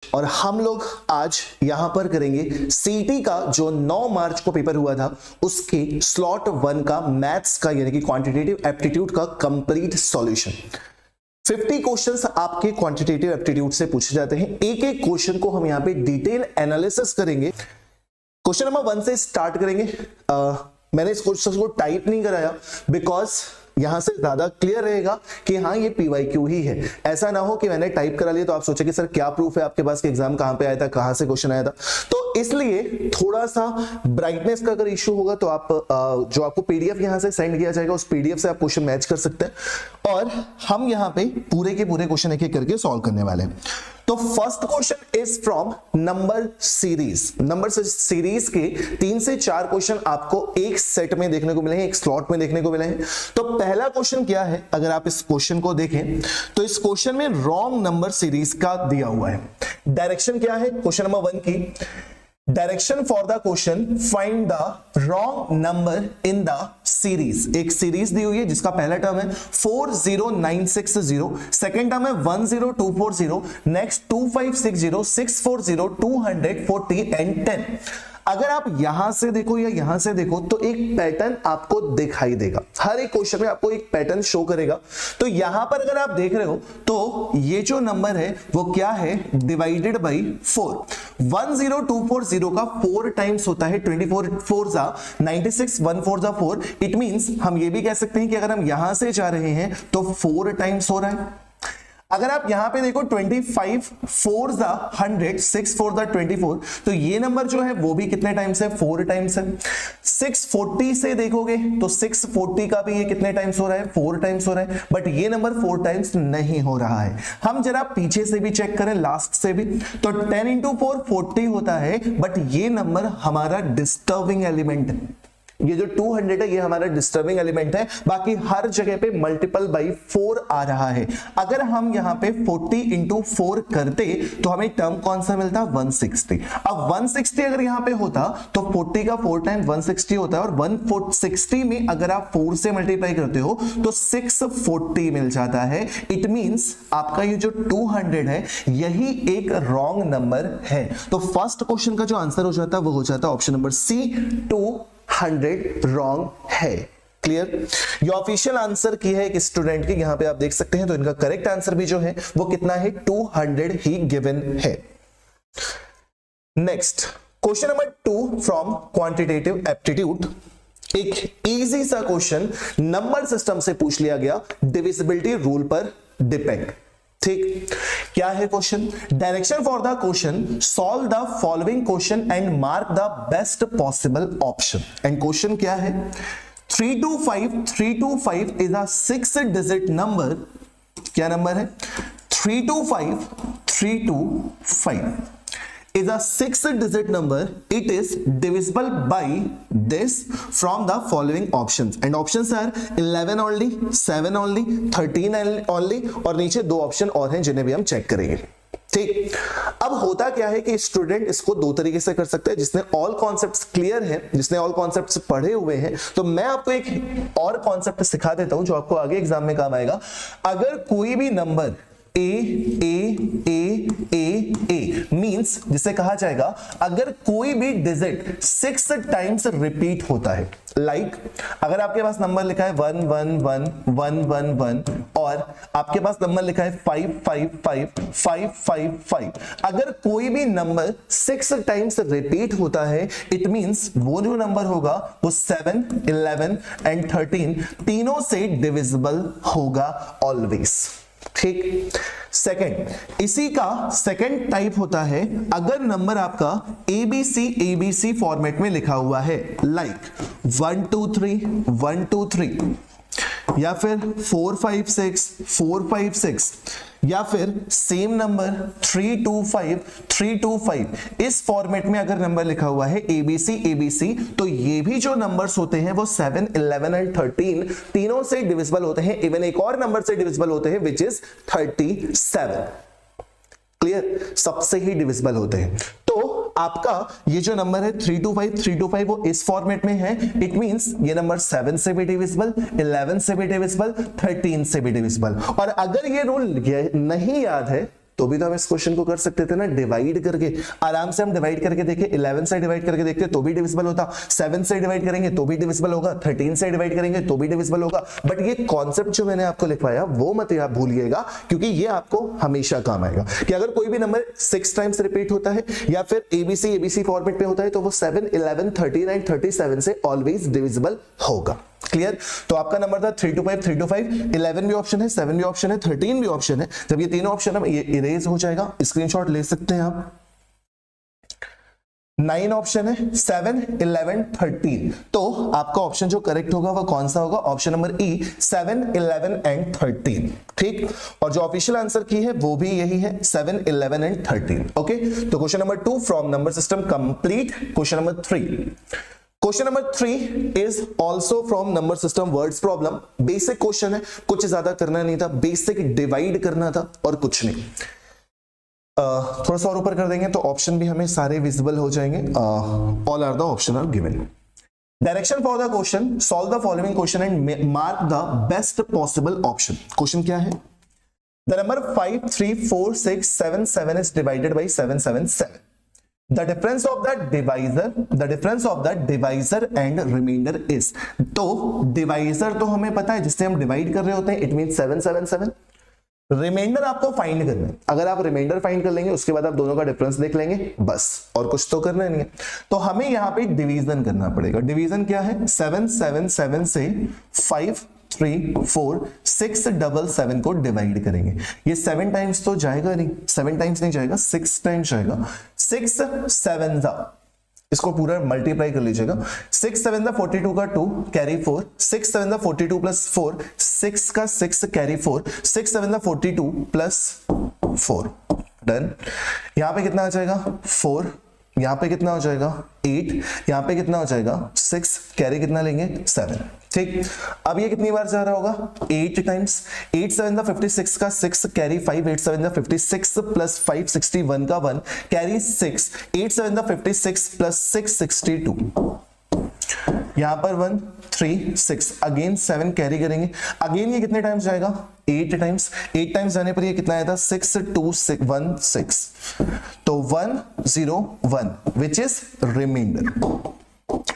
और हम लोग आज यहां पर करेंगे सीटी का जो 9 मार्च को पेपर हुआ था उसके स्लॉट 1 का मैथ्स का यानी कि क्वांटिटेटिव एप्टीट्यूड का कंप्लीट सॉल्यूशन। 50 क्वेश्चंस आपके क्वांटिटेटिव एप्टीट्यूड से पूछे जाते हैं। एक एक क्वेश्चन को हम यहां पे डिटेल एनालिसिस करेंगे। क्वेश्चन नंबर 1 से स्टार्ट करेंगे। मैंने इस क्वेश्चन को टाइप नहीं कराया बिकॉज यहां से ज्यादा क्लियर रहेगा कि हाँ ये पीवाईक्यू ही है। ऐसा ना हो कि मैंने टाइप करा लिया तो आप सोचे कि सर क्या प्रूफ है आपके पास कि एग्जाम कहां पे आया था, कहां से क्वेश्चन आया था। तो इसलिए थोड़ा सा ब्राइटनेस का अगर इश्यू होगा तो आप जो आपको पीडीएफ यहां से सेंड किया जाएगा उस पीडीएफ से आप क्वेश्चन मैच कर सकते हैं और हम यहां पे पूरे के पूरे क्वेश्चन एक एक करके सॉल्व करने वाले हैं। तो first question is from number series. Number series के 3 से 4 क्वेश्चन आपको एक सेट में देखने को मिलेंगे, एक स्लॉट में देखने को मिलेंगे। तो पहला क्वेश्चन क्या है, अगर आप इस क्वेश्चन को देखें तो इस क्वेश्चन में रॉन्ग नंबर सीरीज का दिया हुआ है। डायरेक्शन क्या है क्वेश्चन नंबर 1 की, direction for the question find the wrong number in the series. एक सीरीज दी हुई है जिसका पहला टर्म है 40960, सेकंड टर्म है 10240, नेक्स्ट 2560, 640, 240 एंड 10। अगर आप यहां से देखो या यहां से देखो तो एक पैटर्न आपको दिखाई देगा। हर एक क्वेश्चन में आपको एक पैटर्न शो करेगा। तो यहां पर अगर आप देख रहे हो तो ये जो नंबर है वो क्या है, डिवाइडेड बाई 4। 10240 का 4 टाइम्स होता है, 24 4 जा 96, 1 4 जा 4। इट मींस हम ये भी कह सकते हैं कि अगर हम यहां से जा रहे हैं तो 4 टाइम्स हो रहा है। अगर आप यहां पे देखो 25 4 जा 100, 6 4 जा 24, तो ये नंबर जो है वो भी कितने टाइम्स है, 4 टाइम्स है। 640 से देखोगे तो 640 का भी ये कितने टाइम्स हो रहा है, 4 टाइम्स हो रहा है। बट ये नंबर 4 टाइम्स नहीं हो रहा है। हम जरा पीछे से भी चेक करें, लास्ट से भी, तो 10 इंटू 4 40 होता है। बट ये नंबर हमारा डिस्टर्बिंग एलिमेंट है। ये जो 200 है ये हमारा डिस्टर्बिंग एलिमेंट है। बाकी हर जगह पे मल्टीपल बाई 4 आ रहा है। अगर हम यहाँ पे 40 इंटू 4 करते तो हमें टर्म कौन सा मिलता, 160। अब 160 अगर यहाँ पे होता तो 40 का 4 टाइम 160 होता है और 160 में अगर आप 4 से मल्टीप्लाई करते हो तो 640 मिल जाता है। इट मींस आपका ये जो 200 है यही एक रॉन्ग नंबर है। तो फर्स्ट क्वेश्चन का जो आंसर हो जाता है वो हो जाता है ऑप्शन नंबर सी, 200 रॉन्ग है। क्लियर। ये ऑफिशियल आंसर की है एक स्टूडेंट की, यहां पे आप देख सकते हैं। तो इनका करेक्ट आंसर भी जो है वो कितना है, 200 ही गिवन है। Next question number 2 from quantitative aptitude. एक इजी सा क्वेश्चन नंबर सिस्टम से पूछ लिया गया, डिविजिबिलिटी रूल पर डिपेंड। ठीक, क्या है question, direction for the question, solve the following question and mark the best possible option. And question क्या है, 325 इज अ 6 डिजिट नंबर। क्या नंबर है, 325 is a 6-digit number. It is divisible by this from the following options. And options are 11 only, 7 only, 13 only और नीचे 2 option और हैं जिन्हें भी हम चेक करेंगे। ठीक, अब होता क्या है कि स्टूडेंट इसको 2 तरीके से कर सकते हैं। जिसने ऑल कॉन्सेप्ट्स क्लियर है, जिसने ऑल कॉन्सेप्ट्स पढ़े हुए हैं, तो मैं आपको एक और कॉन्सेप्ट सिखा देता हूं जो आपको आगे एग्जाम में काम आएगा। अगर कोई भी नंबर ए मींस जिसे कहा जाएगा अगर कोई भी डिजिट 6 टाइम्स रिपीट होता है, लाइक अगर आपके पास नंबर लिखा है 111 और आपके पास नंबर लिखा है 555, अगर कोई भी नंबर 6 टाइम्स रिपीट होता है, इट मींस वो जो नंबर होगा वो 7, 11 एंड 13 तीनों से डिविजिबल होगा ऑलवेज। ठीक, सेकंड, इसी का सेकंड टाइप होता है अगर नंबर आपका एबीसी फॉर्मेट में लिखा हुआ है, लाइक 1 2 3 या फिर 4 5 6 या फिर सेम नंबर 325 इस फॉर्मेट में अगर नंबर लिखा हुआ है एबीसी, तो ये भी जो नंबर्स होते हैं वो 7, 11 एंड 13 तीनों से डिविजिबल होते हैं। इवन एक और नंबर से डिविजिबल होते हैं विच इज 37। क्लियर, सबसे ही डिविजिबल होते हैं। तो आपका ये जो नंबर है 325 वो इस फॉर्मेट में है। इट मींस ये नंबर 7 से भी डिविजिबल, 11 से भी डिविजिबल, 13 से भी डिविजिबल। और अगर ये रूल नहीं याद है तो भी तो हम इस क्वेश्चन को कर सकते थे ना, डिवाइड करके। आराम से हम डिवाइड करके देखे, 11 से डिवाइड करके देखते तो भी डिविजिबल होता, 7 से डिवाइड करेंगे तो भी डिविजिबल होगा, 13 से डिवाइड करेंगे तो भी डिविजिबल होगा। बट ये कॉन्सेप्ट जो मैंने आपको लिखवाया वो मत आप भूलिएगा, क्योंकि ये आपको हमेशा काम आएगा कि अगर कोई भी नंबर 6 टाइम्स रिपीट होता है या फिर एबीसी फॉर्मेट में होता है तो वो 7, 11, 13 एंड 37 से ऑलवेज डिविजिबल होगा। क्लियर? तो आपका नंबर था 3 to 5, 3 to 5, 11 भी ऑप्शन है, 7 भी ऑप्शन है, 13 भी ऑप्शन है। जब ये तीनों ऑप्शन हम ये इरेज हो जाएगा, स्क्रीनशॉट ले सकते हैं आप। 9 ऑप्शन है, 7, 11, 13। तो आपका ऑप्शन जो करेक्ट होगा वो कौन सा होगा? Option number E, 7, 11 and 13। ठीक, और जो ऑफिशियल आंसर की है वो भी यही है, 7, 11 एंड 13। ओके, तो question number 2 from number system complete. Question number 3, question number 3 is also from number system words problem. Basic question है, कुछ ज्यादा करना नहीं था, बेसिक डिवाइड करना था और कुछ नहीं। थोड़ा सा और ऊपर कर देंगे तो ऑप्शन भी हमें सारे विजिबल हो जाएंगे। All are the option are given. Direction for the question, solve the following question and mark the best possible option. Question क्या है? The number 5, 3, 4, 6, 7, 7 is divided by 7, 7, 7. The difference of the divisor and remainder is, तो divisor तो हमें पता है जिससे हम divide कर रहे होते हैं, इट मीन 7, 7, 7। रिमाइंडर आपको फाइंड करना है। अगर आप रिमाइंडर फाइंड कर लेंगे उसके बाद आप दोनों का डिफरेंस देख लेंगे, बस, और कुछ तो करना नहीं है। तो हमें यहाँ पे डिवीजन करना पड़ेगा। डिवीजन क्या है? 7, 7, 7 से 5, 3, 4, 6 डबल 7 को डिवाइड करेंगे। ये 7 टाइम्स तो जाएगा नहीं, 7 टाइम्स नहीं जाएगा, 6 टाइम्स जाएगा। 6 7 जा, इसको पूरा मल्टीप्लाई कर लीजिएगा। 6 7 दा 42 का 2 कैरी 4, 6 7 दा 42 प्लस 4, 6 का 6 कैरी 4, 6 7 दा 42 प्लस 4, डन। यहां पे कितना आ जाएगा? 4, यहां पे कितना हो जाएगा? 8, यहां पे कितना हो जाएगा? 6, कैरी कितना लेंगे? 7। ठीक, अब ये कितनी बार जा रहा होगा? 8 टाइम्स। 8 7 दा 56 का 6 कैरी 5, 8 7 दा 56 प्लस 5 61 का 1 कैरी 6, 8 7 दा 56 प्लस 6 62, यहां पर 1 3 6, अगेन 7 कैरी करेंगे। अगेन ये कितने टाइम्स जाएगा? 8 टाइम्स। 8 टाइम्स जाने पर ये कितना आया था? 6 2 6 1 6, तो 1 0 1 विच इज रिमाइंडर।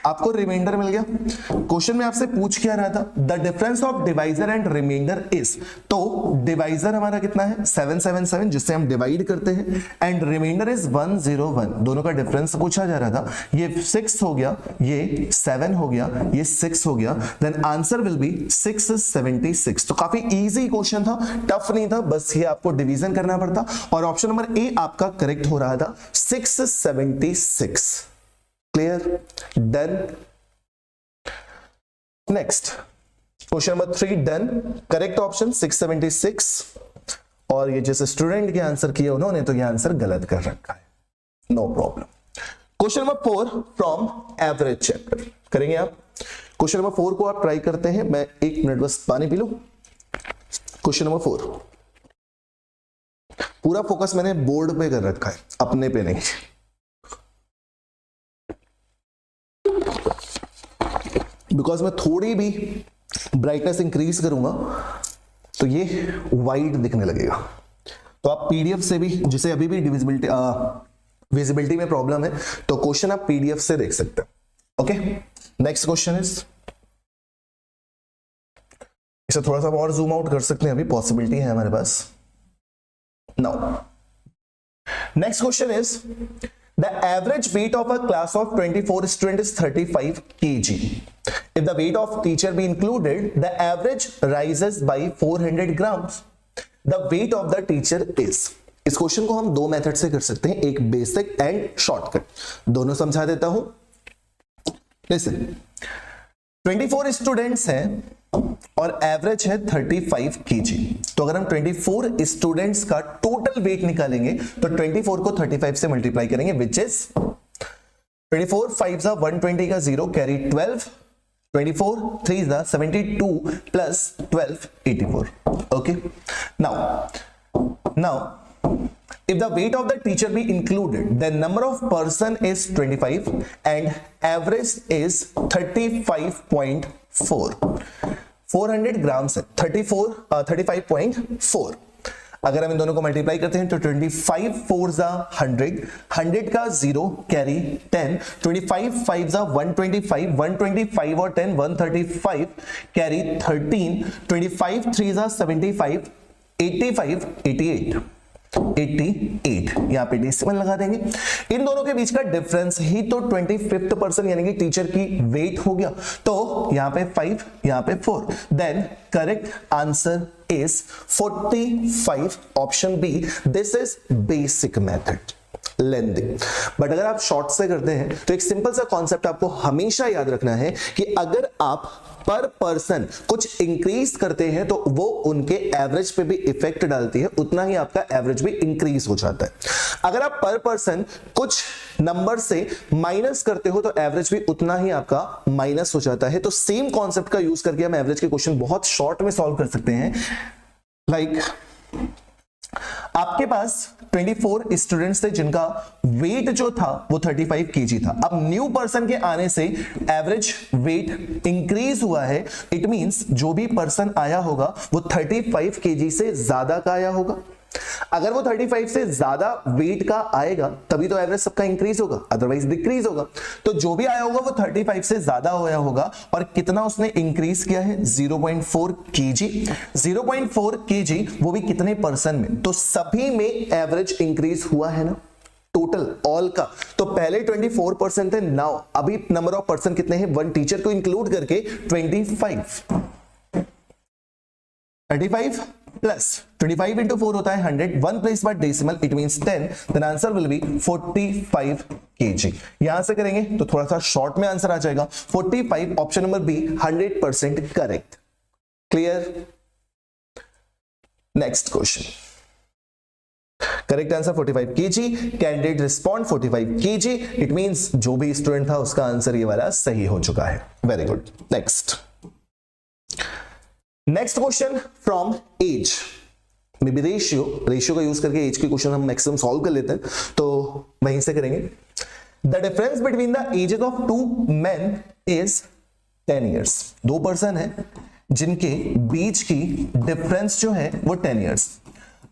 आपको रिमाइंडर मिल गया। क्वेश्चन में आपसे पूछ क्या रहा था? The difference of divisor and remainder is, तो डिवाइजर हमारा कितना है? 7 7 7 जिससे हम डिवाइड करते हैं, एंड रिमाइंडर इज 1 0 1। दोनों का डिफरेंस पूछा जा रहा था। ये 6 हो गया, ये 7 हो गया, ये 6 हो गया, देन आंसर विल बी 676। तो काफी इजी क्वेश्चन था, टफ नहीं था, बस ये आपको डिवीजन करना पड़ता और ऑप्शन नंबर ए आपका करेक्ट हो रहा था, 676। Clear? Done. Next question number 3 done. Correct option 676, और ये जैसे स्टूडेंट के आंसर किए उन्होंने तो ये आंसर गलत कर रखा है, no problem. Question number 4 from average chapter करेंगे आप। क्वेश्चन नंबर 4 को आप ट्राई करते हैं। मैं 1 मिनट बस पानी पी लूं। क्वेश्चन नंबर 4, पूरा फोकस मैंने बोर्ड पे कर रखा है, अपने पे नहीं। बिकॉज मैं थोड़ी भी ब्राइटनेस इंक्रीज करूंगा तो ये वाइट दिखने लगेगा। तो आप पीडीएफ से भी, जिसे अभी भी विजिबिलिटी में प्रॉब्लम है, तो क्वेश्चन आप पीडीएफ से देख सकते हैं। ओके, नेक्स्ट क्वेश्चन इज, इसे थोड़ा सा और जूम आउट कर सकते हैं, अभी पॉसिबिलिटी है हमारे पास। Now next question is, the average weight of a class of 24 students is 35 kg. If the weight of teacher be included, the average rises by 400 grams. The weight of the teacher is. इस question को हम दो method से कर सकते हैं, एक basic and shortcut. दोनों समझा देता हूं। लिसन, 24 स्टूडेंट्स हैं और एवरेज है 35 kg। तो अगर हम 24 स्टूडेंट्स का टोटल वेट निकालेंगे तो 24 को 35 से मल्टीप्लाई करेंगे, विच इज 24 5 120 का 0 carry 12, 24 3 72 plus 12 84। Okay, now if the weight of the teacher be included, then number of person is 25 and average is 35.4। 400 grams है, 35.4। अगर हम इन दोनों को मल्टीप्लाई करते हैं तो 25 4 जा 100, 100 का 0 कैरी 10, 25 5 जा 125, 125 और 10 135 कैरी 13, 25 3 जा 75, 85 88 88 यहां पे डेसिमल लगा देंगे। इन दोनों के बीच का डिफरेंस ही तो 25th पर्सन यानी कि टीचर की वेट हो गया, तो यहां पे 5 यहां पे 4, then correct answer is 45 option B. This is basic method, lengthy. But अगर आप शॉर्ट से करते हैं तो एक सिंपल सा कॉन्सेप्ट आपको हमेशा याद रखना है कि अगर आप पर पर्सन कुछ इंक्रीज करते हैं तो वो उनके एवरेज पे भी इफेक्ट डालती है, उतना ही आपका एवरेज भी इंक्रीज हो जाता है। अगर आप पर पर्सन कुछ नंबर से माइनस करते हो तो एवरेज भी उतना ही आपका माइनस हो जाता है। तो सेम कॉन्सेप्ट का यूज करके हम एवरेज के क्वेश्चन बहुत शॉर्ट में सॉल्व कर सकते हैं। लाइक आपके पास 24 स्टूडेंट्स थे जिनका वेट जो था वो 35 केजी था। अब न्यू पर्सन के आने से एवरेज वेट इंक्रीज हुआ है। इट मींस जो भी पर्सन आया होगा वो 35 केजी से ज्यादा का आया होगा। अगर वो 35 से ज्यादा वेट का आएगा तभी तो एवरेज सबका इंक्रीज होगा, अदरवाइज डिक्रीज होगा। तो जो भी आया होगा वो 35 से ज्यादा होया होगा। और कितना उसने इंक्रीज किया है? 0.4 केजी। 0.4 केजी वो भी कितने पर्सन में? तो सभी में एवरेज इंक्रीज हुआ है ना, टोटल ऑल का। तो पहले 24% थे, नाउ अभी नंबर ऑफ पर्सन कितने हैं? वन टीचर को इंक्लूड करके 25। 35 प्लस 25 into 4 होता है 100, 1 प्लेस बाद decimal it means 10, then answer will be 45 kg। यहां से करेंगे तो थोड़ा सा शॉर्ट में आंसर आ जाएगा 45, option number B 100% correct. Clear? Next question, correct answer 45 kg, candidate respond 45 kg, it means जो भी स्टूडेंट था उसका आंसर ये वाला सही हो चुका है। Very good. Next question from age, may be ratio का यूज करके एज के क्वेश्चन हम मैक्सिमम सॉल्व कर लेते हैं, तो वहीं से करेंगे। The difference between the ages of 2 men is 10 years। 2 person है जिनके बीच की डिफरेंस जो है वो 10 years।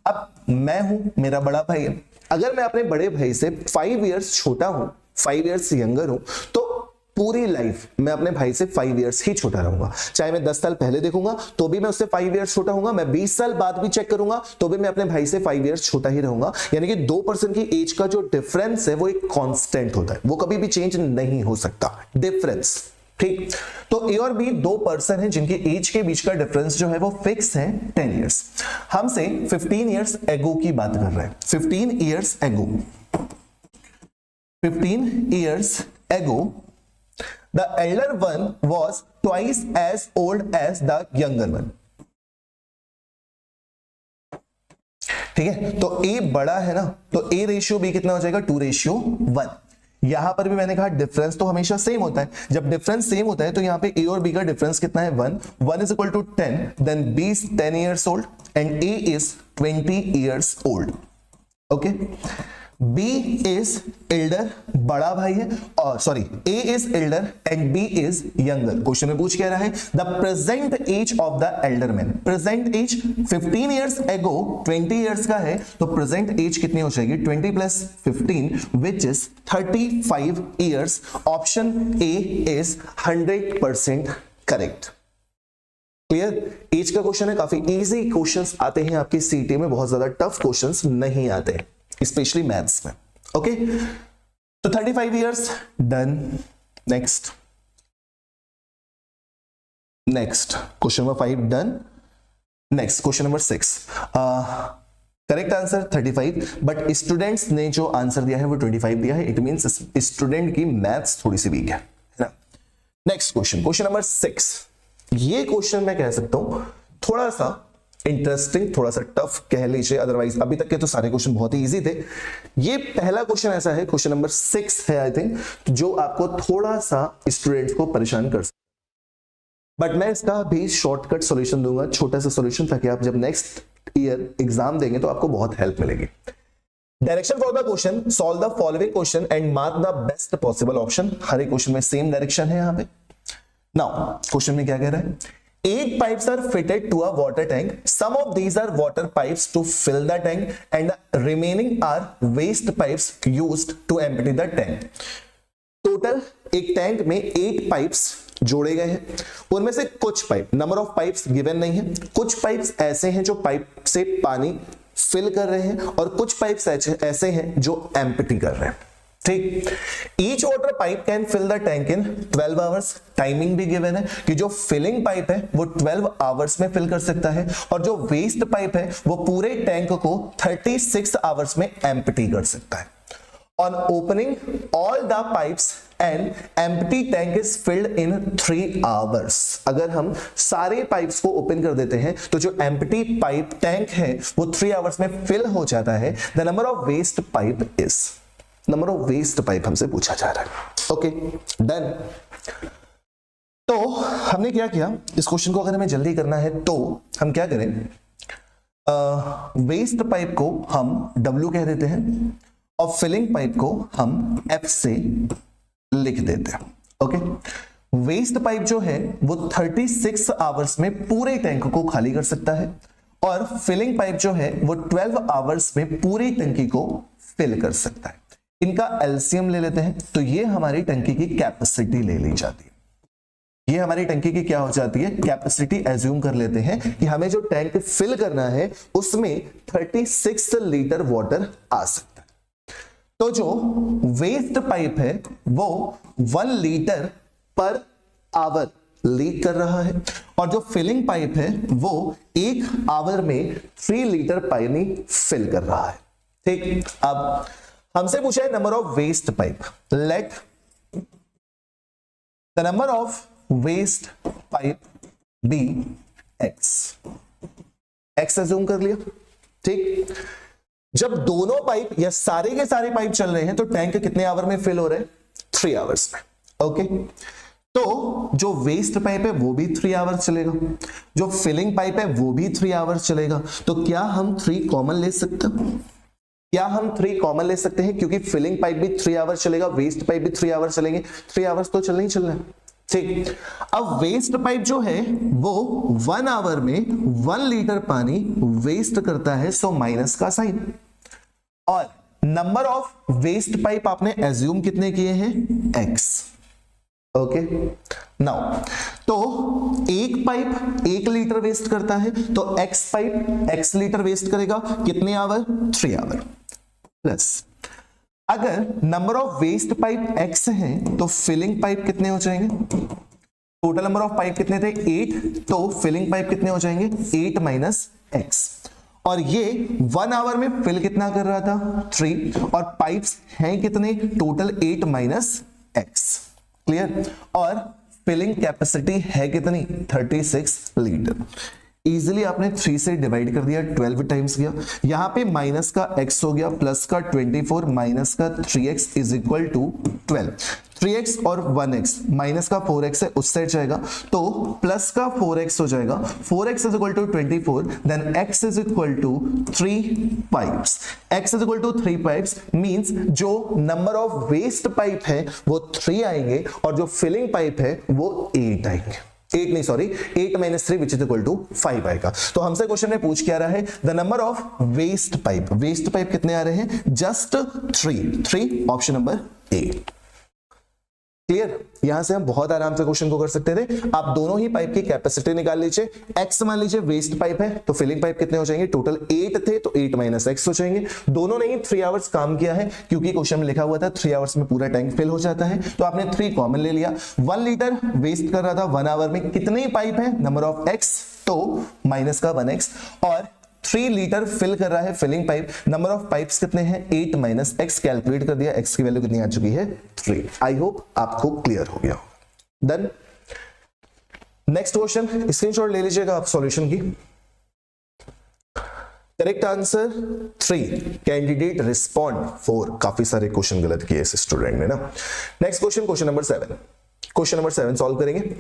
अब मैं हूं, मेरा बड़ा भाई है, अगर मैं अपने बड़े भाई से 5 years छोटा हूं, 5 years यंगर हूं, तो पूरी लाइफ मैं अपने भाई से 5 years ही छोटा रहूंगा। चाहे मैं 10 साल पहले देखूंगा तो भी मैं उससे 5 years छोटा हूंगा, मैं 20 साल बाद भी चेक करूंगा तो भी मैं अपने भाई से 5 years छोटा ही रहूंगा। यानी कि 2 पर्सन की एज का जो डिफरेंस है वो एक कांस्टेंट होता है, वो कभी भी चेंज नहीं हो सकता डिफरेंस। ठीक, तो ए और बी 2 पर्सन हैं जिनकी एज के बीच का डिफरेंस जो है वो फिक्स है 10 years। हमसे 15 years एगो की बात कर रहे हैं। 15 years एगो, 15 years एगो the elder one was twice as old as the younger one। ठीक है, तो A बड़ा है ना, तो A रेशियो B कितना हो जाएगा? 2:1। यहां पर भी मैंने कहा डिफरेंस तो हमेशा सेम होता है। जब डिफरेंस सेम होता है तो यहां पे A और B का डिफरेंस कितना है? 1 is equal to 10, then B is 10 years old and A is 20 years old। Okay, B is elder, बड़ा भाई है, और sorry A is elder and B is younger। Question में पूछ क्या रहा है? The present age of the elder man। present age 15 years ago 20 years का है, तो present age कितनी हो जाएगी? 20 plus 15 which is 35 years। Option A is 100% correct. Clear? Age का क्वेश्चन है, काफी इजी क्वेश्चंस आते हैं आपकी सीटी में, बहुत ज्यादा टफ क्वेश्चंस नहीं आते हैं, स्पेशली मैथ्स में। ओके, तो 35 years done. Next question number 5 done. Next question number 6, correct answer 35, but students ने जो आंसर दिया है वो 25 दिया है। इट मींस स्टूडेंट की मैथ्स थोड़ी सी वीक है ना। नेक्स्ट क्वेश्चन, क्वेश्चन नंबर 6, ये क्वेश्चन मैं कह सकता हूं थोड़ा सा इंटरेस्टिंग, थोड़ा सा टफ कह लीजिए, अदरवाइज अभी तक के तो सारे क्वेश्चन बहुत ही इजी थे। ये पहला क्वेश्चन ऐसा है, क्वेश्चन नंबर 6 है आई थिंक, जो आपको थोड़ा सा स्टूडेंट्स को परेशान कर सकता, बट मैं इसका भी शॉर्टकट सॉल्यूशन दूंगा, छोटा सा सॉल्यूशन, ताकि आप जब नेक्स्ट ईयर एग्जाम देंगे तो आपको बहुत हेल्प मिलेगी। Direction for the question, solve the following question and mark the best possible option. हर एक क्वेश्चन में सेम डायरेक्शन है यहाँ पे। नाउ क्वेश्चन में क्या कह रहा है? 8 pipes are fitted to a water tank. Some of these are water pipes to fill the tank and the remaining are waste pipes used to empty the tank. Total एक tank में 8 pipes जोड़े गए हैं, उनमें से कुछ pipe, number of pipes given नहीं है, कुछ पाइप्स ऐसे हैं जो पाइप से पानी फिल कर रहे हैं और कुछ पाइप्स ऐसे हैं जो एम्प्टी कर रहे हैं। ठीक, each water pipe can fill the tank in 12 hours. Timing भी गिवन है कि जो फिलिंग पाइप है वो 12 आवर्स में फिल कर सकता है और जो वेस्ट पाइप है वो पूरे टैंक को 36 आवर्स में एम्प्टी कर सकता है। On opening all the pipes, an empty tank is filled in 3 hours. अगर हम सारे पाइप्स को ओपन कर देते हैं तो जो एम्प्टी पाइप टैंक है वो 3 आवर्स में फिल हो जाता है। The number of waste pipe is, number of waste pipe हमसे पूछा जा रहा है। Okay, done. तो हमने क्या किया, इस क्वेश्चन को अगर हमें जल्दी करना है तो हम क्या करें, वेस्ट पाइप को हम W कह देते हैं और फिलिंग पाइप को हम F से लिख देते हैं। ओके, वेस्ट पाइप जो है वो 36 आवर्स में पूरे टैंक को खाली कर सकता है और फिलिंग पाइप जो है वो 12 आवर्स में पूरी टंकी को फिल कर सकता है। इनका एलसीएम ले लेते हैं तो ये हमारी टंकी की कैपेसिटी ले ली जाती है। ये हमारी टंकी की क्या हो जाती है, कैपेसिटी एज्यूम कर लेते हैं कि हमें जो टैंक फिल करना है उसमें 36 लीटर वाटर आ सकता है। तो जो वेस्ट पाइप है वो 1 लीटर पर आवर लीक कर रहा है और जो फिलिंग पाइप है वो 1 आवर में 3 लीटर पानी फिल कर रहा है। ठीक, अब हमसे पूछा है number of waste pipe. Let the number of waste pipe be X. X assume कर लिया। ठीक, जब दोनों पाइप या सारे के सारे पाइप चल रहे हैं तो टैंक कितने आवर में फिल हो रहे हैं, 3 आवर्स में। ओके, तो जो वेस्ट पाइप है वो भी 3 आवर्स चलेगा, जो फिलिंग पाइप है वो भी 3 आवर्स चलेगा। तो क्या हम 3 कॉमन ले सकते हैं, क्या हम 3 कॉमन ले सकते हैं, क्योंकि फिलिंग पाइप भी 3 आवर्स चलेगा, वेस्ट पाइप भी 3 आवर्स चलेंगे, 3 आवर्स तो चलना ही चलना है। ठीक, अब वेस्ट पाइप जो है वो 1 आवर में 1 लीटर पानी वेस्ट करता है, सो माइनस का साइन। और नंबर ऑफ वेस्ट पाइप आपने एज्यूम कितने किए हैं, x। ओके, नाउ तो एक पाइप 1 लीटर वेस्ट करता है तो x pipe x litre waste करेगा, कितने आवर, 3 आवर। प्लस अगर number of waste pipe x है तो फिलिंग पाइप कितने हो जाएंगे, टोटल नंबर ऑफ पाइप कितने थे 8, तो फिलिंग पाइप कितने हो जाएंगे 8 माइनस x। और ये 1 आवर में फिल कितना कर रहा था 3, और पाइप्स हैं कितने टोटल 8 माइनस x। क्लियर, और फिलिंग कैपेसिटी है कितनी 36 लीटर। इजीली आपने 3 से डिवाइड कर दिया, 12 टाइम्स गया, यहां पे माइनस का x हो गया, प्लस का 24 माइनस का 3x is equal to 12। 3x और 1x, माइनस का 4x है उस साइड जाएगा तो प्लस का 4x हो जाएगा, 4x is equal to 24, then x is equal to 3 pipes. x is equal to 3 pipes means जो नंबर ऑफ वेस्ट पाइप है वो 3 आएंगे और जो फिलिंग पाइप है वो 8 आएंगे। 8 नहीं sorry 8 minus 3 which is equal to 5 आएगा। तो हमसे क्वेश्चन में पूछ क्या रहा है, the number of waste pipe, waste pipe कितने आ रहे हैं, just 3, option number A. Clear, यहां से हम बहुत आराम से क्वेश्चन को कर सकते थे। आप दोनों ही पाइप की कैपेसिटी निकाल लीजिए, x मान लीजिए वेस्ट पाइप है तो फिलिंग पाइप कितने हो जाएंगे, टोटल 8 थे तो 8 माइनस x हो जाएंगे। दोनों ने ही 3 आवर्स काम किया है क्योंकि क्वेश्चन में लिखा हुआ था 3 आवर्स में पूरा टैंक फिल हो जाता है, तो आपने 3 कॉमन ले लिया। 1 लीटर वेस्ट कर रहा था 1 आवर में, कितने पाइप है, नंबर ऑफ x तो माइनस का 1x, और 3 लीटर फिल कर रहा है filling pipe, number of pipes कितने हैं 8 माइनस x, कैलकुलेट कर दिया, x की वैल्यू कितनी आ चुकी है 3। आई होप आपको क्लियर हो गया। देन नेक्स्ट क्वेश्चन, स्क्रीनशॉट ले लीजिएगा आप सॉल्यूशन की। Correct answer 3, candidate respond 4। काफी सारे क्वेश्चन गलत किए इस स्टूडेंट ने ना। Next question, question number 7। Question number 7 solve करेंगे।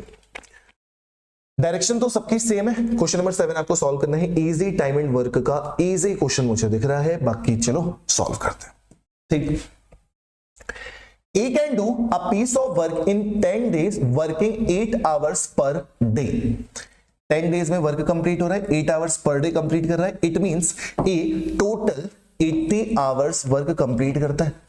डायरेक्शन तो सबकी सेम है, क्वेश्चन नंबर 7 आपको सॉल्व करना है। इजी टाइम एंड वर्क का इजी क्वेश्चन मुझे दिख रहा है, बाकी चलो सॉल्व करते हैं। ठीक, A can do a piece of work in 10 days working 8 hours per day. 10 days में वर्क कंप्लीट हो रहा है, 8 आवर्स पर डे कंप्लीट कर रहा है, it means A total 80 hours work complete करता है।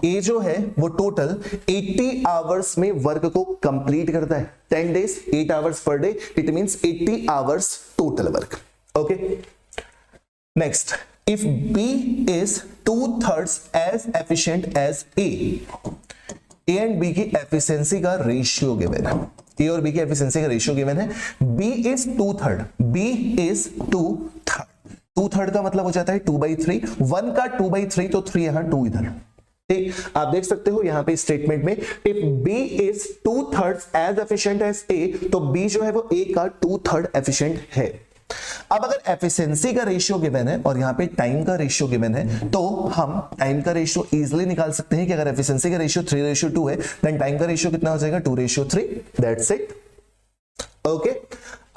ए जो है वो टोटल 80 आवर्स में वर्क को कंप्लीट करता है। 10 days 8 hours per day, it means 80 hours total work. Okay, next, if B is 2/3 as efficient as A and B की एफिशिएंसी का रेशियो गिवन है। ए और बी की एफिशिएंसी का रेशियो गिवन है। बी इज 2/3, बी इज 2/3, 2/3 का मतलब हो जाता है 2/3, 1 का 2/3 तो 3 यहां 2 इधर। ठीक, आप देख सकते हो यहां पे स्टेटमेंट में if B is 2/3 as efficient as A, तो बी जो है वो ए का 2/3 एफिशिएंट है। अब अगर एफिशिएंसी का रेशियो गिवन है और यहां पे टाइम का रेशियो गिवन है, तो हम टाइम का रेशियो इजीली निकाल सकते हैं कि अगर एफिशिएंसी का रेशियो 3:2 है, देन टाइम का रेशियो कितना हो जाएगा 2:3। That's it. ओके,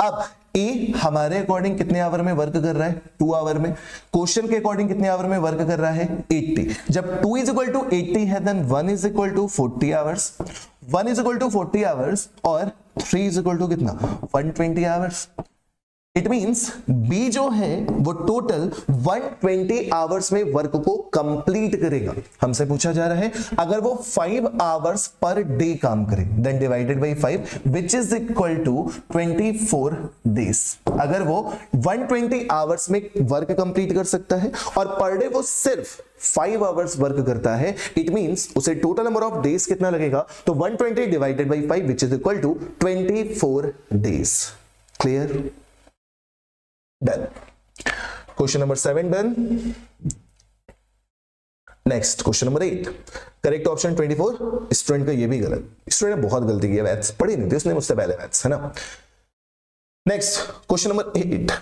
अब ए हमारे अकॉर्डिंग कितने आवर में वर्क कर रहा है? 2 आवर में। क्वेश्चन के अकॉर्डिंग कितने आवर में वर्क कर रहा है? 80। जब 2 = 80 है, देन 1 = 40 आवर्स, 1 = 40 आवर्स और 3 = कितना? 120 आवर्स। इट मींस बी जो है वो टोटल 120 आवर्स में वर्क को कंप्लीट करेगा। हमसे पूछा जा रहा है अगर वो 5 आवर्स पर डे काम करे, then divided by 5 which is equal to 24 days. अगर वो 120 आवर्स में वर्क कंप्लीट कर सकता है और पर डे वो सिर्फ 5 आवर्स वर्क करता है, इट मींस उसे टोटल नंबर ऑफ डेज कितना लगेगा? तो 120 divided by 5 which is equal to 24 days. Clear? Done. Question number 7 done. Next question number 8. Correct option 24. Student का ये भी गलत, स्टूडेंट ने बहुत गलती की है, मैथ्स पढ़ी नहीं थी उसने मुझसे पहले, मैथ्स है ना। Next question number 8।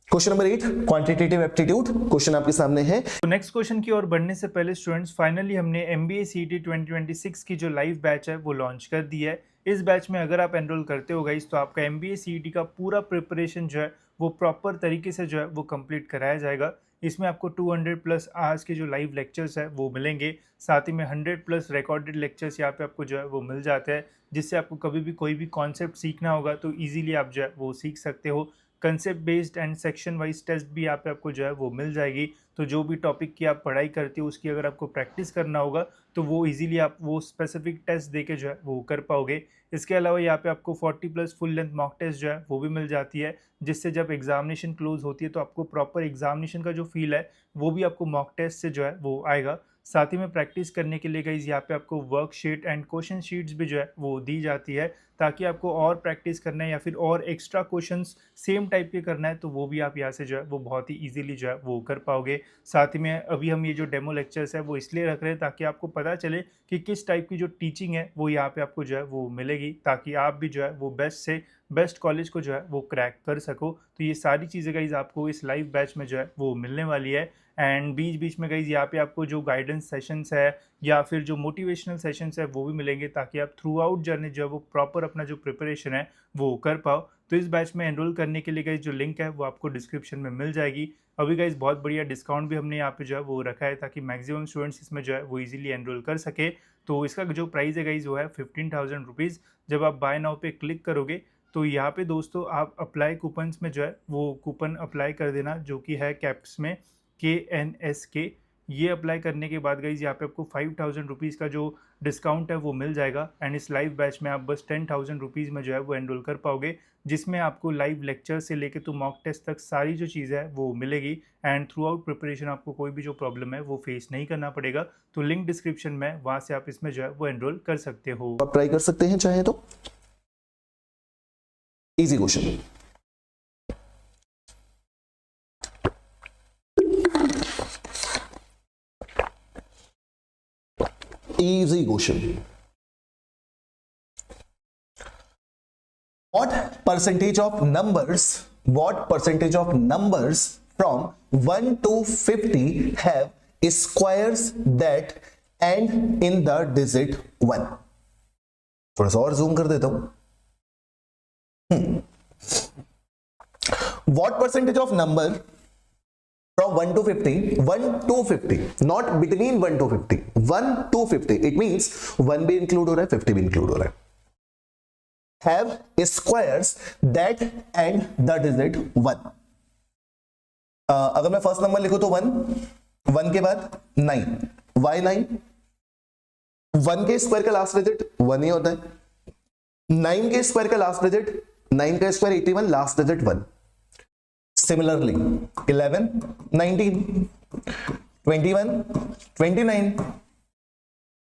Question number 8 quantitative aptitude question आपके सामने है। तो नेक्स्ट क्वेश्चन की ओर बढ़ने से पहले स्टूडेंट्स, फाइनली हमने MBA CET 2026 की जो लाइव बैच है वो लॉन्च कर दी है। इस बैच में अगर आप एनरोल करते हो गाइस, तो आपका MBA CET का पूरा प्रिपरेशन जो है वो प्रॉपर तरीके से जो है वो कंप्लीट कराया जाएगा। इसमें आपको 200+ आवर्स के जो लाइव लेक्चर्स है वो मिलेंगे, साथ ही में 100+ रिकॉर्डेड लेक्चर्स यहाँ पे आपको जो है वो मिल जाते हैं, जिससे आपको कभी भी कोई भी कॉन्सेप्ट सीखना होगा तो ईजिली आप जो है वो सीख सकते हो। Concept based and section wise test भी यहाँ पे आपको जो है वो मिल जाएगी। तो जो भी टॉपिक की आप पढ़ाई करते हो उसकी अगर आपको प्रैक्टिस करना होगा तो वो इजीली आप वो स्पेसिफिक टेस्ट देके जो है वो कर पाओगे। इसके अलावा यहाँ पे आपको 40+ फुल लेंथ मॉक टेस्ट जो है वो भी मिल जाती है, जिससे जब एग्जामिनेशन क्लोज होती है तो आपको प्रॉपर एग्जामिनेशन का जो फील है वो भी आपको मॉक टेस्ट से जो है वो आएगा। साथ ही में प्रैक्टिस करने के लिए गाइस यहाँ पे आपको वर्कशीट एंड क्वेश्चन शीट्स भी जो है वो दी जाती है, ताकि आपको और प्रैक्टिस करना है या फिर और एक्स्ट्रा क्वेश्चंस सेम टाइप के करना है तो वो भी आप यहाँ से जो है वो बहुत ही इजीली जो है वो कर पाओगे। साथ ही में अभी हम ये जो डेमो लेक्चर्स है वो इसलिए रख रहे हैं ताकि आपको पता चले कि किस टाइप की जो टीचिंग है वो यहाँ पे आपको जो है वो मिलेगी, ताकि आप भी जो है वो बेस्ट से बेस्ट कॉलेज को जो है वो क्रैक कर सको। तो ये सारी चीज़ें गाइज आपको इस लाइव बैच में जो है वो मिलने वाली है। एंड बीच बीच में गाइज यहाँ पे आपको जो गाइडेंस सेशंस है या फिर जो मोटिवेशनल सेशंस है वो भी मिलेंगे, ताकि आप थ्रू आउट जर्नी जो है वो प्रॉपर अपना जो प्रिपरेशन है वो कर पाओ। तो इस बैच में एनरोल करने के लिए गाइज जो लिंक है वो आपको डिस्क्रिप्शन में मिल जाएगी। अभी गाइज बहुत बढ़िया डिस्काउंट भी हमने यहाँ पे जो है वो रखा है, ताकि मैक्सिमम स्टूडेंट्स इसमें जो है वो इजीली एनरोल कर सके। तो इसका जो प्राइस है गाइज वो है 15,000 रुपीज़। जब आप बाय नाउ पे क्लिक करोगे तो यहाँ पे दोस्तों आप अप्लाई कूपन्स में जो है वो कूपन अप्लाई कर देना, जो कि है कैप्स में KNSK। ये अप्लाई करने के बाद गाइज यहाँ पे आपको 5,000 रुपीज़ का जो डिस्काउंट है वो मिल जाएगा। एंड इस लाइव बैच में आप बस 10,000 रुपीज़ में जो है वो एनरोल कर पाओगे, जिसमें आपको लाइव लेक्चर से लेके तो मॉक टेस्ट तक सारी जो चीज़ें है वो मिलेगी। एंड थ्रू आउट प्रिपरेशन आपको कोई भी जो प्रॉब्लम है वो फेस नहीं करना पड़ेगा। तो लिंक डिस्क्रिप्शन में, वहाँ से आप इसमें जो है वो एनरोल कर सकते हो। आप ट्राई कर सकते हैं चाहे तो। Easy question, easy question. What percentage of numbers from 1 to 50 have squares that end in the digit 1? थोड़ा सा और जूम कर देता हूं। What percentage of number from 1 to 50, 1 to 50, not between 1 to 50, 1 to 50, it means 1 भी include हो रहा है, 50 भी इंक्लूड हो रहा है। have squares that end the digit 1. अगर मैं फर्स्ट नंबर लिखूं तो 1 के बाद 9. Why 9? 1 के स्क्वायर का लास्ट डिजिट 1 ही होता है. 9 के स्क्वायर का लास्ट डिजिट, 9 का स्क्वायर 81, लास्ट डिजिट 1. सिमिलरली 11, 19, 21, 29,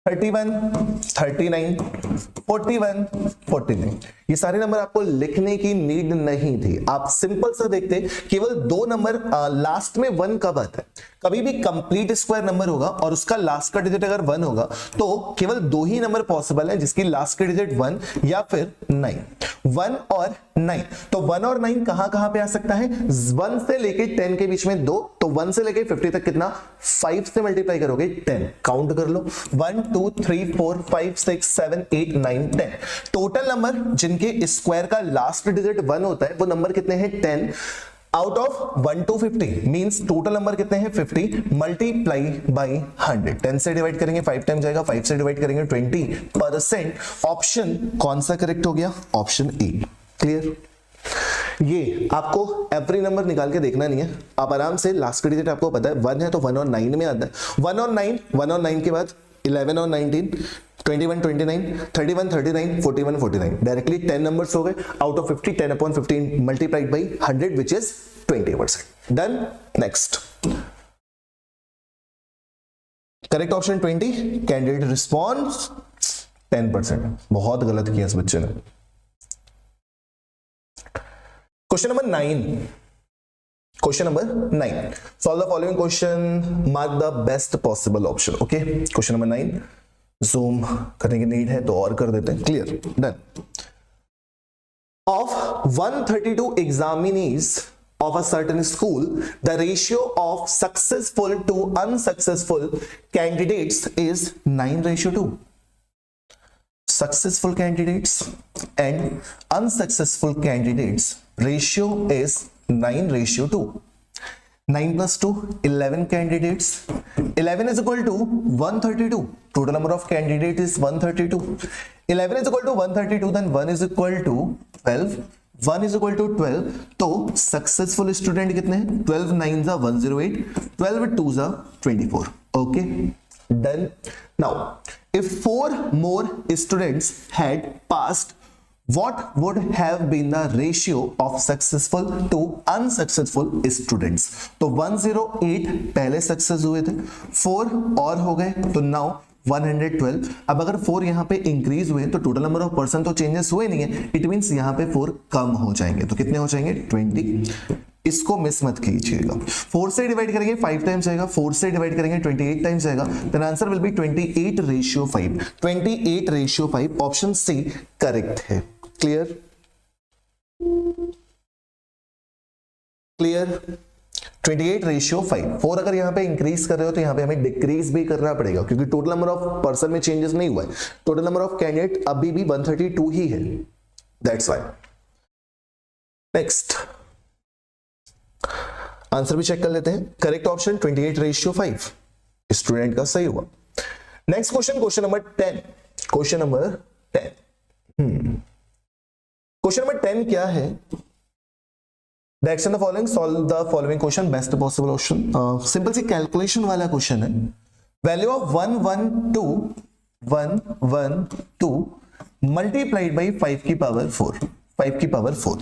31, 39, 41, 49. ये सारे नंबर आपको लिखने की नीड नहीं थी. आप सिंपल सा देखते, केवल 2 नंबर लास्ट में 1 कब आता है. कभी भी कंप्लीट स्क्वायर नंबर होगा और उसका लास्ट का डिजिट अगर 1 होगा तो केवल 2 ही नंबर पॉसिबल है जिसकी लास्ट का डिजिट 1 या फिर 9. 1 और 9. तो 1 और 9 कहां पे आ सकता है. 1 से लेके 10 के बीच में 2, तो 1 से लेके 50 तक कितना, 5 से मल्टीप्लाई करोगे 10. काउंट कर लो, 1 2 3 4 5 6 7 8 9 10. टोटल नंबर जिनके स्क्वायर का लास्ट डिजिट 1 होता है वो नंबर कितने हैं, 10. Out of 1 to 50 means total number कितने हैं, 50. Multiply by 100. 10 से डिवाइड करेंगे 5 टाइम जाएगा, 5 से डिवाइड करेंगे 20%. ऑप्शन कौन सा करेक्ट हो गया, ऑप्शन ए. क्लियर. ये आपको एवरी नंबर निकाल के देखना नहीं है. आप आराम से लास्ट का डिजिट आपको पता है 1 है तो 1 और 9 में आता है. 1 और 9 के बाद 11 और 19, 21, 29, 31, 39, 41, 49. डायरेक्टली 10 नंबर्स हो गए. Out of 50, 10 upon 15 multiplied by 100 which is 20%. Done. Next correct option 20. Candidate response 10%. बहुत गलत किया इस बच्चे ने. Question number 9. Question number 9. Solve the following question. Mark the best possible option. Okay. Question number 9. Zoom करने की नीड है तो और कर देते हैं. Clear. Done. Of 132 examinees of a certain school, the ratio of successful to unsuccessful candidates is 9:2. Successful candidates and unsuccessful candidates ratio is 9:2. 9 plus 2, 11 candidates. 11 is equal to 132. Total number of candidates is 132. 11 is equal to 132, then 1 is equal to 12. 1 is equal to 12. तो successful student कितने हैं, 12 9s are 108, 12 2s are 24. Okay, done. Now, if 4 more students had passed, what would have been the ratio of successful to unsuccessful students? तो 108 पहले success हुए थे, 4 और हो गए तो नाउ 112. अब अगर 4 यहाँ पे इंक्रीज हुए तो टोटल नंबर ऑफ पर्सन तो चेंजेस हुए नहीं है. इट मींस यहाँ पे 4 कम हो जाएंगे. तो कितने हो जाएंगे, 20. इसको मिस मत कीजिएगा. 4 से डिवाइड करेंगे 5 टाइम्स आएगा, 4 से डिवाइड करेंगे 28 टाइम्स आएगा. Then answer will be 28:5. 28:5. Option C correct है. क्लियर. क्लियर. 28:5. 4 अगर यहाँ पे इंक्रीज कर रहे हो तो यहाँ पे हमें डिक्रीज भी करना पड़ेगा क्योंकि टोटल नंबर ऑफ पर्सन में चेंजेस नहीं हुआ है. टोटल नंबर ऑफ कैंडिडेट अभी भी 132 ही है. That's why. नेक्स्ट आंसर भी चेक कर लेते हैं. करेक्ट ऑप्शन 28:5 स्टूडेंट का सही हुआ. Next question, question number 10. Question number 10. Question number 10 क्या है, direction the following, solve the following question, best possible option. Simple सी कैलकुलेशन वाला क्वेश्चन है. वैल्यू ऑफ 112 मल्टीप्लाइड बाई 5 की पावर 4. 5 की पावर 4.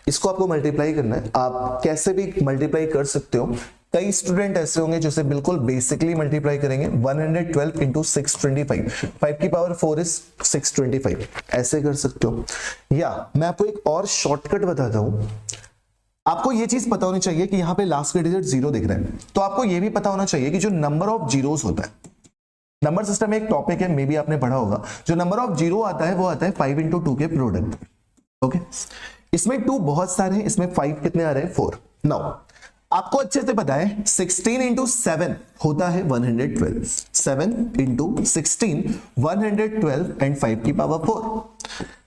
इसको आपको मल्टीप्लाई करना है. आप कैसे भी मल्टीप्लाई कर सकते हो. कई स्टूडेंट ऐसे होंगे जो बिल्कुल बेसिकली मल्टीप्लाई करेंगे. 112 इंटू 625. 5 की पावर 4 इज 625. ऐसे कर सकते हो. या मैं आपको एक और शॉर्टकट बताता हूं. आपको ये चीज पता होनी चाहिए कि यहाँ पे लास्ट का डिजिट 0 दिख रहा है, तो आपको ये भी पता होना चाहिए कि जो नंबर ऑफ जीरोस होता है, नंबर सिस्टम में एक टॉपिक है, मे बी आपने पढ़ा होगा, जो नंबर ऑफ जीरो आता है वो आता है 5 इंटू 2 के प्रोडक्ट. ओके, इसमें 2 बहुत सारे हैं, इसमें 5 कितने आ रहे हैं, 4. नाउ आपको अच्छे से पता है 16 इंटू 7 होता है 112. 7 इंटू 16 112 एंड 5 की power 4.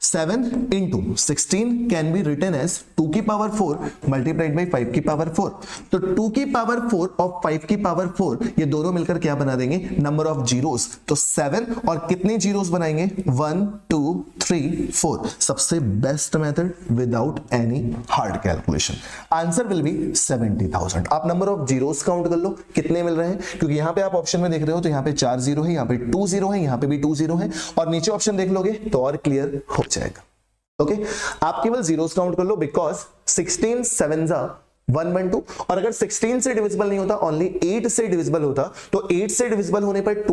7 into 16 can be written as 2 की पावर 4 multiplied by 5 की पावर 4। तो 2 की पावर 4 और 5 की पावर 4 ये दोनों मिलकर क्या बना देंगे, नंबर ऑफ जीरोस। तो 7 और कितने जीरोस बनाएंगे, 1 2 3 4। सबसे best method without any hard calculation. Answer will B 70,000। आप नंबर ऑफ जीरोस काउंट कर लो कितने मिल रहे हैं, क्योंकि यहां पे आप ऑप्शन में देख रहे हो तो यहां पे 4 जीरो है, यहां पे 2 जीरो है, यहां पे भी 2 जीरो है, और नीचे ऑप्शन देख लोगे तो और क्लियर हो जाएगा। ओके आप केवल जीरोस काउंट कर लो, बिकॉज 16 7 जा 112, और अगर 16 से डिविजिबल नहीं होता, ओनली 8 से डिविजिबल होता, तो 8 से डिविजिबल होने पर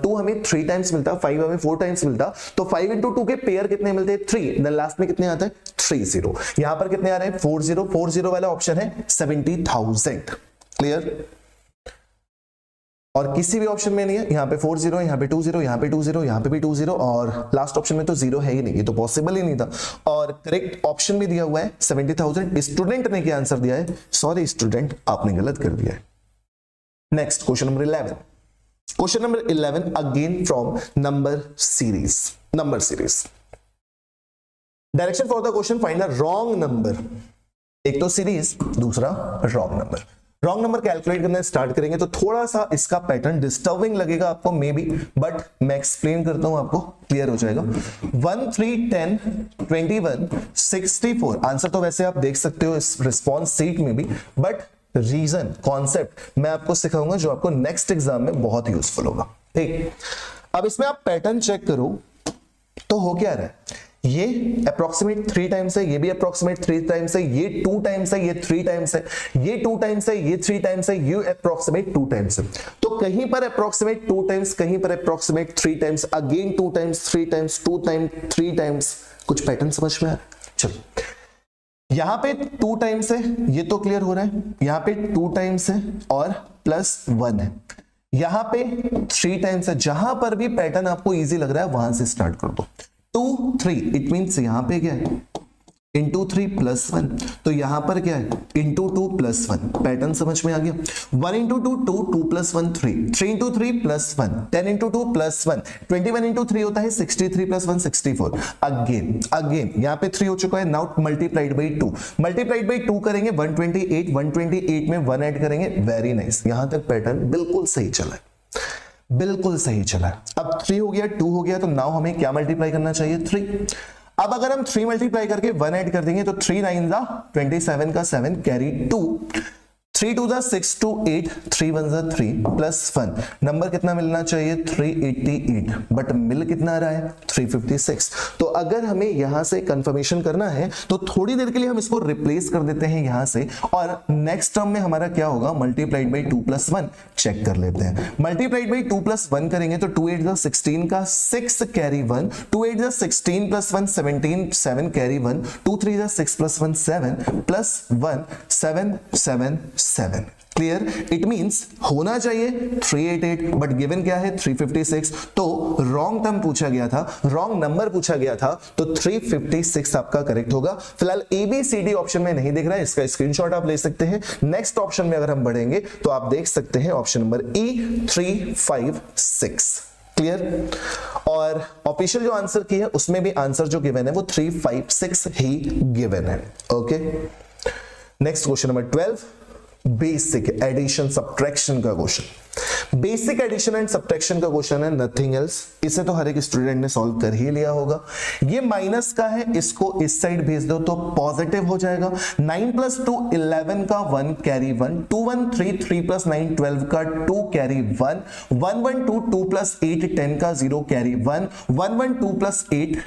2 हमें 3 टाइम्स मिलता, 5 हमें 4 टाइम्स मिलता। तो 5 into 2 के पेयर कितने मिलते हैं, 3। देन लास्ट में कितने आता है, 30। यहां पर कितने आ रहे हैं, 40 वाला ऑप्शन है 70,000। क्लियर, और किसी भी ऑप्शन में नहीं है, यहां पे 40, यहां पे 20, यहां पे 20, यहां पे भी 20, और लास्ट ऑप्शन में तो जीरो है ही नहीं, ये तो पॉसिबल ही नहीं था। और करेक्ट ऑप्शन भी दिया हुआ है 70,000। स्टूडेंट ने क्या आंसर दिया है, सॉरी स्टूडेंट आपने गलत कर दिया है। Next question number 11। Question number 11 again from number series. Direction for the question, find a wrong number. एक तो सीरीज, दूसरा wrong number. Wrong number calculate करना स्टार्ट करेंगे तो थोड़ा सा इसका पैटर्न डिस्टर्बिंग लगेगा आपको मे बी, बट मैं एक्सप्लेन करता हूं आपको, क्लियर हो जाएगा। 1 3 10 21 64। आंसर तो वैसे आप देख सकते हो इस रिस्पॉन्स सीट में भी, बट रीजन कॉन्सेप्ट मैं आपको सिखाऊंगा जो आपको नेक्स्ट एग्जाम में बहुत यूजफुल होगा। ठीक, अब इसमें आप पैटर्न चेक करो तो हो क्या रहा है, ये अप्रोक्सीमेट 3 टाइम्स है, ये भी अप्रोक्सीमेट 3 टाइम्स है, ये 2 टाइम्स है, ये 3 टाइम्स है, ये 2 टाइम्स है, ये 3 टाइम्स है, ये अप्रोक्सीमेट 2 टाइम्स है। तो कहीं पर अप्रोक्सीमेट 2 टाइम्स, कहीं पर approximate 3 times, again 2 times, 3 times, 2 times, 3 times. कुछ पैटर्न समझ में आ रहा है? चलो यहां पे 2 टाइम्स है, ये तो क्लियर हो रहा है, यहां पे 2 टाइम्स है और +1 है, यहां पे 3 टाइम्स है। जहां पर भी पैटर्न आपको इजी लग रहा है वहां से स्टार्ट कर दो। 2 3 इट मींस यहां पे क्या है, इंटू 3 +1, तो यहां पर क्या है, इंटू 2 +1। पैटर्न समझ में आ गया। 1 into 2 2, 2 + 1 3, 3 into 3 +1, 10 into 2 +1, 21 into 3 होता है 63 + 1 64। अगेन यहां पे 3 हो चुका है, now multiplied by 2, multiplied by 2 करेंगे 128, 128 में 1 ऐड करेंगे। वेरी नाइस, यहां तक पैटर्न बिल्कुल सही चला है, बिल्कुल सही चला है। अब 3 हो गया, 2 हो गया, तो नाउ हमें क्या मल्टीप्लाई करना चाहिए, 3। अब अगर हम 3 मल्टीप्लाई करके 1 ऐड कर देंगे तो 3 9 जा 27 का 7 कैरी 2, 3 2 जा 6 2 8, 3 1 जा 3 +1। नंबर कितना मिलना चाहिए, 388, बट मिल कितना आ रहा है, 356। तो अगर हमें यहां से कंफर्मेशन करना है तो थोड़ी देर के लिए हम इसको रिप्लेस कर देते हैं यहां से, और नेक्स्ट टर्म में हमारा क्या होगा, मल्टीप्लाइड बाई 2 + 1 चेक कर लेते हैं। मल्टीप्लाइड बाई 2 + 1 करेंगे तो 2 8 जा 16 का 6 कैरी 1, 2 8 जा 16 + 1 17 7 कैरी 1, 2 3 जा 6 + 1 7 +1 7 7 7। क्लियर, इट मींस होना चाहिए 388, बट गिवन क्या है 356। तो रॉन्ग टर्म पूछा गया था, रॉन्ग नंबर पूछा गया था, तो 356 आपका करेक्ट होगा। फिलहाल ABCD ऑप्शन में नहीं दिख रहा है, इसका स्क्रीनशॉट आप ले सकते हैं। नेक्स्ट ऑप्शन में अगर हम बढ़ेंगे तो आप देख सकते हैं ऑप्शन नंबर E 356। क्लियर, और ऑफिशियल जो आंसर की है उसमें भी आंसर जो गिवन है वो 356 ही गिवन है। Okay, next question number 12, basic addition subtraction का question. Basic addition and subtraction का क्वेश्चन है, नथिंग एल्स। इसे तो हर एक स्टूडेंट ने सॉल्व कर ही लिया होगा। ये माइनस का है, इसको इस साइड भेज दो तो पॉजिटिव हो जाएगा। 9 + 2 11 का 1 कैरी 1, 2 1 3 3 + 9 12 का 2 कैरी 1, 1 1 2 2 + 8 10 का 0 कैरी 1, 1 1 2 + 8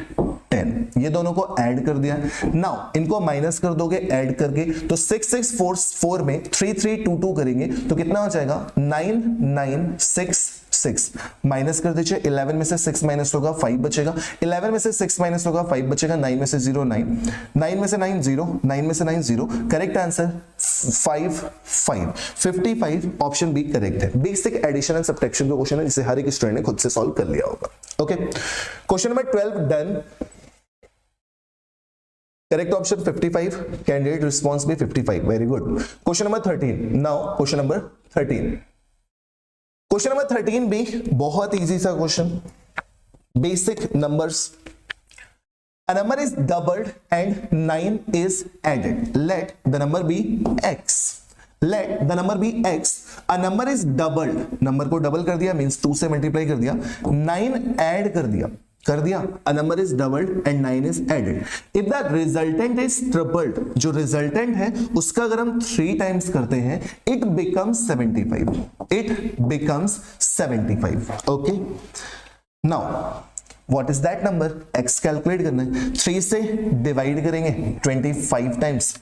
10। ये दोनों को ऐड कर दिया। नाउ इनको माइनस कर दोगे ऐड करके, तो 6 6 4 4 में 3 3 2 2 करेंगे तो कितना हो जाएगा, 9 9 6 6। माइनस कर दीजिए, 11 में से 6 माइनस होगा 5 बचेगा, 11 में से 6 माइनस होगा 5 बचेगा, 9 में से 0 9, 9 में से 9 0, 9 में से 9 0। Correct answer 5 5 55, option B correct है। बेसिक एडिशन एंड सब्ट्रैक्शन का क्वेश्चन है जिसे हर एक स्टूडेंट ने खुद से सॉल्व कर लिया होगा। Okay, question number 12 done. Correct option 55, candidate response भी 55, very good. Question number 13, now question number 13। Question number 13 भी बहुत इजी सा question, basic numbers. A number is doubled and 9 is added. Let the number be x. Let the number be x. A number is doubled. Number को double कर दिया means 2 से multiply कर दिया, 9 add कर दिया. A number is doubled and 9 is added. If the resultant is tripled, जो resultant है उसका अगर हम 3 टाइम्स करते हैं, it becomes 75. It becomes 75. Okay. Now what is that number? x calculate करना है. 3 से डिवाइड करेंगे 25 times.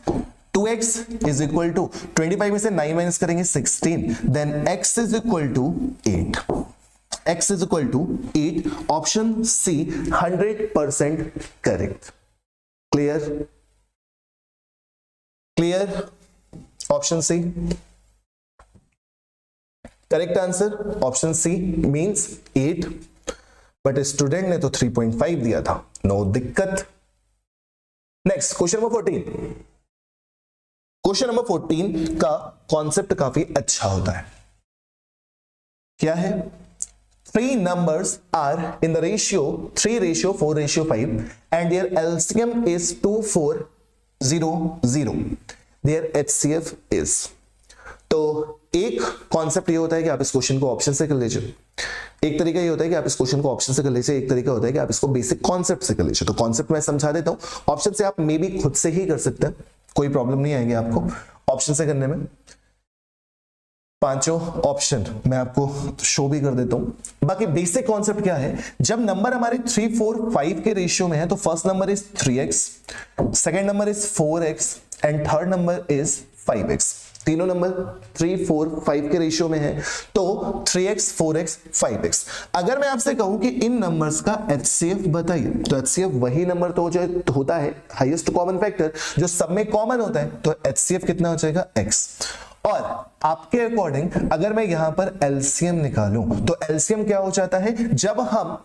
2x is equal to 25 में से 9 माइनस करेंगे 16. Then x is equal to 8. x is equal to 8. Option C 100% correct. Clear? Clear? Option C. Correct answer option C means 8. But student ने तो 3.5 दिया था, नो दिक्कत. Next question number 14. Question number 14 का concept काफी अच्छा होता है. क्या है? 3 numbers are in the ratio 3:4:5 and their LCM is 2, 4, 0, 0. Their HCF is. तो एक कॉन्सेप्ट ये होता है कि आप इस क्वेश्चन को ऑप्शन से कर लीजिए. एक तरीका ये होता है कि आप इस क्वेश्चन को ऑप्शन से कर लीजिए. एक तरीका होता है कि आप इसको बेसिक कॉन्सेप्ट से कर लीजिए. तो कॉन्सेप्ट मैं समझा देता हूं. ऑप्शन से आप मे बी खुद से ही कर सकते हैं, कोई प्रॉब्लम नहीं आएगी आपको ऑप्शन से करने में. पांचों ऑप्शन मैं आपको शो भी कर देता हूं. बाकी बेसिक कॉन्सेप्ट क्या है? जब नंबर हमारे 3, 4, 5 के रेशियो में है तो first number is 3x, second number is 4x and third number is 5x. तीनों नंबर 3, 4, 5 के रेशियो में है तो 3x, 4x, 5x. अगर मैं आपसे कहूं कि इन नंबर्स का HCF बताइए, तो HCF वही नंबर तो जो होता है हाईएस्ट कॉमन फैक्टर जो सब में कॉमन होता है. तो HCF कितना हो जाएगा? x. और आपके अकॉर्डिंग अगर मैं यहां पर LCM निकालूं तो LCM क्या हो जाता है? जब हम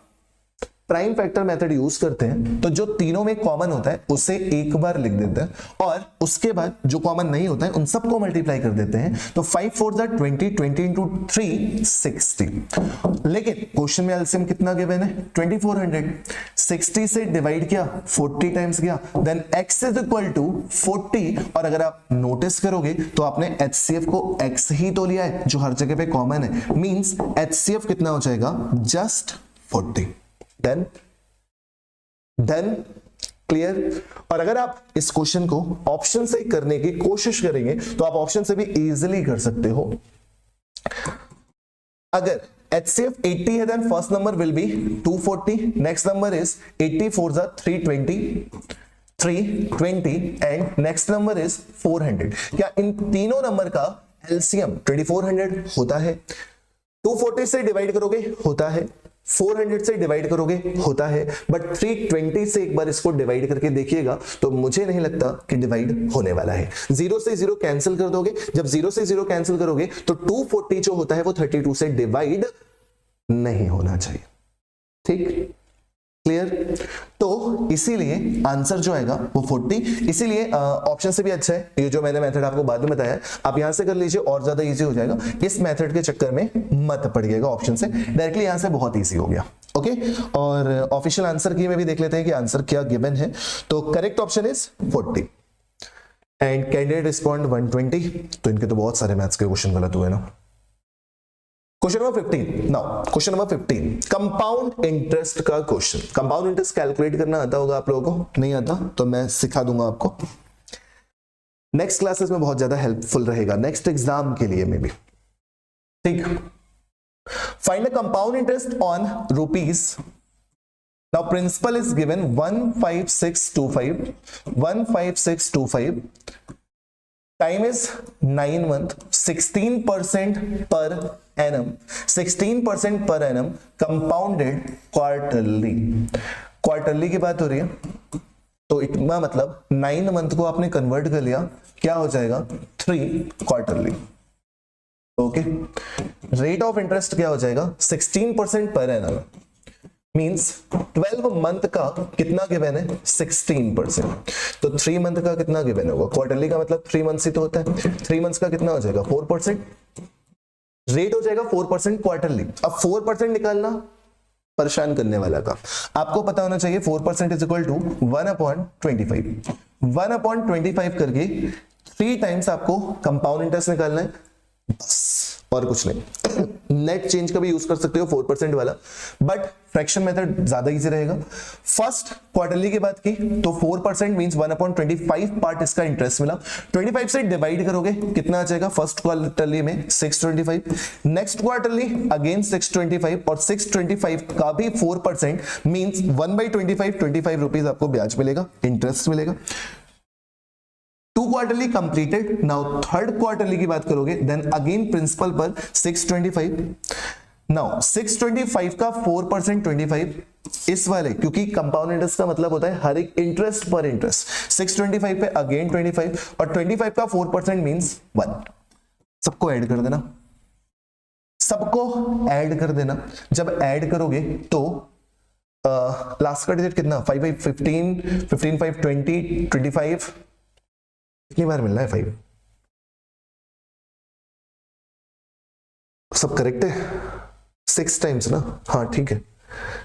प्राइम फैक्टर मेथड यूज करते हैं तो जो तीनों में कॉमन होता है उसे एक बार लिख देते हैं और उसके बाद जो कॉमन नहीं होता है उन सबको मल्टीप्लाई कर देते हैं. तो 5 4 20, 20 into 3 60. लेकिन क्वेश्चन में एलसीएम कितना गिवन है? 2400. 60 से डिवाइड किया 40 टाइम्स गया, then x is equal to 40. और अगर आप नोटिस करोगे तो आपने HCF को x ही तो लिया है जो हर जगह पे कॉमन है. मींस HCF कितना हो जाएगा? जस्ट 40. Then clear. और अगर आप इस क्वेश्चन को ऑप्शन से करने की कोशिश करेंगे तो आप ऑप्शन से भी इजीली कर सकते हो. अगर HCF 80 है then first number will be 240. Next number is 80 4 320 and next number is 400. क्या इन तीनों नंबर का एलसीएम 2400 होता है? 240 से डिवाइड करोगे होता है, 400 से डिवाइड करोगे होता है, बट 320 से एक बार इसको डिवाइड करके देखिएगा तो मुझे नहीं लगता कि डिवाइड होने वाला है. 0 से 0 कैंसिल कर दोगे. जब 0 से 0 कैंसिल करोगे तो 240 जो होता है वो 32 से डिवाइड नहीं होना चाहिए. ठीक, क्लियर. तो इसीलिए आंसर जो आएगा वो 40. इसीलिए ऑप्शन से भी अच्छा है. ये जो मैंने मेथड आपको बाद में बताया आप यहां से कर लीजिए और ज्यादा इजी हो जाएगा. इस मेथड के चक्कर में मत पड़िएगा ऑप्शन से, डायरेक्टली यहां से बहुत इजी हो गया. ओके, और ऑफिशियल आंसर की में भी देख लेते हैं कि आंसर क्या गिवन है. तो correct option is 40 and candidate respond 120. तो इनके तो बहुत सारे मैथ्स के क्वेश्चन गलत हुए ना. Question number 15. Now question number 15 compound interest का क्वेश्चन. कंपाउंड इंटरेस्ट कैलकुलेट करना आता होगा आप लोगों को? नहीं आता तो मैं सिखा दूंगा आपको. नेक्स्ट क्लासेस में बहुत ज्यादा हेल्पफुल रहेगा नेक्स्ट एग्जाम के लिए में भी. ठीक, find the compound interest on rupees. Now principal is given 15625. Time is 9 month. 16% per annum. 16% per annum compounded quarterly. Quarterly की बात हो रही है तो इतना मतलब 9 month को आपने कन्वर्ट कर लिया, क्या हो जाएगा? 3 quarterly. Okay, rate of interest क्या हो जाएगा? 16% पर एनम मींस 12 मंथ का कितना गिवन है? 16%. तो 3 मंथ का कितना गिवन होगा? क्वार्टरली का मतलब 3 मंथ्स ही तो होता है. 3 मंथ्स का कितना हो जाएगा? 4%. रेट हो जाएगा 4% क्वार्टरली. अब 4% निकालना परेशान करने वाला काम। आपको पता होना चाहिए 4% इज इक्वल टू 1/25। 1/25 करके 3 टाइम्स आपको कंपाउंड इंटरेस्ट निकालना है, बस और कुछ नहीं। नेट चेंज का भी यूज कर सकते हो 4% वाला, बट फ्रैक्शन मेथड ज्यादा इजी रहेगा। फर्स्ट क्वार्टरली की बात की तो 4% मींस 1/25 पार्ट इसका इंटरेस्ट मिला। 25 से डिवाइड करोगे कितना आ जाएगा? फर्स्ट क्वार्टरली में 625, नेक्स्ट क्वार्टरली अगेन 625 और 625 का भी 4% मींस 1/25 25 रुपीज आपको ब्याज मिलेगा, इंटरेस्ट मिलेगा। 2 quarterly completed. Now third quarterly की बात करोगे देन अगेन प्रिंसिपल पर 625। नाउ 625 का 4% 25 इस वाले, क्योंकि कंपाउंड इंटरेस्ट का मतलब होता है हर एक इंटरेस्ट पर इंटरेस्ट। 625 पे अगेन 25 और 25 का 4% मींस 1। सबको ऐड कर देना, सबको ऐड कर देना। जब ऐड करोगे तो लास्ट का डिजिट कितना? 5 5 15 15 5 20 25 कितनी बार मिलना है? 5। सब करेक्ट है? 6 टाइम्स ना? हाँ ठीक है,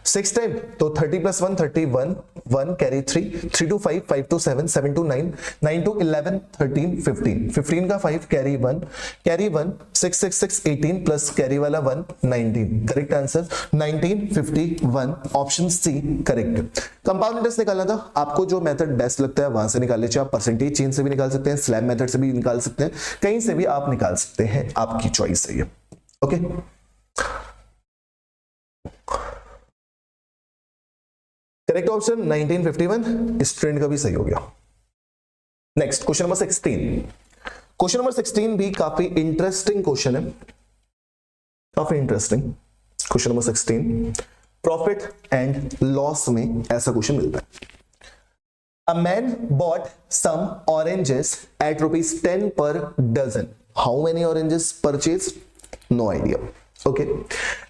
6 टाइम तो 30 + 1 31, 1 carry 3, 3 to 5, 5 to 7, 7 to 9, 9 to 11, 13, 15, 15 का 5 कैरी 1, 6 6 6 18 प्लस कैरी वाला 1 19। Correct answer 1951, option C correct. Compound interest निकालना था आपको, जो मेथड बेस्ट लगता है वहां से निकाल लीजिए। आप परसेंटेज चेंज से भी निकाल सकते हैं, स्लैब मेथड से भी निकाल सकते हैं, कहीं से भी आप निकाल सकते हैं, आपकी चॉइस है ये। ओके करेक्ट ऑप्शन 1951, स्टूडेंट का भी सही हो गया। Next question number 16। Question number 16 भी काफी इंटरेस्टिंग क्वेश्चन है, काफी interesting question number 16। Profit and loss में ऐसा क्वेश्चन मिलता है। A man bought some oranges at ₹10 per dozen. How many oranges purchased? No idea. Okay,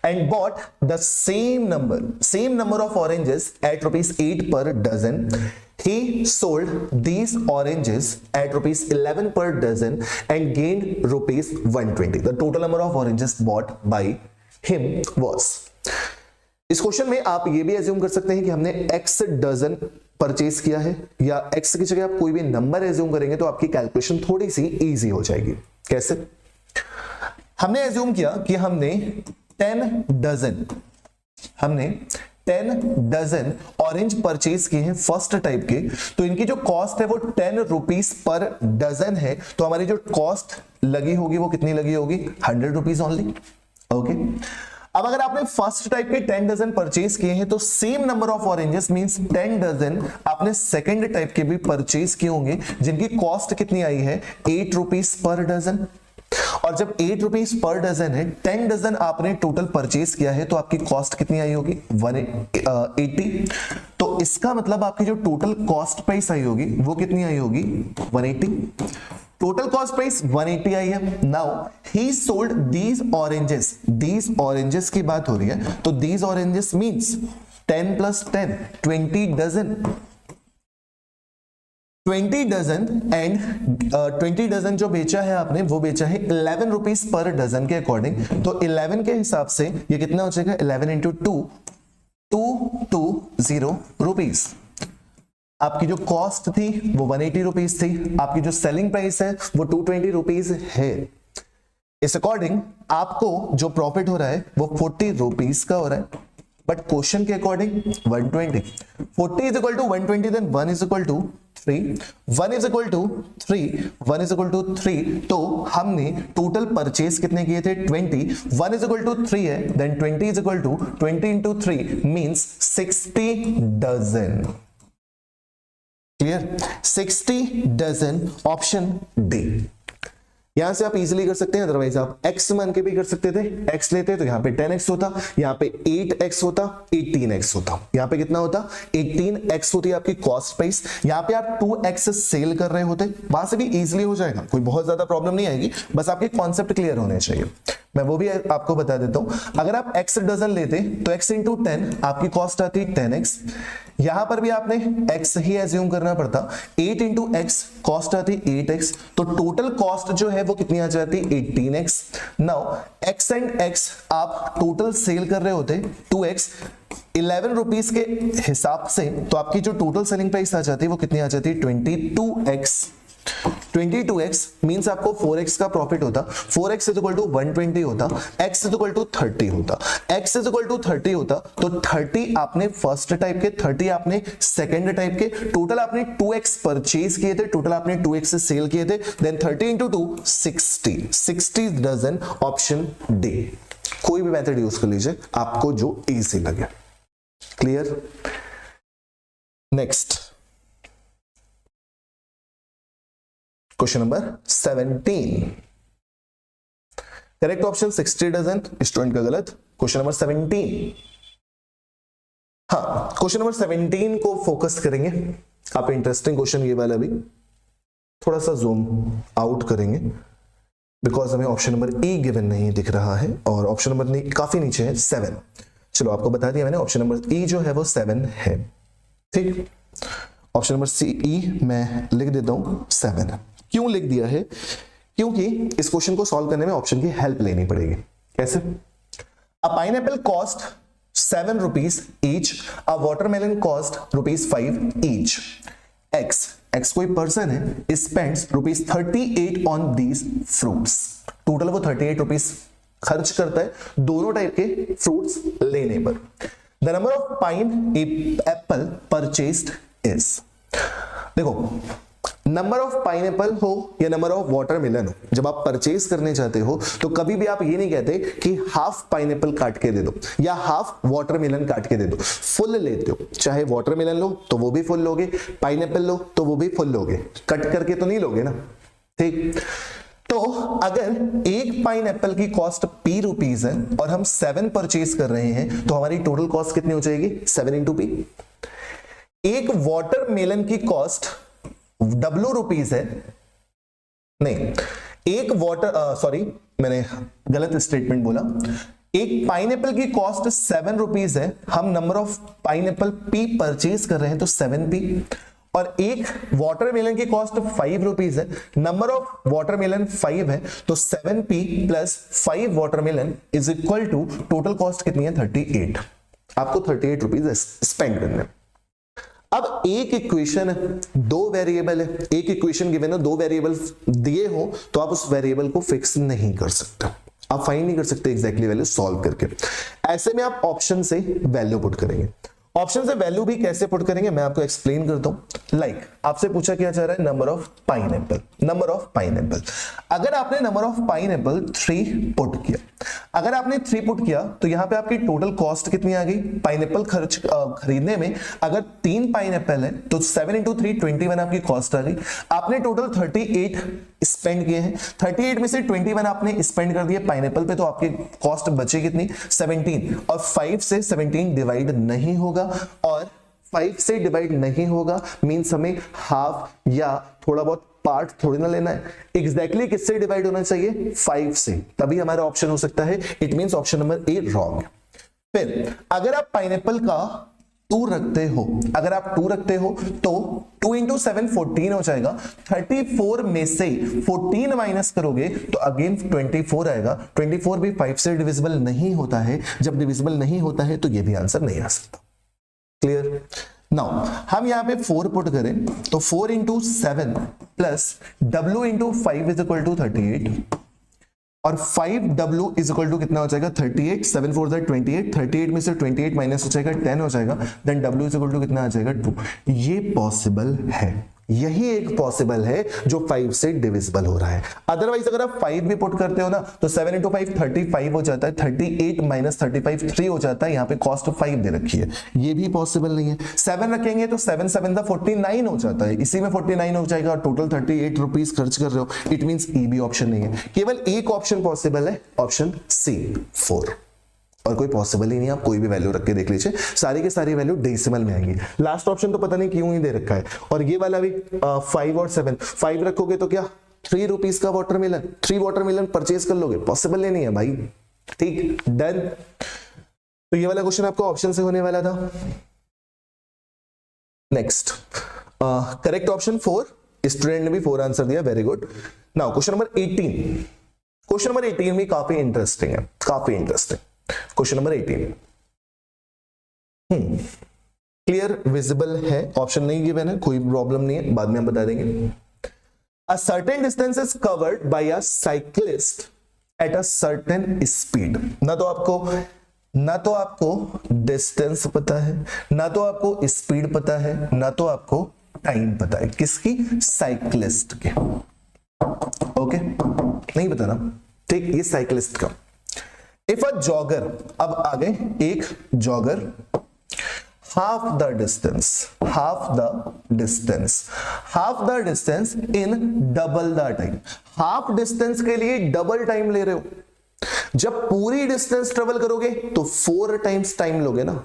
and bought the same number of oranges at ₹8 per dozen. He sold these oranges at ₹11 per dozen and gained ₹120. The total number of oranges bought by him was. इस question में आप ये भी assume कर सकते हैं कि हमने x डजन परचेज किया है, या x की जगह आप कोई भी नंबर एज्यूम करेंगे तो आपकी कैलकुलेशन थोड़ी सी इजी हो जाएगी। कैसे? हमने एज्यूम किया कि हमने 10 डजन ऑरेंज परचेज किए हैं फर्स्ट टाइप के, तो इनकी जो कॉस्ट है वो 10 रुपीज पर डजन है, तो हमारी जो कॉस्ट लगी होगी वो कितनी लगी होगी? 100 रुपीज ओनली। ओके, अब अगर आपने फर्स्ट टाइप के 10 डजन परचेज किए हैं तो same number of oranges means 10 dozen आपने सेकंड टाइप के भी परचेज किए होंगे, जिनकी कॉस्ट कितनी आई है? 8 रुपीज पर डजन। और जब 8 रुपीज पर डजन है, 10 डजन आपने टोटल परचेज किया है, तो आपकी कॉस्ट कितनी आई होगी? 180। तो इसका मतलब आपकी जो टोटल कॉस्ट प्राइस आई होगी वो कितनी आई होगी? 180। टोटल कॉस्ट प्राइस 180 आई है। Now he sold these oranges की बात हो रही है, तो these oranges means 10 + 10 20 dozen, 20 dozen and 20 dozen जो बेचा है आपने वो बेचा है 11 रुपीज पर डजन के अकॉर्डिंग। तो 11 के हिसाब से ये कितना हो जाएगा? 11 × 2 220 रुपीज। आपकी जो कॉस्ट थी वो 180 रुपीज थी, आपकी जो सेलिंग प्राइस है वो 220 रुपीज है। इस अकॉर्डिंग आपको जो प्रॉफिट हो रहा है वो 40 रुपीज का हो रहा है, बट क्वेश्चन के according 120। 40 is equal to 120, then 1 is equal to 3, 1 is equal to 3, 1 is equal to 3। तो हमने टोटल परचेज कितने किए थे? 20। 1 इज इक्वल टू 3 है, then 20 is equal to 20 × 3 means 60 dozen. Clear? 60 dozen, option D. यहां से आप इजीली कर सकते हैं, अदरवाइज आप x मान के भी कर सकते थे। x लेते तो यहां पे 10x होता, यहां पे 8x होता, 18x होता। यहां पे कितना होता? 18x होती है आपकी कॉस्ट प्राइस। यहां पे आप 2x सेल कर रहे होते, वहां से भी इजीली हो जाएगा, कोई बहुत ज्यादा प्रॉब्लम नहीं आएगी, बस आपके कॉन्सेप्ट क्लियर होने चाहिए। मैं वो भी आपको बता देता हूं। अगर आप x डजन लेते तो x इंटू 10 आपकी कॉस्ट आती 10x। यहां पर भी आपने x ही एज्यूम करना पड़ता, 8 इंटू एक्स कॉस्ट आती 8x, तो टोटल कॉस्ट जो है वो कितनी आ जाती 18x। Now x and x आप टोटल सेल कर रहे होते 2x 11 रुपीज के हिसाब से, तो आपकी जो टोटल सेलिंग प्राइस आ जाती है वो कितनी आ जाती है 22x। 22x मींस आपको 4x का प्रॉफिट होता, 4x इज इक्वल टू 120 होता, x इज इक्वल टू 30 होता, x इज इक्वल टू 30 होता, तो 30 आपने फर्स्ट टाइप के, 30 आपने सेकंड टाइप के, टोटल आपने 2x परचेज किए थे, टोटल आपने 2x से सेल किए थे, then 30 into 2 60 dozen, option D. कोई भी मेथड यूज कर लीजिए आपको जो इजी लगे। Clear? Next question number 17। Correct option 60 dozen, student का गलत। क्वेश्चन नंबर 17, हाँ क्वेश्चन नंबर 17 को फोकस करेंगे। आप इंटरेस्टिंग क्वेश्चन ये वाला भी थोड़ा सा जूम आउट करेंगे बिकॉज हमें ऑप्शन नंबर ए गिवन नहीं दिख रहा है और ऑप्शन नंबर काफी नीचे है 7। चलो आपको बता दिया मैंने, ऑप्शन नंबर ई जो है वो 7 है। ठीक, ऑप्शन नंबर सी ई मैं लिख देता हूं 7। क्यों लिख दिया है? क्योंकि इस क्वेश्चन को सॉल्व करने में ऑप्शन की हेल्प लेनी पड़ेगी। कैसे? A pineapple cost 7 rupees each, a watermelon cost ₹5 each. X कोई पर्सन है, spends ₹38 on these fruits. Total वो 38 रुपीज खर्च करता है दोनों टाइप के फ्रूट्स लेने पर। The number of pine Apple purchased is, देखो नंबर ऑफ पाइनएप्पल हो या नंबर ऑफ वाटरमेलन हो, जब आप परचेज करने जाते हो तो कभी भी आप ये नहीं कहते कि हाफ पाइनएप्पल काट के दे दो या हाफ वाटरमेलन काट के दे दो, फुल लेते हो। चाहे वाटरमेलन लो तो वो भी फुल लोगे, पाइनएप्पल लो तो वो भी फुल लोगे, कट करके तो नहीं लोगे ना। ठीक, तो अगर एक पाइनएप्पल की कॉस्ट p रुपीज है और हम 7 परचेज कर रहे हैं तो हमारी टोटल कॉस्ट कितनी हो जाएगी 7 इंटू p। एक वाटरमेलन की कॉस्ट W रुपीज है, नहीं एक सॉरी मैंने गलत स्टेटमेंट बोला। एक पाइनएप्पल की कॉस्ट 7 रुपीज है, हम number of pineapple p purchase कर रहे हैं तो 7p, और एक वाटरमेलन की कॉस्ट 5 रुपीज है, नंबर ऑफ वाटरमेलन 5 है, तो 7p plus 5 watermelon is equal to total cost कितनी है 38। आपको 38 रुपीज स्पेंड करने। अब एक इक्वेशन है, 2 वेरिएबल है, एक इक्वेशन गिवन है, 2 वेरिएबल दिए हो तो आप उस वेरिएबल को फिक्स नहीं कर सकते, आप फाइंड नहीं कर सकते एग्जैक्टली वैल्यू सॉल्व करके। ऐसे में आप ऑप्शन से वैल्यू पुट करेंगे। ऑप्शन से वैल्यू भी कैसे पुट करेंगे मैं आपको एक्सप्लेन करता हूं। लाइक आपसे पूछा क्या जा रहा है number of pineapple, number of pineapple. अगर आपने नंबर ऑफ पाइनएप्पल 3 पुट किया, अगर आपने 3 पुट किया तो यहां पे आपकी टोटल कॉस्ट कितनी आ गई पाइनएप्पल खरीदने में। अगर 3 पाइनएप्पल है तो 7 इंटू 3 21 आपकी कॉस्ट आ गई। आपने टोटल 38 स्पेंड किए हैं, 38 में से 21 आपने स्पेंड कर दिए पाइनएप्पल पे, तो आपकी कॉस्ट बचे कितनी 17, और 5 से 17 डिवाइड नहीं होगा, और 5 से डिवाइड नहीं होगा मींस हमें हाफ या थोड़ा बहुत पार्ट थोड़ी ना लेना है, एग्जैक्टली किससे डिवाइड होना चाहिए 5 से, तभी हमारा ऑप्शन हो सकता है। It means option number A wrong. फिर अगर आप पाइनएप्पल का 2 रखते हो, अगर आप 2 रखते हो तो 2 इंटू 7 14 हो जाएगा, 34 में से 14 माइनस करोगे तो अगेन 24 आएगा। 24 भी 5 से डिविजिबल नहीं होता है, जब डिविजिबल नहीं होता है तो ये भी आंसर नहीं आ सकता। क्लियर? नाउ हम यहां पे 4 पुट करें तो 4 into 7 plus W into 5 is equal to 38, और 5W इज इक्वल टू कितना हो जाएगा 38, 7 4 28, 38 में से 28 माइनस हो जाएगा 10 हो जाएगा, then W is equal to कितना आ जाएगा 2। ये पॉसिबल है, यही एक पॉसिबल है जो 5 से डिविजिबल हो रहा है। अदरवाइज अगर आप 5 भी पुट करते हो ना तो 7 इंटू 5 35 हो जाता है, 38 माइनस 35 3 हो जाता है, यहाँ पे कॉस्ट 5 दे रखी है, ये भी पॉसिबल नहीं है। 7 रखेंगे तो 7 7 49 हो जाता है, इसी में 49 हो जाएगा, और टोटल 38 रुपीज खर्च कर रहे हो। इट मींस ई भी ऑप्शन नहीं है, केवल एक ऑप्शन पॉसिबल है, ऑप्शन सी 4, और कोई पॉसिबल ही नहीं। आप कोई भी वैल्यू रख के देख लीजिए, सारी की सारी वैल्यू डेसिमल में आएंगी। लास्ट ऑप्शन तो पता नहीं क्यों ही दे रखा है, और ये वाला भी 5 और 7, 5 रखोगे तो क्या ₹3 का वाटरमेलन, 3 वाटरमेलन परचेज कर लोगे? पॉसिबल नहीं है भाई। ठीक, डन। तो ये वाला क्वेश्चन आपको ऑप्शन से होने वाला था। नेक्स्ट, करेक्ट ऑप्शन 4, स्टूडेंट ने भी 4 आंसर दिया, very good. Now question number 18, question number 18 भी काफी इंटरेस्टिंग है, काफी interesting. Question number 18 clear visible है, ऑप्शन नहीं गिवन है, कोई प्रॉब्लम नहीं है, बाद में हम बता देंगे। A certain distance is covered by a cyclist at a certain speed। ना तो आपको डिस्टेंस पता है, ना तो आपको स्पीड पता है, ना तो आपको टाइम पता है। किसकी? साइक्लिस्ट के। ओके, नहीं पता ना, ठीक, ये साइक्लिस्ट का। इफ अ जॉगर, अब आगे एक jogger, half the distance in double the time। Half distance के लिए डबल टाइम ले रहे हो। जब पूरी डिस्टेंस ट्रेवल करोगे तो 4 टाइम्स टाइम लोगे ना।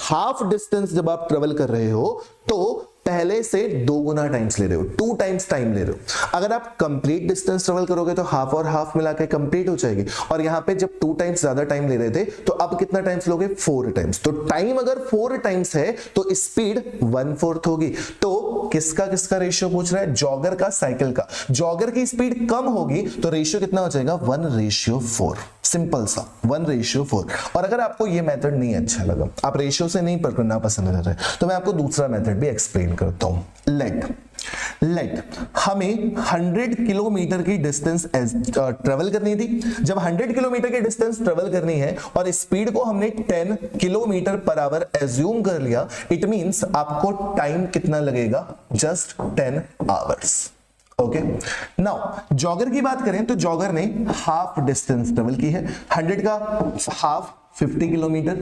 हाफ डिस्टेंस जब आप ट्रेवल कर रहे हो तो पहले से 2 गुना टाइम्स ले रहे हो, 2 टाइम्स टाइम ले रहे हो। अगर आप कंप्लीट डिस्टेंस ट्रेवल करोगे तो हाफ और हाफ मिला के कंप्लीट हो जाएगी। और यहां पे जब 2 टाइम्स ज्यादा टाइम ले रहे थे तो अब कितना टाइम्स लोगे? 4 टाइम्स। तो टाइम अगर 4 टाइम्स है तो स्पीड 1/4 होगी। तो किसका रेशियो पूछ रहा है? जॉगर का, साइकिल का। जॉगर की स्पीड कम होगी तो रेशियो कितना हो जाएगा? 1/4। सिंपल सा 1/4। और अगर आपको ये मेथड नहीं अच्छा लगा, आप रेशियो से नहीं पकड़ना पसंद कर रहे, तो मैं आपको दूसरा मेथड भी एक्सप्लेन करता हूं। लेट हमें 100 किलोमीटर की डिस्टेंस ट्रेवल करनी थी। जब 100 किलोमीटर की डिस्टेंस ट्रेवल करनी है और स्पीड को हमने 10 किलोमीटर पर आवर एज्यूम कर लिया, इट मींस आपको टाइम कितना लगेगा? Just 10 hours. Okay, now jogger की बात करें तो जॉगर ने हाफ डिस्टेंस ट्रेवल की है। 100 का half 50 kilometre.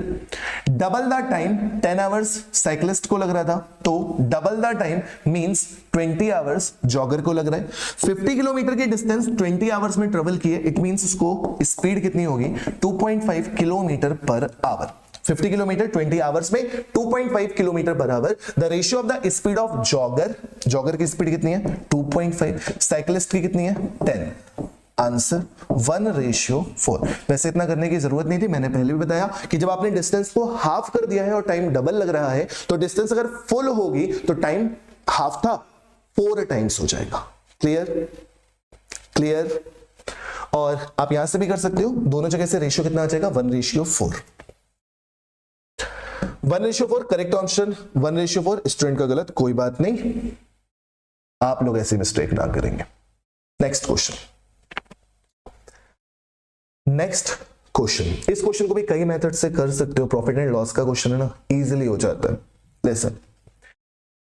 Double the time 10 hours cyclist को लग रहा था, तो double the time means 20 hours jogger को लग रहा है। 50 किलोमीटर की डिस्टेंस 20 आवर्स में ट्रेवल की है, इट मींस उसको स्पीड कितनी होगी? 2.5 kilometre per our. 50 kilometre 20 hours में 2.5 kilometre per our. The ratio of the speed of jogger की स्पीड कितनी है? 2.5। साइक्लिस्ट की कितनी है? 10। आंसर 1/4। वैसे इतना करने की जरूरत नहीं थी, मैंने पहले भी बताया कि जब आपने डिस्टेंस को हाफ कर दिया है और टाइम डबल लग रहा है तो डिस्टेंस अगर फुल होगी तो टाइम हाफ था 4 टाइम्स हो जाएगा। क्लियर। और आप यहां से भी कर सकते हो, दोनों जगह से रेशियो कितना आ जाएगा? 1/4। 1/4 करेक्ट ऑप्शन 1/4। स्टूडेंट का गलत, कोई बात नहीं, आप लोग ऐसे मिस्टेक ना करेंगे। नेक्स्ट क्वेश्चन, इस क्वेश्चन को भी कई मेथड से कर सकते हो। प्रॉफिट एंड लॉस का क्वेश्चन है ना, इजीली हो जाता है। Listen,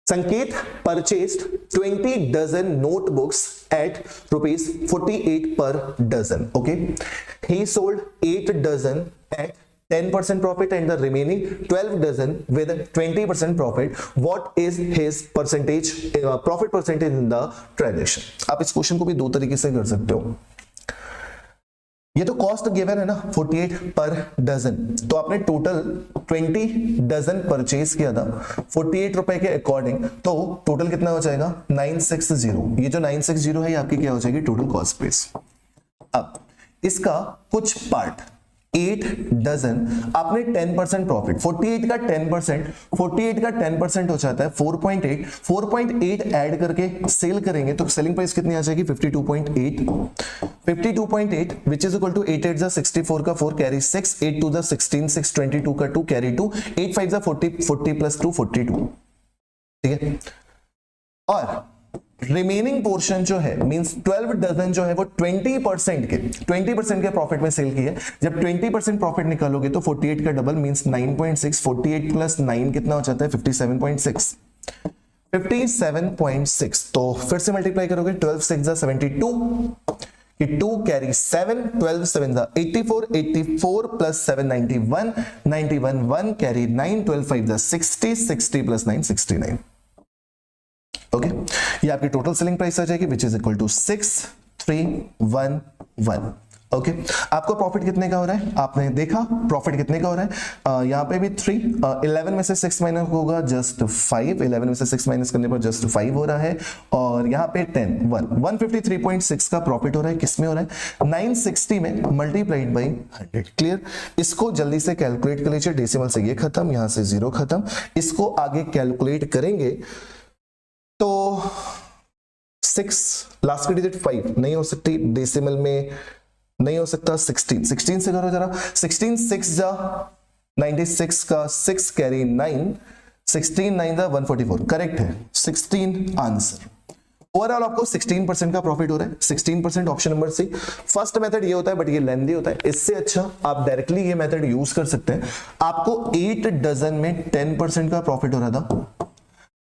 Sanket purchased 20 dozen notebooks at ₹48 per dozen। Okay, he sold 8 dozen at 10% profit and the remaining 12 dozen with 20% profit. What is his percentage profit percentage in the transaction? आप इस question को भी 2 तरीके से कर सकते हो। ये तो कॉस्ट गिवन है ना 48 पर डजन, तो आपने टोटल 20 डजन परचेज किया था 48 रुपए के अकॉर्डिंग, तो टोटल कितना हो जाएगा? 960। ये जो 960 है ये आपकी क्या हो जाएगी? Total cost base. अब इसका कुछ पार्ट 8 डजन आपने 10% प्रॉफिट, 48 का 10% हो जाता है 4.8 ऐड करके सेल करेंगे तो सेलिंग प्राइस कितनी आ जाएगी? 52.8 विच इज इक्वल टू 8 8 64 का 4 कैरी 6, 8 2 16 6 22 का 2 कैरी 2, 8 5 40 प्लस 2 42। ठीक है, और रिमेनिंग पोर्शन जो है मींस 12 डजन जो है वो 20% के प्रॉफिट में सेल की है। जब 20% प्रॉफिट निकालोगे तो 48 का डबल मींस 9.6, 48 प्लस 9 कितना हो जाता है? 57.6। तो फिर से मल्टीप्लाई करोगे, 12 6 72 कि 2 carry 7, 12 7 84, 84 plus 7 91, 91 1 carry 9, 12 5 60, 60 plus 9 69। Okay, ये आपकी टोटल सेलिंग प्राइस आ जाएगी which is equal to 6311। Okay आपको प्रॉफिट कितने का हो रहा है, आपने देखा प्रॉफिट कितने का हो रहा है, यहाँ पे भी 3, 11 में से 6 माइनस होगा जस्ट 5, 11 में से 6 माइनस करने पर जस्ट 5 हो रहा है, और यहाँ पे 10, 153.6 का प्रॉफिट हो रहा है, किसमें हो रहा है 960 में मल्टीप्लाइड बाई 100। क्लियर, इसको जल्दी से कैलकुलेट कर लीजिए, डेसिमल से ये खत्म, यहाँ से 0 खत्म, इसको आगे कैलकुलेट करेंगे तो 6 लास्ट की डिजिट 5 नहीं हो सकती, डेसिमल में नहीं हो सकता, 16 से करो जरा, 16 6 जा 96 का 6 कैरी 9, 16 9 जा 144, करेक्ट है 16 आंसर। ओवरऑल आपको 16% का प्रॉफिट हो रहा है, 16% option number C. First method ये होता है बट ये लेंथी होता है, इससे अच्छा आप डायरेक्टली ये मेथड यूज कर सकते हैं। आपको 8 डजन में 10% का प्रॉफिट हो रहा था,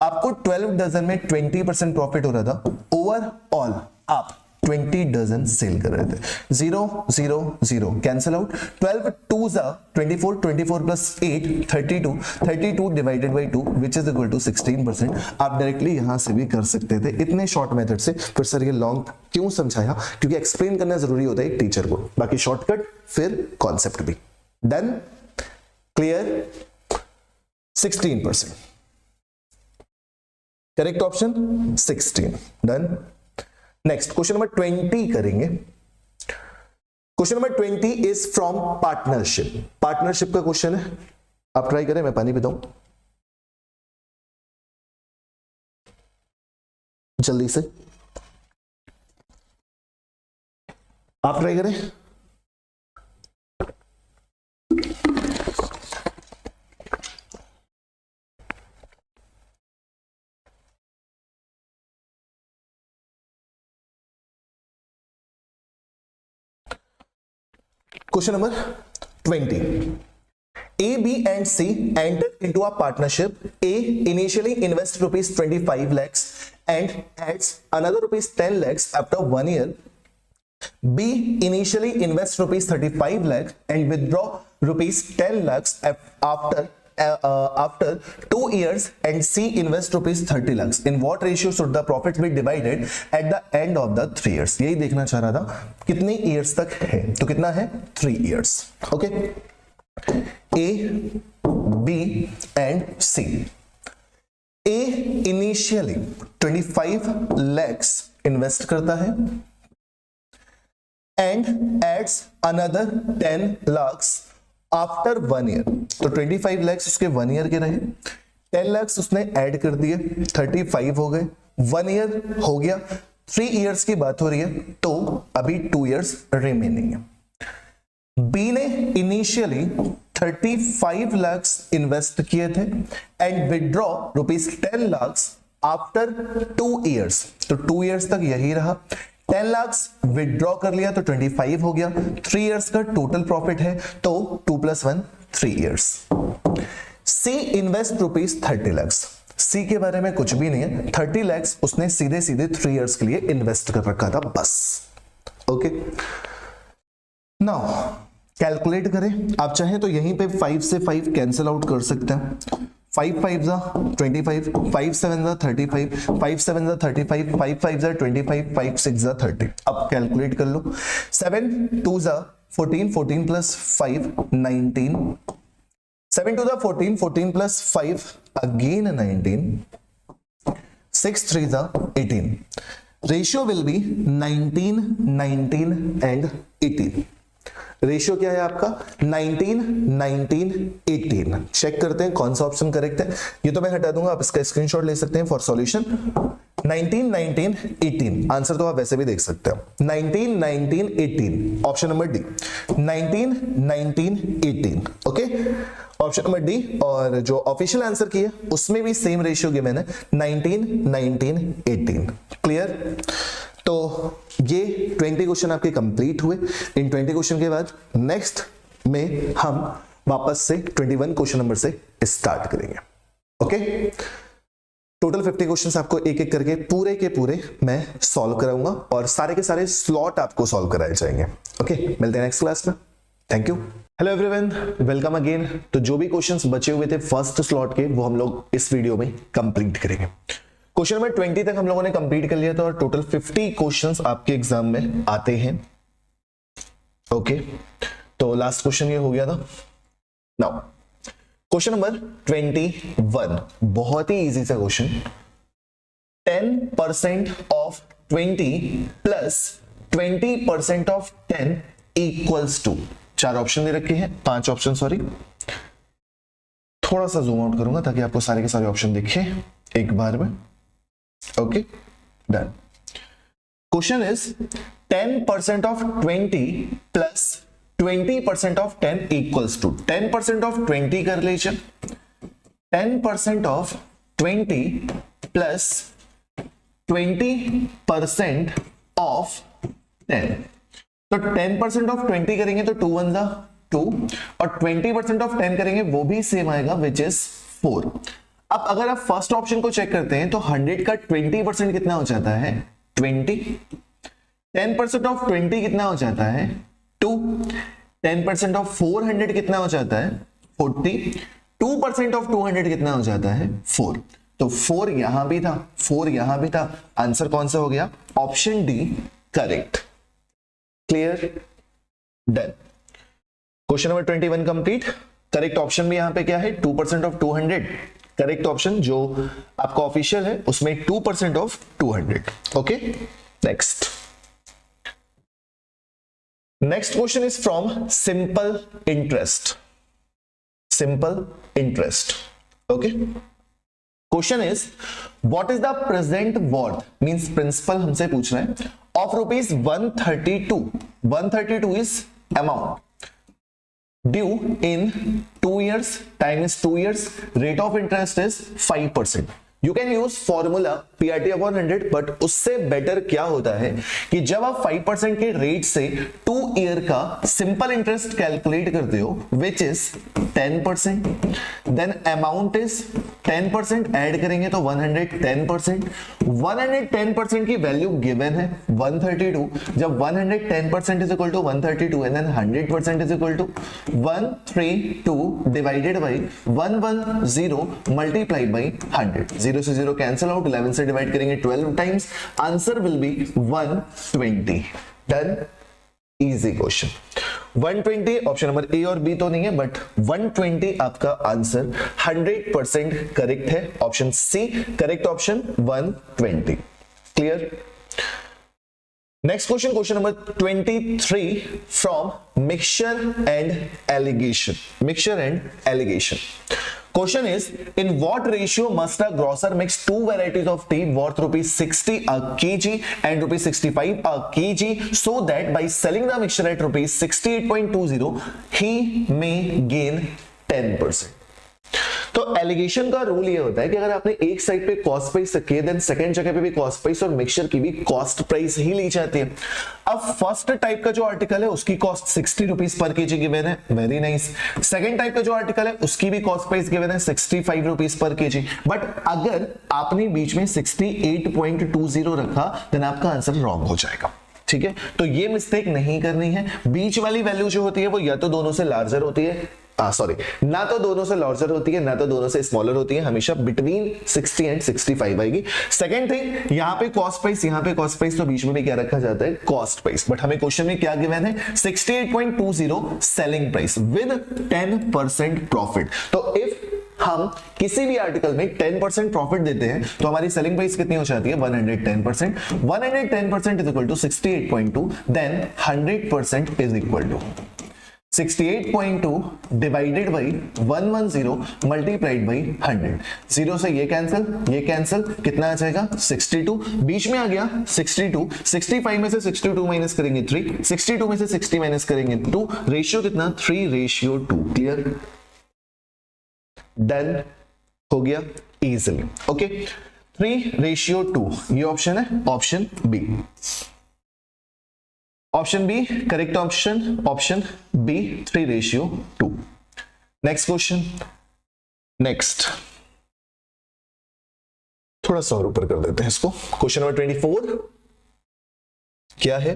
आपको 12 डजन में 20% प्रॉफिट हो रहा था, ओवरऑल आप 20 डजन सेल कर रहे थे। 0 0 0 कैंसिल आउट, 12 2 जा 24, 24 plus 8 32, 32 divided by 2 which is equal to 16%। आप डायरेक्टली यहां से भी कर सकते थे इतने शॉर्ट मेथड से। फिर सर ये लॉन्ग क्यों समझाया, क्योंकि एक्सप्लेन करना जरूरी होता है एक टीचर को, बाकी शॉर्टकट फिर कॉन्सेप्ट भी। Done, clear, 16%, correct option 16, done. Next question number 20 करेंगे। Question number 20 is from partnership. Partnership का क्वेश्चन है, आप ट्राई करें, मैं पानी पीता हूं जल्दी से, आप ट्राई करें। Question number 20. A, B and C enter into a partnership. A initially invests rupees 25 lakhs and adds another rupees 10 lakhs after 1 year. B initially invests rupees 35 lakhs and withdraw rupees 10 lakhs after 2 years, and C invests rupees 30 lakhs. In what ratio should the profits be divided at the end of the 3 years? यही देखना चाह रहा था, कितने years तक है, तो कितना है 3 years. Okay, A, B and C. A initially 25 lakhs invest करता है and adds another 10 lakhs after 1 year. तो 25 lakhs उसके 1 ईयर के रहे, 10 lakhs उसने ऐड कर दिए, 35 हो गए, 1 ईयर हो गया, 3 इयर्स की बात हो रही है, तो अभी 2 इयर्स रिमेनिंग है। बी ने इनिशियली 35 lakhs इन्वेस्ट किए थे and withdraw rupees 10 lakhs after 2 years, तो 2 इयर्स तक यही रहा, 10 lakhs विदड्रॉ कर लिया तो 25 हो गया, 3 इयर्स का टोटल प्रॉफिट है, तो 2 + 1 3 इयर्स। सी इन्वेस्ट रुपीज 30 lakhs। सी के बारे में कुछ भी नहीं है, 30 lakhs उसने सीधे सीधे 3 इयर्स के लिए इन्वेस्ट कर रखा था बस। ओके, नाउ कैलकुलेट करें, आप चाहें तो यहीं पे 5 से 5 कैंसिल आउट कर सकते हैं। 5 5 जा 25, 5 7 जा 35, 5 7 जा 35, 5 5 जा 25, 5 6 जा 30। अब कैलकुलेट कर लो, 7 2 जा 14, 14 प्लस 5 19, 7 2 जा 14, 14 प्लस 5 अगेन 19, 6 3 जा 18। Ratio will be 19 19 and 18। Ratio क्या है आपका 19 19 18। चेक करते हैं कौन सा ऑप्शन करेक्ट है, ये तो मैं हटा दूंगा, आप इसका स्क्रीनशॉट ले सकते हैं फॉर सॉल्यूशन। 19 19 18 आंसर तो आप वैसे भी देख सकते हो, 19 19 18 option number D, 19 19 18। Okay, option number D. और जो ऑफिशियल आंसर की है उसमें भी सेम रेशियो गिवन है, 19 19 18। क्लियर, तो ये 20 क्वेश्चन आपके कंप्लीट हुए। इन 20 क्वेश्चन के बाद नेक्स्ट में हम वापस से 21 क्वेश्चन नंबर से स्टार्ट करेंगे। ओके, टोटल 50 क्वेश्चंस आपको एक एक करके पूरे के पूरे मैं सॉल्व कराऊंगा और सारे के सारे स्लॉट आपको सॉल्व कराए जाएंगे। ओके, मिलते हैं नेक्स्ट क्लास में। Thank you. Hello everyone, welcome again. तो जो भी क्वेश्चंस बचे हुए थे फर्स्ट स्लॉट के वो हम लोग इस वीडियो में कंप्लीट करेंगे। क्वेश्चन नंबर 20 तक हम लोगों ने कंप्लीट कर लिया था और टोटल 50 क्वेश्चंस आपके एग्जाम में आते हैं। ओके, तो लास्ट क्वेश्चन ये हो गया था। नाउ क्वेश्चन नंबर 21, बहुत ही इजी सा question. 10% of 20 plus 20% of 10 equals to, 4 option दे रखे हैं, 5 ऑप्शन सॉरी। थोड़ा सा जूम आउट करूंगा ताकि आपको सारे के सारे ऑप्शन दिखे एक बार में। Okay, done. Question is 10% of 20 plus 20% of 10 equals to, 10% of 20 कर लीजिए, 10% ऑफ 20 प्लस 20% ऑफ 10। तो 10% ऑफ 20 करेंगे तो 2 1 2, और 20% ऑफ 10 करेंगे वो भी सेम आएगा विच इज 4। अब अगर आप फर्स्ट ऑप्शन को चेक करते हैं तो 100 का 20% कितना हो जाता है 20, 10% ऑफ 20 कितना हो जाता है 2, 10% ऑफ 400 कितना हो जाता है 40, 2% ऑफ 200 कितना हो जाता है 4। तो 4 यहां भी था, 4 यहां भी था, आंसर कौन सा हो गया, option D correct. Clear, done. Question number 21 complete. Correct option भी यहां पे क्या है 2% ऑफ 200, करेक्ट ऑप्शन जो आपका ऑफिशियल है उसमें 2% of 200। Okay, next question is from simple interest. Simple interest, okay. Question is what is the present worth, means principal हमसे पूछ रहे हैं, of rupees 132। 132 is amount due in 2 years, time is 2 years, rate of interest is 5%. You can use formula PRT upon 100, but उससे better क्या होता है कि जब आप 5% के रेट से 2 ईयर का सिंपल इंटरेस्ट कैलकुलेट करते हो which is 10%, then amount is 10%, add करेंगे तो 110%। 110% की वैल्यू गिवन है 132, जब 110% is equal to 132 and then 100% is equal to 132 divided by 110 multiplied by 100। 0 से 0 कैंसिल आउट, 11 से डिवाइड करेंगे 12 times, answer will be 120। Done, easy question. 120 option number A और B तो नहीं है, बट 120 आपका आंसर 100% करेक्ट है, option C correct option 120। Clear, next question, question number 23 from mixture and alligation. Mixture and alligation question is, in what ratio must a grocer mix 2 varieties of tea worth rupees 60 a kg and rupees 65 a kg so that by selling the mixture at rupees 68.20 he may gain 10%। तो allegation का rule ये होता है कि अगर आपने एक side पे कॉस्ट प्राइस रखी है, देन सेकंड जगह पे भी कॉस्ट प्राइस और मिक्सचर की भी कॉस्ट प्राइस ही ली जाती है। अब फर्स्ट टाइप का जो आर्टिकल है उसकी cost 60 rupees per KG given है, वेरी नाइस। सेकंड टाइप का जो आर्टिकल है उसकी भी कॉस्ट प्राइस गिवन है 65 रुपीज पर केजी। बट अगर आपने बीच में 68.20 रखा देन आपका आंसर रॉन्ग हो जाएगा, ठीक है। तो ये मिस्टेक नहीं करनी है। बीच वाली वैल्यू जो होती है वो या तो दोनों से लार्जर होती है, सॉरी, ना तो दोनों से लार्जर होती है ना तो दोनों से स्मॉलर होती है, हमेशा बिटवीन 60 एंड 65 आएगी। सेकंड थिंग, यहाँ पे कॉस्ट प्राइस, यहाँ पे कॉस्ट प्राइस, तो बीच में भी क्या रखा जाता है कॉस्ट प्राइस। बट हमें क्वेश्चन में क्या गिवन है 68.20 सेलिंग प्राइस विद 10% प्रॉफिट। तो इफ हम किसी भी आर्टिकल में 10% प्रॉफिट देते हैं तो हमारी सेलिंग प्राइस कितनी हो जाती है 110%। 110% is equal to 68.2, then 100% is equal to 68.2 divided by 110 multiplied by 100। 0 से ये कैंसिल, कितना आ जाएगा 62, बीच में आ गया 62, 65 में से 62 माइनस करेंगे 3, 62 में से 60 माइनस करेंगे 2, रेशियो कितना 3:2। क्लियर, डन हो गया इजिली। ओके, 3:2 ये ऑप्शन है, option B. Option B correct option, option B 3:2। Next question, next थोड़ा सा और ऊपर कर देते हैं इसको। क्वेश्चन नंबर 24 क्या है,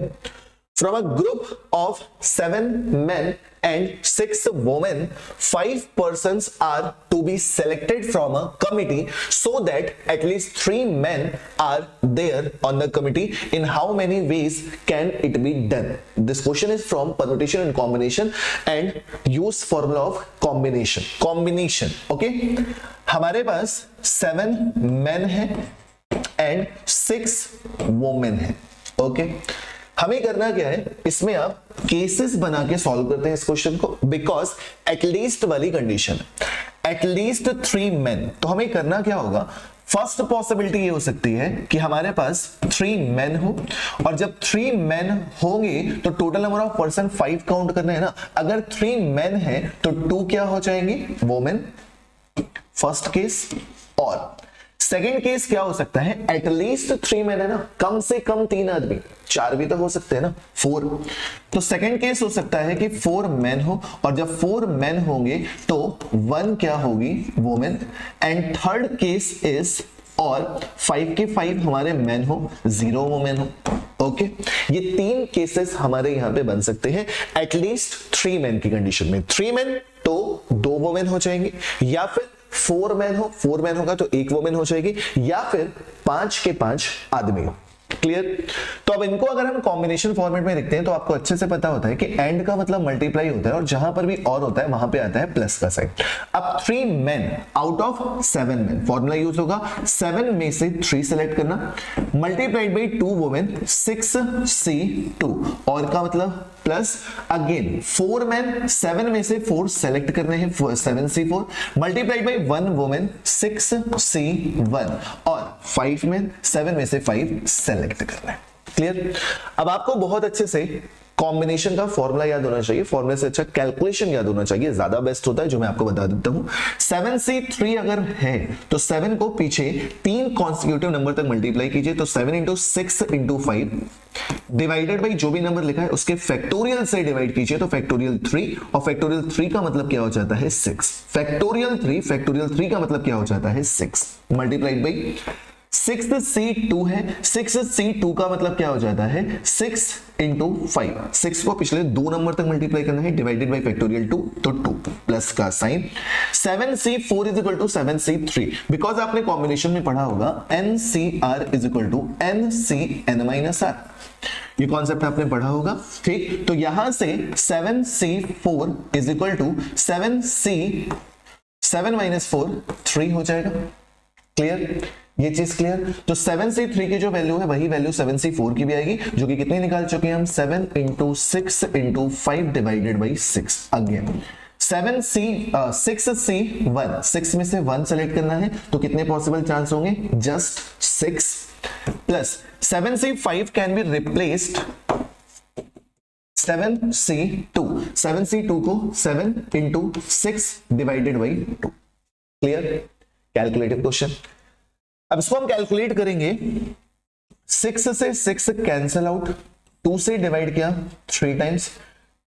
From a group of 7 men and 6 women, 5 persons are to be selected from a committee so that at least 3 men are there on the committee. In how many ways can it be done? This question is from permutation and combination and use formula of combination. Combination, okay? हमारे पास 7 men है and 6 women है, okay? हमें करना क्या है, इसमें आप cases बना के सॉल्व करते हैं इस क्वेश्चन को, बिकॉज एटलीस्ट वाली कंडीशन है, एटलीस्ट 3 मेन। तो हमें करना क्या होगा, फर्स्ट पॉसिबिलिटी ये हो सकती है कि हमारे पास 3 मेन हो, और जब 3 मेन होंगे तो total number of person 5 count करना है ना। अगर 3 मेन है तो 2 क्या हो जाएंगी, वोमेन, फर्स्ट केस। और सेकेंड केस क्या हो सकता है, एटलीस्ट 3 मेन है ना, कम से कम 3 आदमी, 4 भी तो हो सकते हैं ना, 4। तो सेकेंड केस हो सकता है कि 4 मेन हो, और जब 4 मेन होंगे तो 1 क्या होगी, women. And third case is और 5 के 5 हमारे मेन हो, 0 वोमेन हो, ओके। ये 3 केसेस हमारे यहां पे बन सकते हैं एटलीस्ट 3 मेन की कंडीशन में। 3 मेन तो 2 वोमेन हो जाएंगे, या फिर 4 मैन हो, 4 मैन होगा तो 1 वोमेन हो जाएगी, या फिर 5 के 5 आदमी हो। क्लियर। तो अब इनको अगर हम कॉम्बिनेशन फॉर्मेट में लिखते हैं तो आपको अच्छे से पता होता है कि एंड का मतलब मल्टीप्लाई होता है, और जहां पर भी और होता है वहां पे आता है प्लस का साइन। अब 3 main out of 7 main, formula use होगा 7 में से 3 सेलेक्ट करना, मल्टीप्लाइड बाई 2 वोमेन, 6C2, और का मतलब प्लस अगेन 4 मैन, 7 में से 4 सेलेक्ट करने हैं, 7C4, multiplied by 1 women, 6C1, और 5 मैन, 7 में से 5 सेलेक्ट करना है। क्लियर। अब आपको बहुत अच्छे से कॉम्बिनेशन का फॉर्मूला याद होना चाहिए, फॉर्मूले से अच्छा कैलकुलेशन याद होना चाहिए, ज्यादा बेस्ट होता है, जो मैं आपको बता देता हूं। 7C3 अगर है तो 7 को पीछे 3 कॉन्सिक्यूटिव नंबर तक मल्टीप्लाई कीजिए, तो 7 इंटू 6 इंटू 5 डिवाइडेड बाई जो भी नंबर लिखा है उसके फैक्टोरियल से डिवाइड कीजिए, तो फैक्टोरियल 3, और फैक्टोरियल 3 का मतलब क्या हो जाता है, 6। फैक्टोरियल 3 का मतलब क्या हो जाता है, 6 मल्टीप्लाइड बाई 6C2 है, 6C2 का मतलब क्या हो जाता है, 6 इंटू 5, 6 को पिछले 2 नंबर तक मल्टीप्लाई करना है, डिवाइडेड बाई फैक्टोरियल 2, तो 2 प्लस का sign. 7C4 is equal to 7C3, because आपने कॉम्बिनेशन में पढ़ा होगा NCR is equal to NCN minus R, ये कॉन्सेप्ट आपने पढ़ा होगा, ठीक। तो यहां से 7C4 is equal to 7 minus 4 3 हो जाएगा। क्लियर, ये चीज क्लियर। तो 7C3 की जो वैल्यू है वही वैल्यू 7C4 की भी आएगी, जो कि कितनी निकाल चुके हैं हम, 7 into 6 into 5 divided by 6। Again 6C1, 6 में से 1 सेलेक्ट करना है, तो कितने पॉसिबल चांस होंगे, just 6, plus 7C5 can be replaced 7C2, 7C2 को 7 into 6 divided by 2। Clear, calculative question. अब इसको हम कैलकुलेट करेंगे, 6 से 6 कैंसिल आउट, 2 से डिवाइड किया 3 टाइम्स,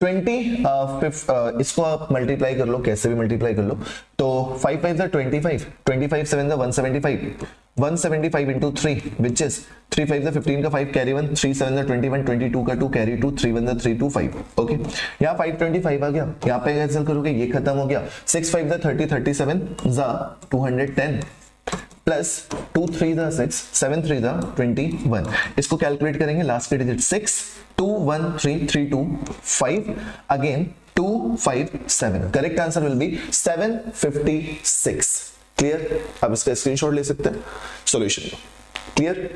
20 इसको आप मल्टीप्लाई कर लो, कैसे भी मल्टीप्लाई कर लो, तो 5 5 25, 25 7 175, 175 इंटू 3 विच इज 3 5 15 का 5 कैरी 1, 3 7 21, 22 का 2 कैरी 2, 3 1 3 2 5। ओके, यहाँ 525 आ गया, यहाँ पे कैंसिल करोगे ये खत्म हो गया, 6 5 30 37 210 प्लस 2 3 6 7 3 21। इसको कैलकुलेट करेंगे, लास्ट के digit 6 2 1 3 3 2 5 again 2 5 7। Correct answer will B 756। Clear, अब इसका स्क्रीनशॉट ले सकते हैं सॉल्यूशन को। क्लियर,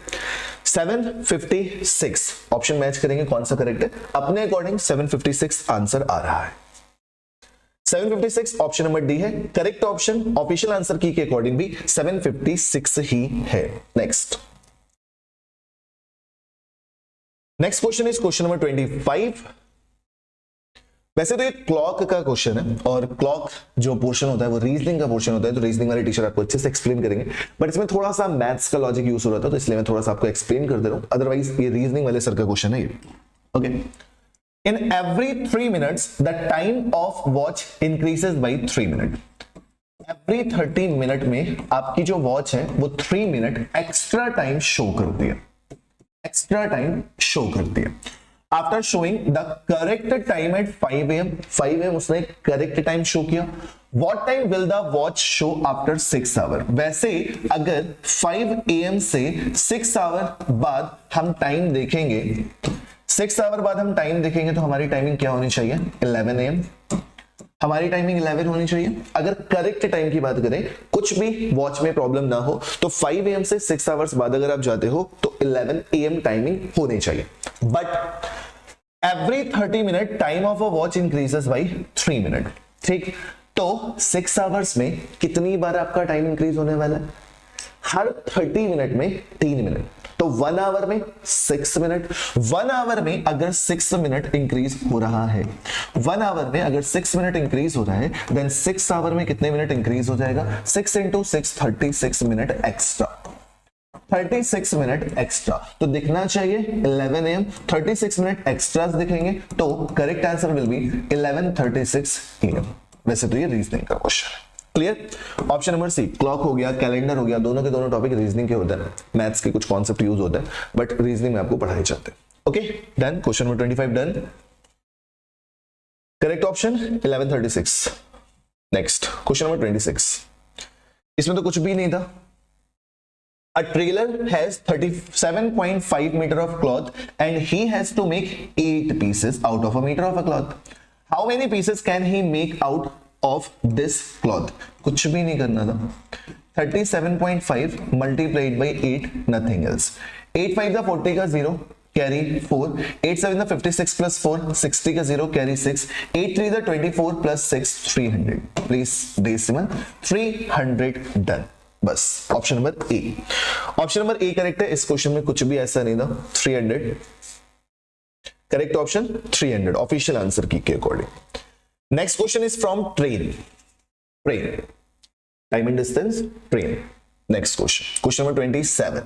756 ऑप्शन मैच करेंगे कौन सा करेक्ट है, अपने अकॉर्डिंग 756 आंसर आ रहा है। 756 ऑप्शन नंबर डी है correct option, official answer key के अकॉर्डिंग भी 756 ही है। Next question is question number 25। वैसे तो ये क्लॉक का क्वेश्चन है, और क्लॉक जो पोर्शन होता है वो रीजनिंग का पोर्शन होता है, तो रीजनिंग वाले टीचर आपको अच्छे से एक्सप्लेन करेंगे, बट इसमें थोड़ा सा मैथ्स का लॉजिक यूज हो रहा था, तो इसलिए मैं थोड़ा सा आपको एक्सप्लेन कर दे रहा हूं, अदरवाइज ये रीजनिंग वाले सर का क्वेश्चन है ये। Okay, In every 3 minutes, the time of watch increases by 3 minutes. Every 30 minute में आपकी जो वॉच है वो 3 मिनट एक्स्ट्रा टाइम शो करती है, एक्स्ट्रा टाइम शो करती है। After showing the correct time at 5 AM, 5 AM उसने करेक्ट टाइम शो किया। What time will the watch show after 6 hour? वैसे अगर 5 AM से 6 आवर बाद हम टाइम देखेंगे, 6 आवर बाद हम टाइम देखेंगे तो हमारी टाइमिंग क्या होनी चाहिए? 11 AM। हमारी टाइमिंग 11 होनी चाहिए। अगर करेक्ट टाइम की बात करें, कुछ भी वॉच में प्रॉब्लम ना हो, तो 5 AM से 6 आवर्स बाद अगर आप जाते हो तो 11 AM टाइमिंग होनी चाहिए। But every 30 minute time of a watch increases by 3 minute. ठीक, तो 6 आवर्स में कितनी बार आपका टाइम इंक्रीज होने वाला है? हर 30 मिनट में 3 मिनट, तो 1 आवर में 6 मिनट। 1 आवर में अगर 6 मिनट इंक्रीज हो रहा है, 1 आवर में अगर 6 मिनट इंक्रीज हो रहा है, देन 6 आवर में कितने मिनट इंक्रीज हो जाएगा? 6 into 6, 36 minute extra, 36 minute extra. तो दिखना चाहिए 11 AM, 36 मिनट एक्स्ट्रा दिखेंगे, तो correct answer will be 11:36 AM। वैसे तो ये रीजनिंग का क्वेश्चन है। Clear? Option number C, clock हो गया, कैलेंडर हो गया, दोनों के दोनों टॉपिक रीजनिंग के होते हैं। मैथ्स के कुछ कॉन्सेप्ट यूज होते हैं, बट रीजनिंग में आपको पढ़ाए जाते हैं। Okay done. Question number 25 done. Correct option 11:36। Next question number 26। इसमें तो कुछ भी नहीं था। A trailer has 37.5 meter of cloth and he has to make 8 pieces out of a meter of a cloth. How many pieces can he make out of this cloth? कुछ भी नहीं करना था। 37.5 multiplied by 8, nothing else. 8 5 का 40 का 0 carry 4, 8 7 का 56 plus 4 60 का 0 carry 6, 8 3 का 24 प्लस 6 300। Please decimal 300 done. बस option number A. Option number A correct है। इस क्वेश्चन में कुछ भी ऐसा नहीं था। 300 correct option 300 official answer key के according. Next question is from train. Train time and distance train. Next question, question number 27।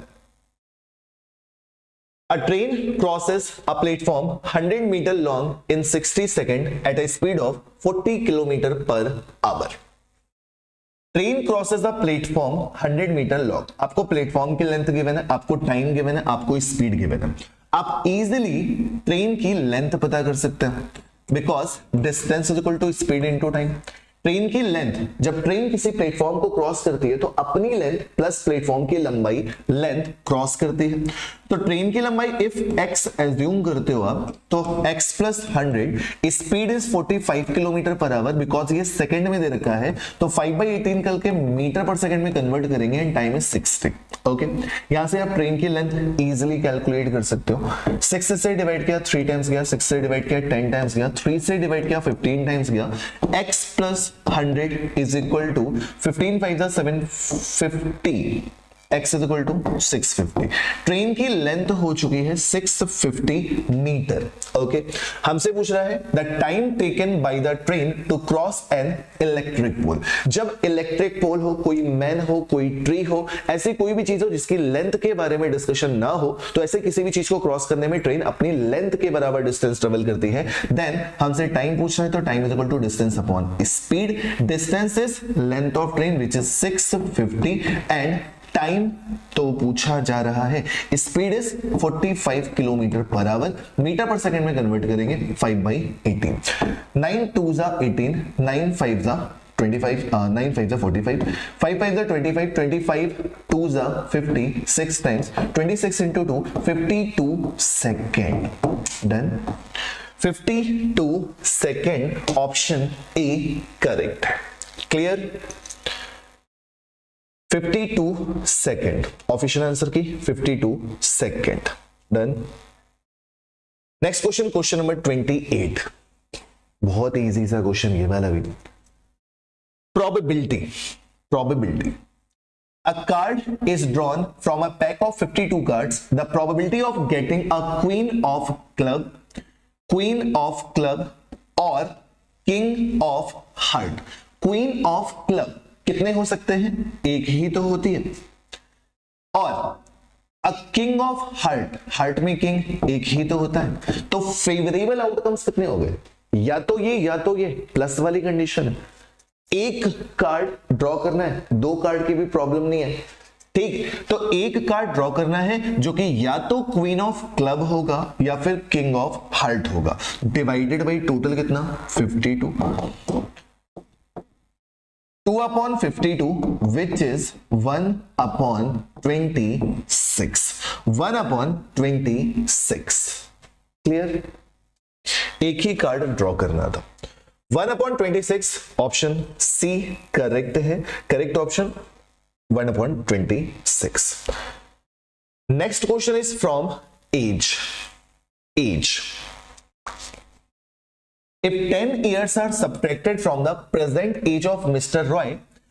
A train crosses a platform 100 meter long in 60 seconds at a speed of 40 km per hour. Train crosses the platform 100 metre long. आपको platform की length given है, आपको time given है, आपको speed given है। आप easily train की length पता कर सकते हैं, because distance is equal to speed into time. Train की लेंथ, जब ट्रेन किसी प्लेटफॉर्म को क्रॉस करती है तो अपनी लेंथ प्लस प्लेटफॉर्म की लंबाई लेंथ क्रॉस करती है। तो ट्रेन की लंबाई इफ x एज्यूम करते हो आप, तो x plus 100, speed is 45 kilometre per our, because ये सेकंड में दे रखा है, तो 5/18 करके मीटर पर सेकंड में कन्वर्ट करेंगे एंड टाइम इज 60। ओके, यहां से आप ट्रेन की लेंथ इजीली कैलकुलेट कर सकते हो। 6 से डिवाइड किया 3 टाइम्स गया, 6 से डिवाइड किया 10 टाइम्स गया, 3 से डिवाइड किया 15 टाइम्स गया। x plus 100 is equal to 15 5 750, x is equal to 650। Train की लेंथ हो चुकी है 650 मीटर। ओके, हमसे पूछ रहा है the time taken by the train to cross an electric pole. जब इलेक्ट्रिक पोल हो, कोई मैन हो, कोई ट्री हो, ऐसी कोई भी चीज हो जिसकी लेंथ के बारे में डिस्कशन ना हो, तो ऐसे किसी भी चीज को क्रॉस करने में ट्रेन अपनी लेंथ के बराबर डिस्टेंस ट्रेवल करती है। देन हमसे टाइम पूछ रहा है, तो time is equal to distance upon speed. Distance is length of train which is 650 and time तो पूछा जा रहा है speed is 45 kilometre per hour, metre per second में कन्वर्ट करेंगे 5/18। 9 2 जा 18, 9 5 जा 25, 9 5 जा 45, 5 5 जा 25, 25 2 जा 50, 6 times 26 into 2 52 second. Done. 52 second option A correct है। क्लियर? 52 सेकेंड ऑफिशियल आंसर की 52 second. Done. Next question, question number 28। बहुत इजी सा क्वेश्चन ये वाला भी। Probability. Probability. A card is drawn from a pack of 52 cards. The probability of getting a queen of club or king of heart. Queen of club कितने हो सकते हैं? एक ही तो होती है। और a king of heart, heart में किंग एक ही तो होता है। तो फेवरेबल आउटकम्स कितने हो गए? या तो ये या तो ये, प्लस वाली कंडीशन है। एक कार्ड ड्रॉ करना है, 2 कार्ड की भी प्रॉब्लम नहीं है। ठीक, तो एक कार्ड ड्रॉ करना है जो कि या तो क्वीन ऑफ क्लब होगा या फिर किंग ऑफ हार्ट होगा, डिवाइडेड बाई टोटल कितना 52, 2/52 विच इज 1/26, 1/26। क्लियर, एक ही कार्ड ड्रॉ करना था। 1/26 ऑप्शन सी करेक्ट है, correct option 1/26। Next question is from age. Age. If 10 years are subtracted from the present age of Mr. Roy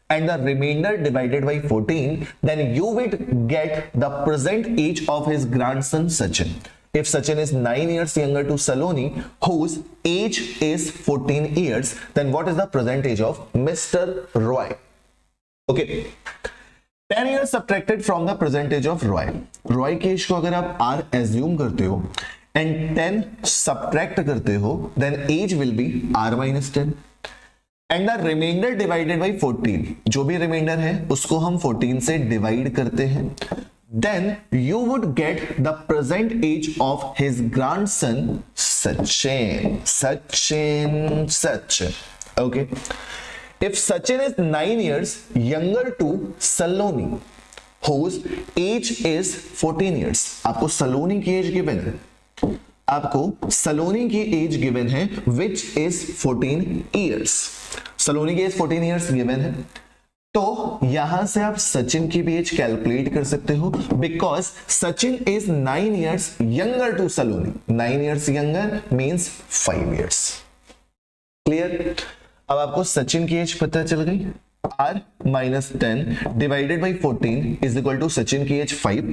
and the remainder divided by 14, then you will get the present age of his grandson Sachin. If Sachin is 9 years younger to Saloni, whose age is 14 years, then what is the present age of Mr. Roy? Okay. 10 years subtracted from the present age of Roy. Roy के as को अगर आप R assume करते हो and 10 subtract करते हो, then age will be R minus 10 and the remainder divided by 14. जो भी remainder है उसको हम 14 से divide करते हैं, then you would get the present age of his grandson Sachin. Okay. If Sachin is 9 years younger to Saloni, whose age is 14 years, आपको सलोनी की एज गिवन है, आपको सलोनी की एज गिवन है which is 14 years, सलोनी की as 14 years given है, तो यहां से आप सचिन की भी एज कैलकुलेट कर सकते हो, because Sachin is 9 years younger to Saloni, 9 years younger means 5 years। Clear, अब आपको सचिन की एज पता चल गई, R minus 10 divided by 14 is equal to Sachin की as 5,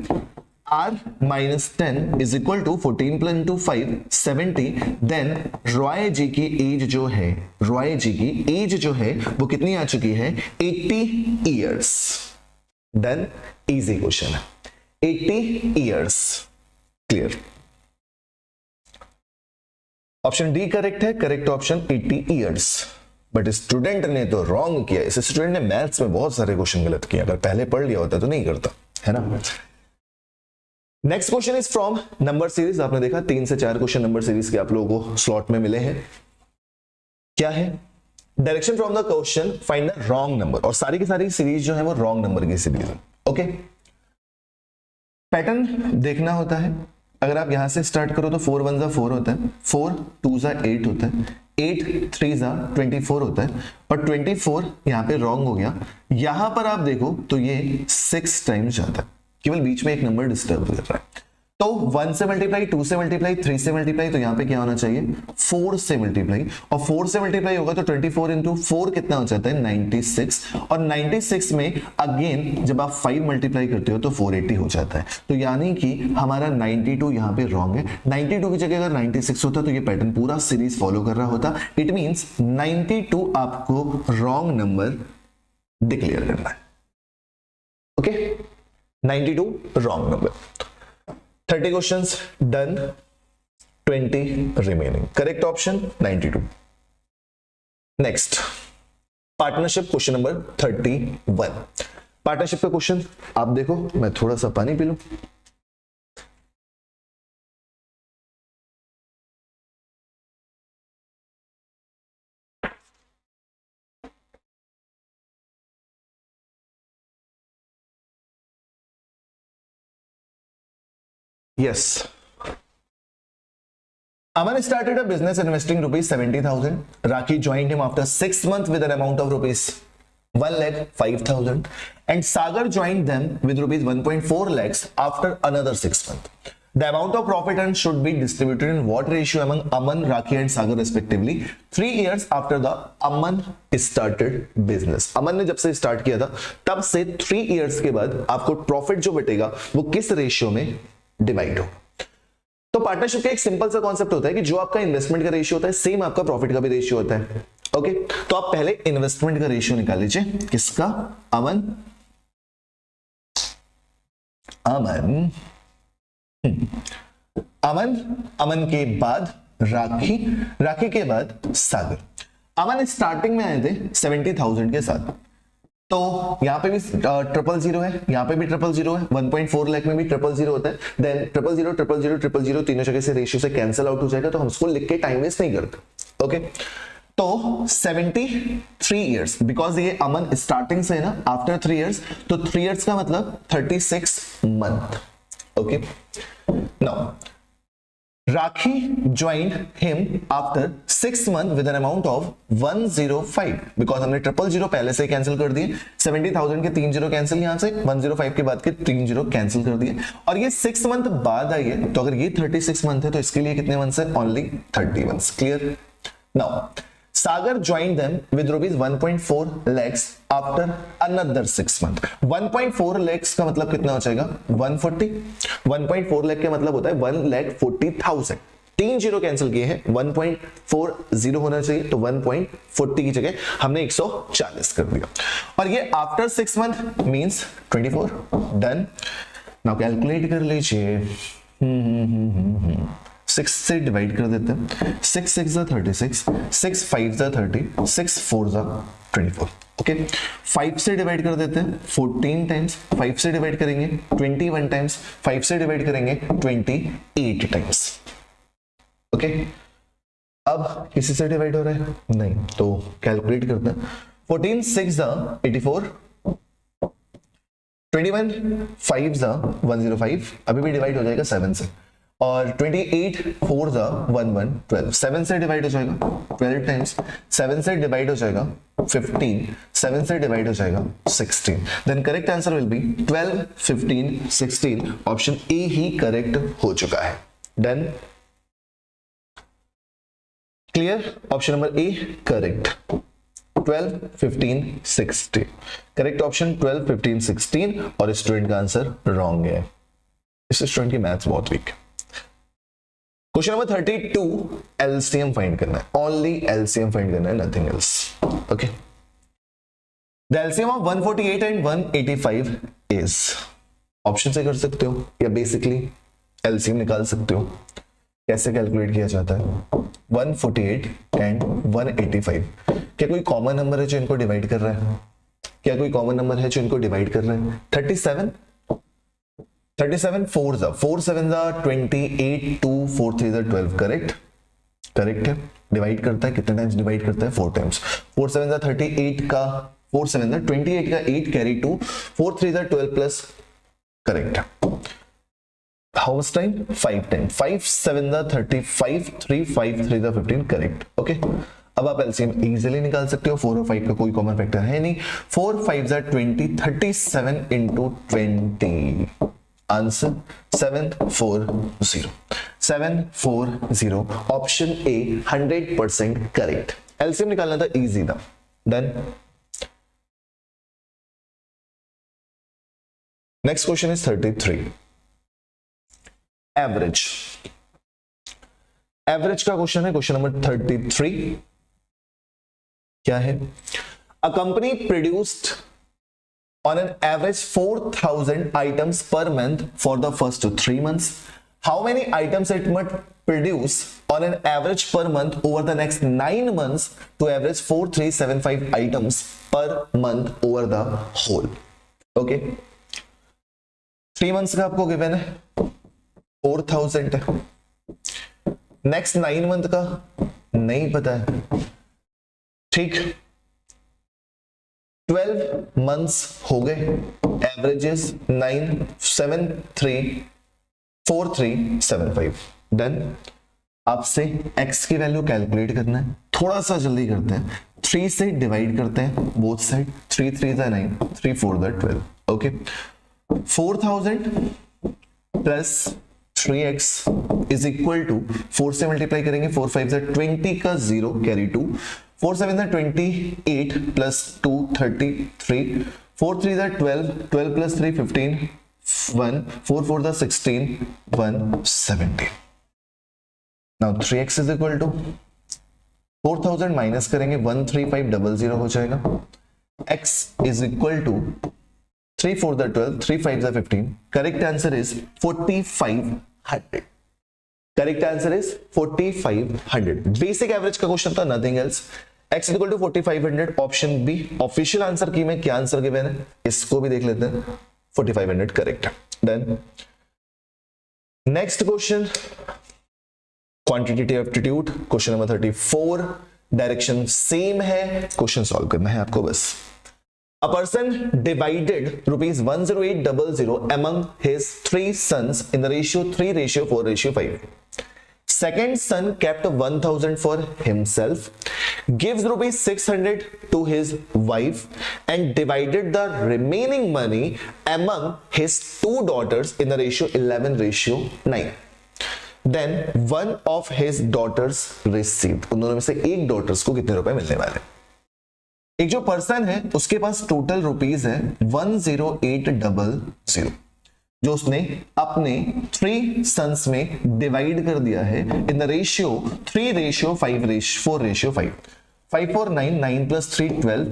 R minus 10 is equal to 14 plus into 5 70, then Roy जी की एज जो है, रॉय जी की एज जो है वो कितनी आ चुकी है 80 years। डन, इजी क्वेश्चन है, 80 years। Clear, option D correct है, correct option 80 years। But student ने तो रॉन्ग किया, इस स्टूडेंट ने मैथ्स में बहुत सारे क्वेश्चन गलत किए, अगर पहले पढ़ लिया होता तो नहीं करता, है ना। Next question is from number series. आपने देखा 3 से 4 क्वेश्चन नंबर सीरीज के आप लोगों को स्लॉट में मिले हैं। क्या है direction from the question, find the wrong number, और सारी की सारी सीरीज जो है वो रॉन्ग नंबर की सीरीज है। ओके, पैटर्न देखना होता है, अगर आप यहां से स्टार्ट करो तो 4 1 4 होता है, 4 2 8 होता है, 8 3 24 होता है, और 24 यहां पे रॉन्ग हो गया। यहां पर आप देखो तो ये 6 टाइम्स जाता है, केवल बीच में एक नंबर डिस्टर्ब कर रहा है। तो 1 से मल्टीप्लाई, 2 से मल्टीप्लाई, 3 से मल्टीप्लाई, तो यहां पे क्या होना चाहिए 4 से मल्टीप्लाई, और 4 से मल्टीप्लाई होगा तो 24 इंटू 4 कितना हो जाता है 96, और 96 में अगेन जब आप 5 मल्टीप्लाई करते हो तो 480 हो जाता है। तो यानी कि हमारा 92 यहां पे रॉन्ग है। 92 की जगह अगर 96 होता तो ये पैटर्न पूरा सीरीज फॉलो कर रहा होता। इट मींस 92 आपको रॉन्ग नंबर डिक्लेयर करना है। Okay, 92 wrong number. 30 questions done, 20 remaining, correct option 92। Next partnership question number 31। Partnership का क्वेश्चन आप देखो, मैं थोड़ा सा पानी पी लूं। Yes. Aman started a business investing rupees 70,000. Rakhi joined him after 6 months with an amount of rupees 1,05,000, and Sagar joined them with rupees 1.4 lakhs after another 6 months. The amount of profit earned should be distributed in what ratio among Aman, Rakhi and Sagar respectively 3 years after the Aman started business. Aman ने जब से start किया था तब से 3 years के बाद आपको प्रॉफिट जो बटेगा वो किस रेशियो में डिवाइड हो। तो पार्टनरशिप का एक सिंपल सा कॉन्सेप्ट होता है कि जो आपका इन्वेस्टमेंट का रेशियो होता है सेम आपका प्रॉफिट का भी रेशियो होता है। ओके, तो आप पहले इन्वेस्टमेंट का रेशियो निकाल लीजिए, किसका, अमन अमन अमन अमन के बाद राखी, राखी के बाद सागर। अमन स्टार्टिंग में आए थे 70,000 के साथ, तो यहाँ पे भी ट्रिपल जीरो है, यहाँ पे भी ट्रिपल जीरो है, 1.4 लाख में भी ट्रिपल जीरो होता है, then triple zero triple zero triple zero तीनों जगह से रेशियो से कैंसिल आउट हो जाएगा, तो हम उसको लिख के टाइम वेस्ट नहीं करते। ओके, तो 73 इयर्स, बिकॉज ये अमन स्टार्टिंग से है ना, आफ्टर 3 इयर्स, तो 3 इयर्स का मतलब 36 month. Okay, now Rakhi joined him after 6 months with an amount of 105, because हमने ट्रिपल जीरो पहले से कैंसिल कर दिए, 70,000 के 3 जीरो कैंसिल, यहां से 105 के बाद के 3 जीरो कैंसिल कर दिए, और ये 6 मंथ बाद आई है, तो अगर ये 36 मंथ है तो इसके लिए कितने मंथ्स है? Only 30 months. Clear? Now Sagar joined them with rupees 1.4 lakhs after another 6 months. 1.4 lakhs का मतलब कितना हो जाएगा? 140. 1.4 लाख का मतलब होता है 1,40,000. 3 जीरो कैंसिल किए हैं, 1.40 होना चाहिए, तो 1.40 की जगह हमने 140 कर दिया, और ये after 6 month means 24. Done. Now calculate कर लीजिए, 6 से डिवाइड कर देते हैं, 6 6 36, 6 5 30, 6 4 24. ओके, 5 से डिवाइड कर देते हैं 14 टाइम्स, 5 से डिवाइड करेंगे 21 टाइम्स, 5 से डिवाइड करेंगे 28 टाइम्स. ओके, अब किसी से डिवाइड हो रहा है? नहीं, तो कैलकुलेट करते हैं. 14 6 84, 21 5 105, अभी भी डिवाइड हो जाएगा 7 से, और 28 4 11 12, 7 से डिवाइड हो जाएगा 12 टाइम्स, 7 से डिवाइड हो जाएगा 15, 7 से डिवाइड हो जाएगा 16. Then correct answer will be 12 15 16. Option A ही करेक्ट हो चुका है. Done. Clear? Option number A correct. 12 15 16 correct option. 12 15 16, और स्टूडेंट का आंसर रॉन्ग है. इस स्टूडेंट की मैथ्स बहुत weak. Question number 32, LCM find करना है, ओनली एलसीएम फाइंड करना है, nothing else. Okay, the LCM of 148 and 185 is, option से कर सकते हो या बेसिकली एलसीएम निकाल सकते हो. कैसे कैलकुलेट किया जाता है? 148 एंड 185, क्या कोई कॉमन नंबर है जो इनको डिवाइड कर रहा है? क्या कोई कॉमन नंबर है जो इनको डिवाइड कर रहा है? 37 4 4 7 28, 2 4 3 12. करेक्ट, करेक्ट है. डिवाइड करता है, कितने टाइम्स डिवाइड करता है? 4 टाइम्स. 4 7 38 का 4 7 28 का 8 carry 2, 4 3 12 plus. Correct. How much time? 5 time. 5 7 35, 3 5 3 15. Correct. Okay, अब आप एलसीएम इजीली निकाल सकते हो. 4 और 5 का कोई कॉमन फैक्टर है नहीं. 4 5 20, 37 into 20. Answer 740. 740. Option A 100% correct. LCM निकालना था, इजी था. Done. Next question is 33. Average. Average का क्वेश्चन है, क्वेश्चन नंबर 33. क्या है? A company produced on an average 4,000 items per month for the first 3 months. How many items it must produce on an average per month over the next 9 months to average 4375 items per month over the whole? Okay, 3 months का आपको given है 4,000 है. Next 9 month का नहीं पता है. ठीक, 12 months हो गए. एवरेजेस 9 7 3 4 3 7 5. डन. आपसे x की वैल्यू कैलकुलेट करना है. थोड़ा सा जल्दी करते हैं. 3 से डिवाइड करते हैं both side. 3 3 9, 3 4 12. Okay, 4000 plus 3x is equal to 4 से मल्टीप्लाई करेंगे. 4 5 20 का 0 carry 2. 4 7 28 plus 2 33. 4 3 12, 12 plus 3 15, 1. 4 4 16, 1 17. Now 3x is equal to 4000 minus करेंगे 13500 हो जाएगा. x is equal to 3 4 12, 3 5 15. Correct answer is 4500. Correct answer is 4500. Basic average का question था, nothing else. x equal to 4500, option B official answer key में क्या answer given है, इसको भी देख लेते हैं, 4500 करेक्ट है। Done. Next question quantitative aptitude, question number 34, direction same है, क्वेश्चन सॉल्व करना है आपको बस। A person divided rupees 10800 among his 3 sons in the ratio 3:4:5. Second son kept 1000 for himself, gives rupees 600 to his wife, and divided the remaining money among his 2 daughters in the ratio 11:9. Then one of his daughters received. उन दोनों में से एक daughters को कितने रुपए मिलने वाले? एक जो पर्सन है उसके पास टोटल रुपीज है 10800, जो उसने अपने 3 सन्स में डिवाइड कर दिया है in the ratio 3:4:5. 5 4 9, 9 plus 3 12.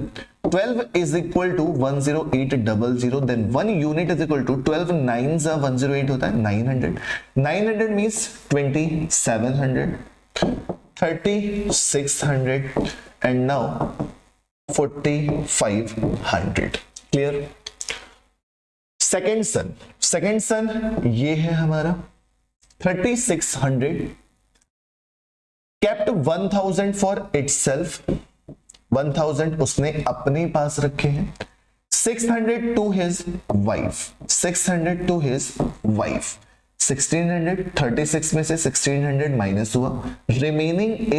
12 is equal to 10800. Then 1 unit is equal to 12 9s 108 होता है 900. 900 means 2700, 3600 and now 4500. Clear. Second सन ये है हमारा 3600, kept 1000 for itself, 1000 उसने अपने पास रखे हैं, 600 to his wife, 1600, 36 में से 1600 माइनस हुआ, रिमेनिंग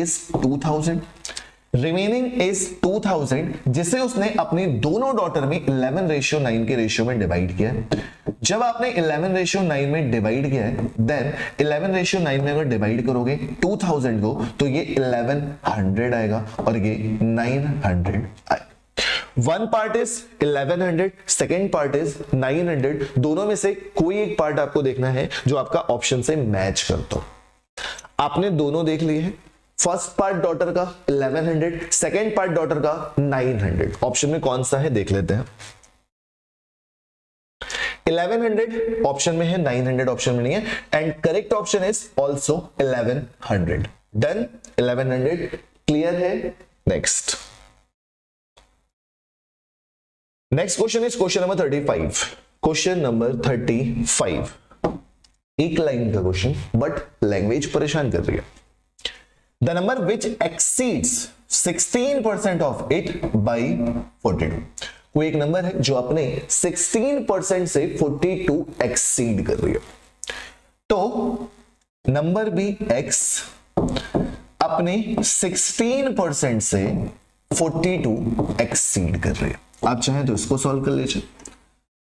इज 2000, जिसे उसने अपनी दोनों डॉटर में 11:9 के रेशियो में डिवाइड किया है। जब आपने 11:9 में डिवाइड किया है, देन 11:9 में अगर डिवाइड करोगे 2000 को तो ये 1100 आएगा और ये 900 आएगा। One part is 1100, second part is 900। दोनों में से कोई एक पार्ट आपको देखना है जो आपका ऑप्शन से मैच करता हो। आपने दोनों देख लिए हैं, फर्स्ट पार्ट डॉटर का 1100, सेकेंड पार्ट डॉटर का 900। ऑप्शन में कौन सा है देख लेते हैं। 1100 ऑप्शन में है, 900 ऑप्शन में नहीं है, and correct option is also 1100। Done, 1100 clear है। Next question is question number 35। Question number 35 एक लाइन का क्वेश्चन, बट लैंग्वेज परेशान कर रही है। The number which exceeds 16% of it by 42. कोई एक नंबर है जो अपने 16% से 42 एक्सीड कर रही है। तो नंबर भी x अपने 16% से 42 एक्सीड कर रही है। आप चाहें तो इसको सॉल्व कर लीजिए,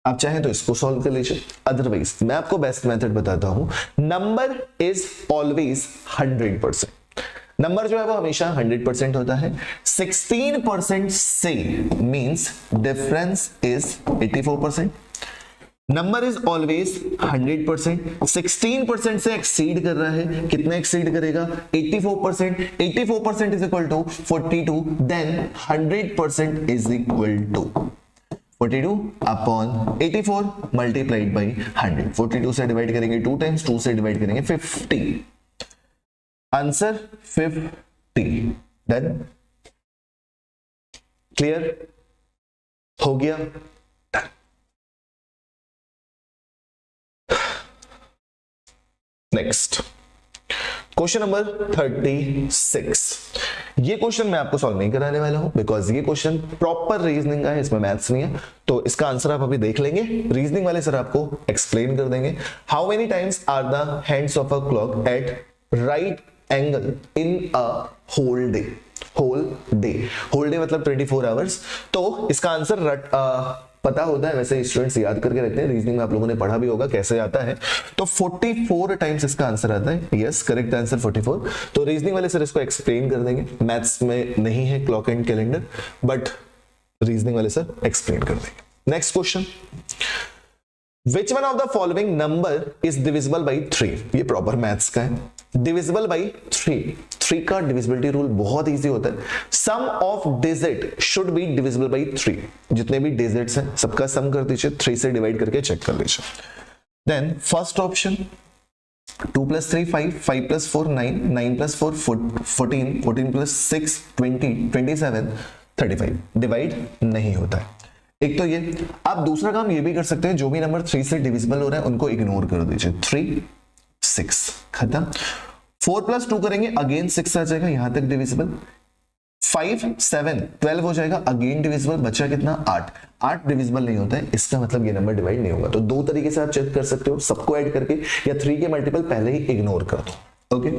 आप चाहें तो इसको सॉल्व कर लीजिए, अदरवाइज मैं आपको बेस्ट मेथड बताता हूं। Number is always 100%। नंबर जो है वो हमेशा 100% होता है। 16% से means difference is 84%। Number is always 100%। 16% से एक्सीड कर रहा है, कितना एक्सीड करेगा 84%। 84% is equal to 42, then 100% is equal to 42 upon 84 multiplied by 100। 42 से डिवाइड करेंगे 2 टाइम्स, 2 से डिवाइड करेंगे 50, आंसर 50। डन, क्लियर हो गया। Next question number 36। ये क्वेश्चन मैं आपको सॉल्व नहीं कराने वाला हूं, बिकॉज ये क्वेश्चन प्रॉपर रीजनिंग का है, इसमें मैथ्स नहीं है। तो इसका आंसर आप अभी देख लेंगे, रीजनिंग वाले सर आपको एक्सप्लेन कर देंगे। How many times are the hands of a clock at right angle in a whole day? Whole day मतलब 24 आवर्स। तो इसका आंसर पता होता है, वैसे स्टूडेंट्स याद करके रखते हैं, रीजनिंग में आप लोगों ने पढ़ा भी होगा कैसे आता है। तो 44 टाइम्स इसका आंसर आता है। Yes, correct answer 44। तो रीजनिंग वाले सर इसको एक्सप्लेन कर देंगे, मैथ्स में नहीं है clock and calendar, but reasoning वाले सर एक्सप्लेन कर देंगे। Next question, Which one of the following number is divisible by 3? ये प्रॉपर मैथ्स का है। डिविजिबल बाई 3 का डिविजिबिलिटी रूल बहुत इजी होता है। Sum of digit should be divisible by 3। जितने भी डिजिट्स हैं सबका सम कर दीजिए, 3 से डिवाइड करके चेक कर लीजिए। Then first option 2 plus 3 5, 5 plus 4 9, 9 plus 4 14, 14 plus 6 20, 27, 35 divide नहीं होता है। एक तो ये, आप दूसरा काम ये भी कर सकते हैं, जो भी नंबर 3 से डिविजिबल हो रहा है उनको इग्नोर कर दीजिए। 3 6 खत्म। 4 प्लस 2 करेंगे, अगेन 6 आ जाएगा, यहां तक डिविजिबल। 5 7 12 हो जाएगा, अगेन डिविजिबल, बचा कितना 8, 8 डिविजिबल नहीं होता है, इसका मतलब ये नंबर डिवाइड नहीं होगा। तो दो तरीके से आप चेक कर सकते हो, सबको ऐड करके या 3 के मल्टीपल पहले ही इग्नोर कर दो। ओके,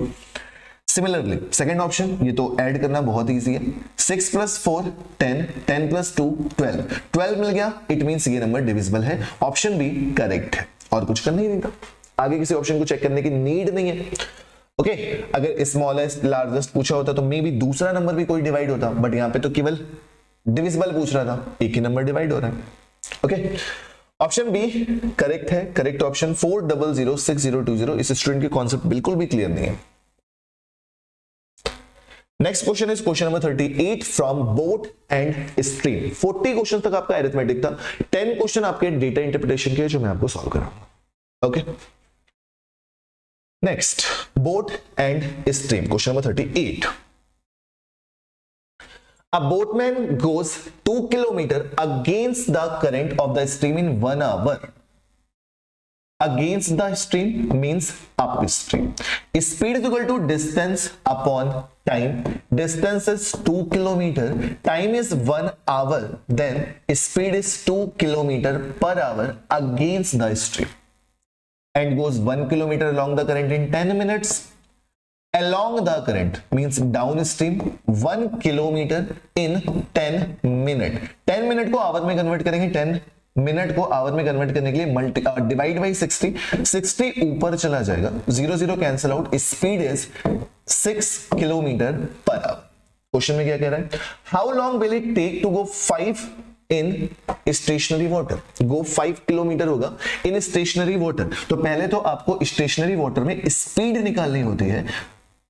सिमिलरली सेकंड ऑप्शन, ये तो ऐड करना बहुत इजी है। 6 प्लस 4 10, 10 प्लस 2 12, 12 मिल गया, इट मींस ये नंबर डिविजिबल है। ऑप्शन बी करेक्ट है, और कुछ करना ही नहीं था, आगे किसी ऑप्शन को चेक करने की नीड नहीं है। ओके, अगर स्मॉलेस्ट लार्जेस्ट पूछा होता तो मे भी दूसरा नंबर भी कोई डिवाइड होता, बट यहां पे तो केवल डिविजिबल पूछ रहा था, एक ही नंबर डिवाइड हो रहा है। ओके, ऑप्शन बी करेक्ट है, करेक्ट ऑप्शन। 4006020, इस स्टूडेंट के कॉन्सेप्ट बिल्कुल भी क्लियर नहीं है। Next question is question number 38 from boat and stream. 40 question तक आपका अरिथमेटिक था, 10 क्वेश्चन आपके डेटा इंटरप्रिटेशन के, जो मैं आपको सॉल्व कराऊंगा। Okay, next boat and stream, question number 38। A boatman goes 2 kilometer against the current of the stream in 1 hour. Against the stream means upstream. Speed is equal to distance upon time. Distance is 2 kilometer. Time is 1 hour. Then speed is 2 kilometer per hour against the stream. And goes 1 kilometer along the current in 10 minutes. Along the current means downstream 1 kilometer in 10 minute. 10 minute को our में convert करेंगे, 10 minute को our में convert करने के लिए divide by 60, 60 ऊपर चला जाएगा, 0 0 cancel out, speed is 6 kilometre per hour. Question में क्या कह रहा है, how long will it take to go 5 in stationary water. Go 5 kilometre होगा इन स्टेशनरी वाटर। तो पहले तो आपको स्टेशनरी वाटर में स्पीड निकालनी होती है,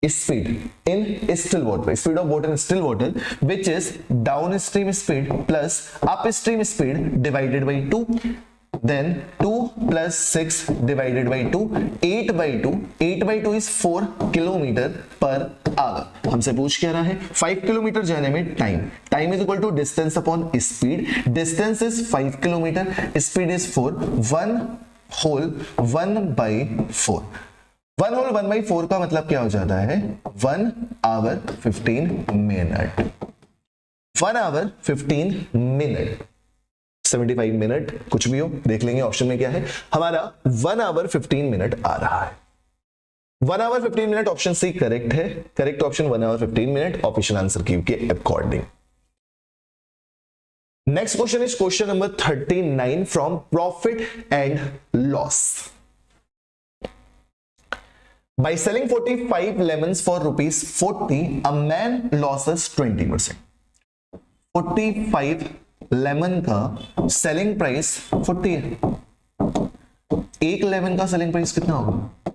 speed in still water, speed of water in still water, which is downstream speed plus upstream speed divided by 2, then 2 plus 6 divided by 2, 8 by 2, 8 by 2 is 4 kilometer per hour। हमसे पूछ क्या रहा है, 5 kilometre जाने में time is equal to distance upon speed, distance is 5 kilometre, speed is 4, 1 whole 1 by 4, 1 whole 1 by 4 का मतलब क्या हो जाता है, 1 hour 15 minute, 1 hour 15 minute, 75 minute, कुछ भी हो देख लेंगे ऑप्शन में क्या है हमारा। 1 hour 15 मिनट आ रहा है, 1 hour 15 minute, option C correct है, correct option 1 hour 15 minute, official answer key के according. Next question is question number 39 from profit and loss. By selling 45 lemons for rupees 40, a man loses 20%. 45 lemon का selling price 40 है। एक lemon का selling price कितना होगा,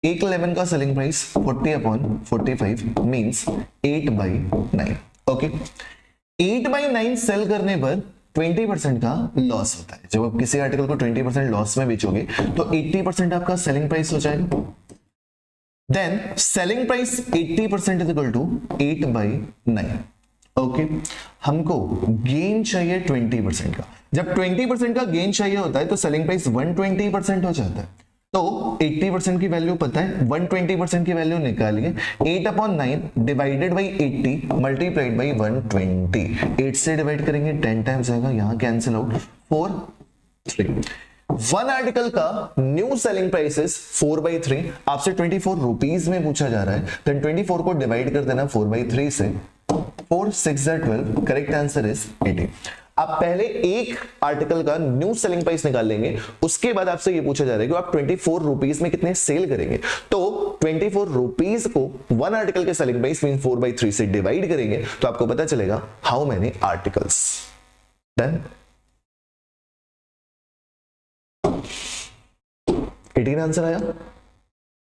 एक lemon का selling price 40 upon 45 means 8/9। Okay, 8/9 sell करने पर 20% का लॉस होता है। जब आप किसी आर्टिकल को 20% लॉस में बेचोगे तो 80% आपका सेलिंग प्राइस हो जाएगा। Then selling price 80% is equal to 8/9। Okay, हमको गेन चाहिए 20% का। जब 20% का गेन चाहिए होता है तो सेलिंग प्राइस 120% हो जाता है। तो 80% की वैल्यू पता है, 120% की वैल्यू निकालिए, 8/9 डिवाइडेड बाई 80 मल्टीप्लाइड बाई 120, 8 से डिवाइड करेंगे 10 टाइम्स आएगा, यहां कैंसिल आउट 4 3। वन आर्टिकल का न्यू सेलिंग प्राइस इज 4/3, आपसे 24 रुपीज में पूछा जा रहा है, देन 24 को डिवाइड कर देना 4/3 से, 4 6 12, करेक्ट आंसर इज 18। आप पहले एक आर्टिकल का न्यू सेलिंग प्राइस निकाल लेंगे, उसके बाद आपसे ये पूछा जा रहा है कि आप 24 रुपीज में कितने सेल करेंगे। तो 24 रुपीज को वन आर्टिकल के सेलिंग प्राइस मीन 4/3 से डिवाइड करेंगे तो आपको पता चलेगा how many articles. Done, 18 answer आया,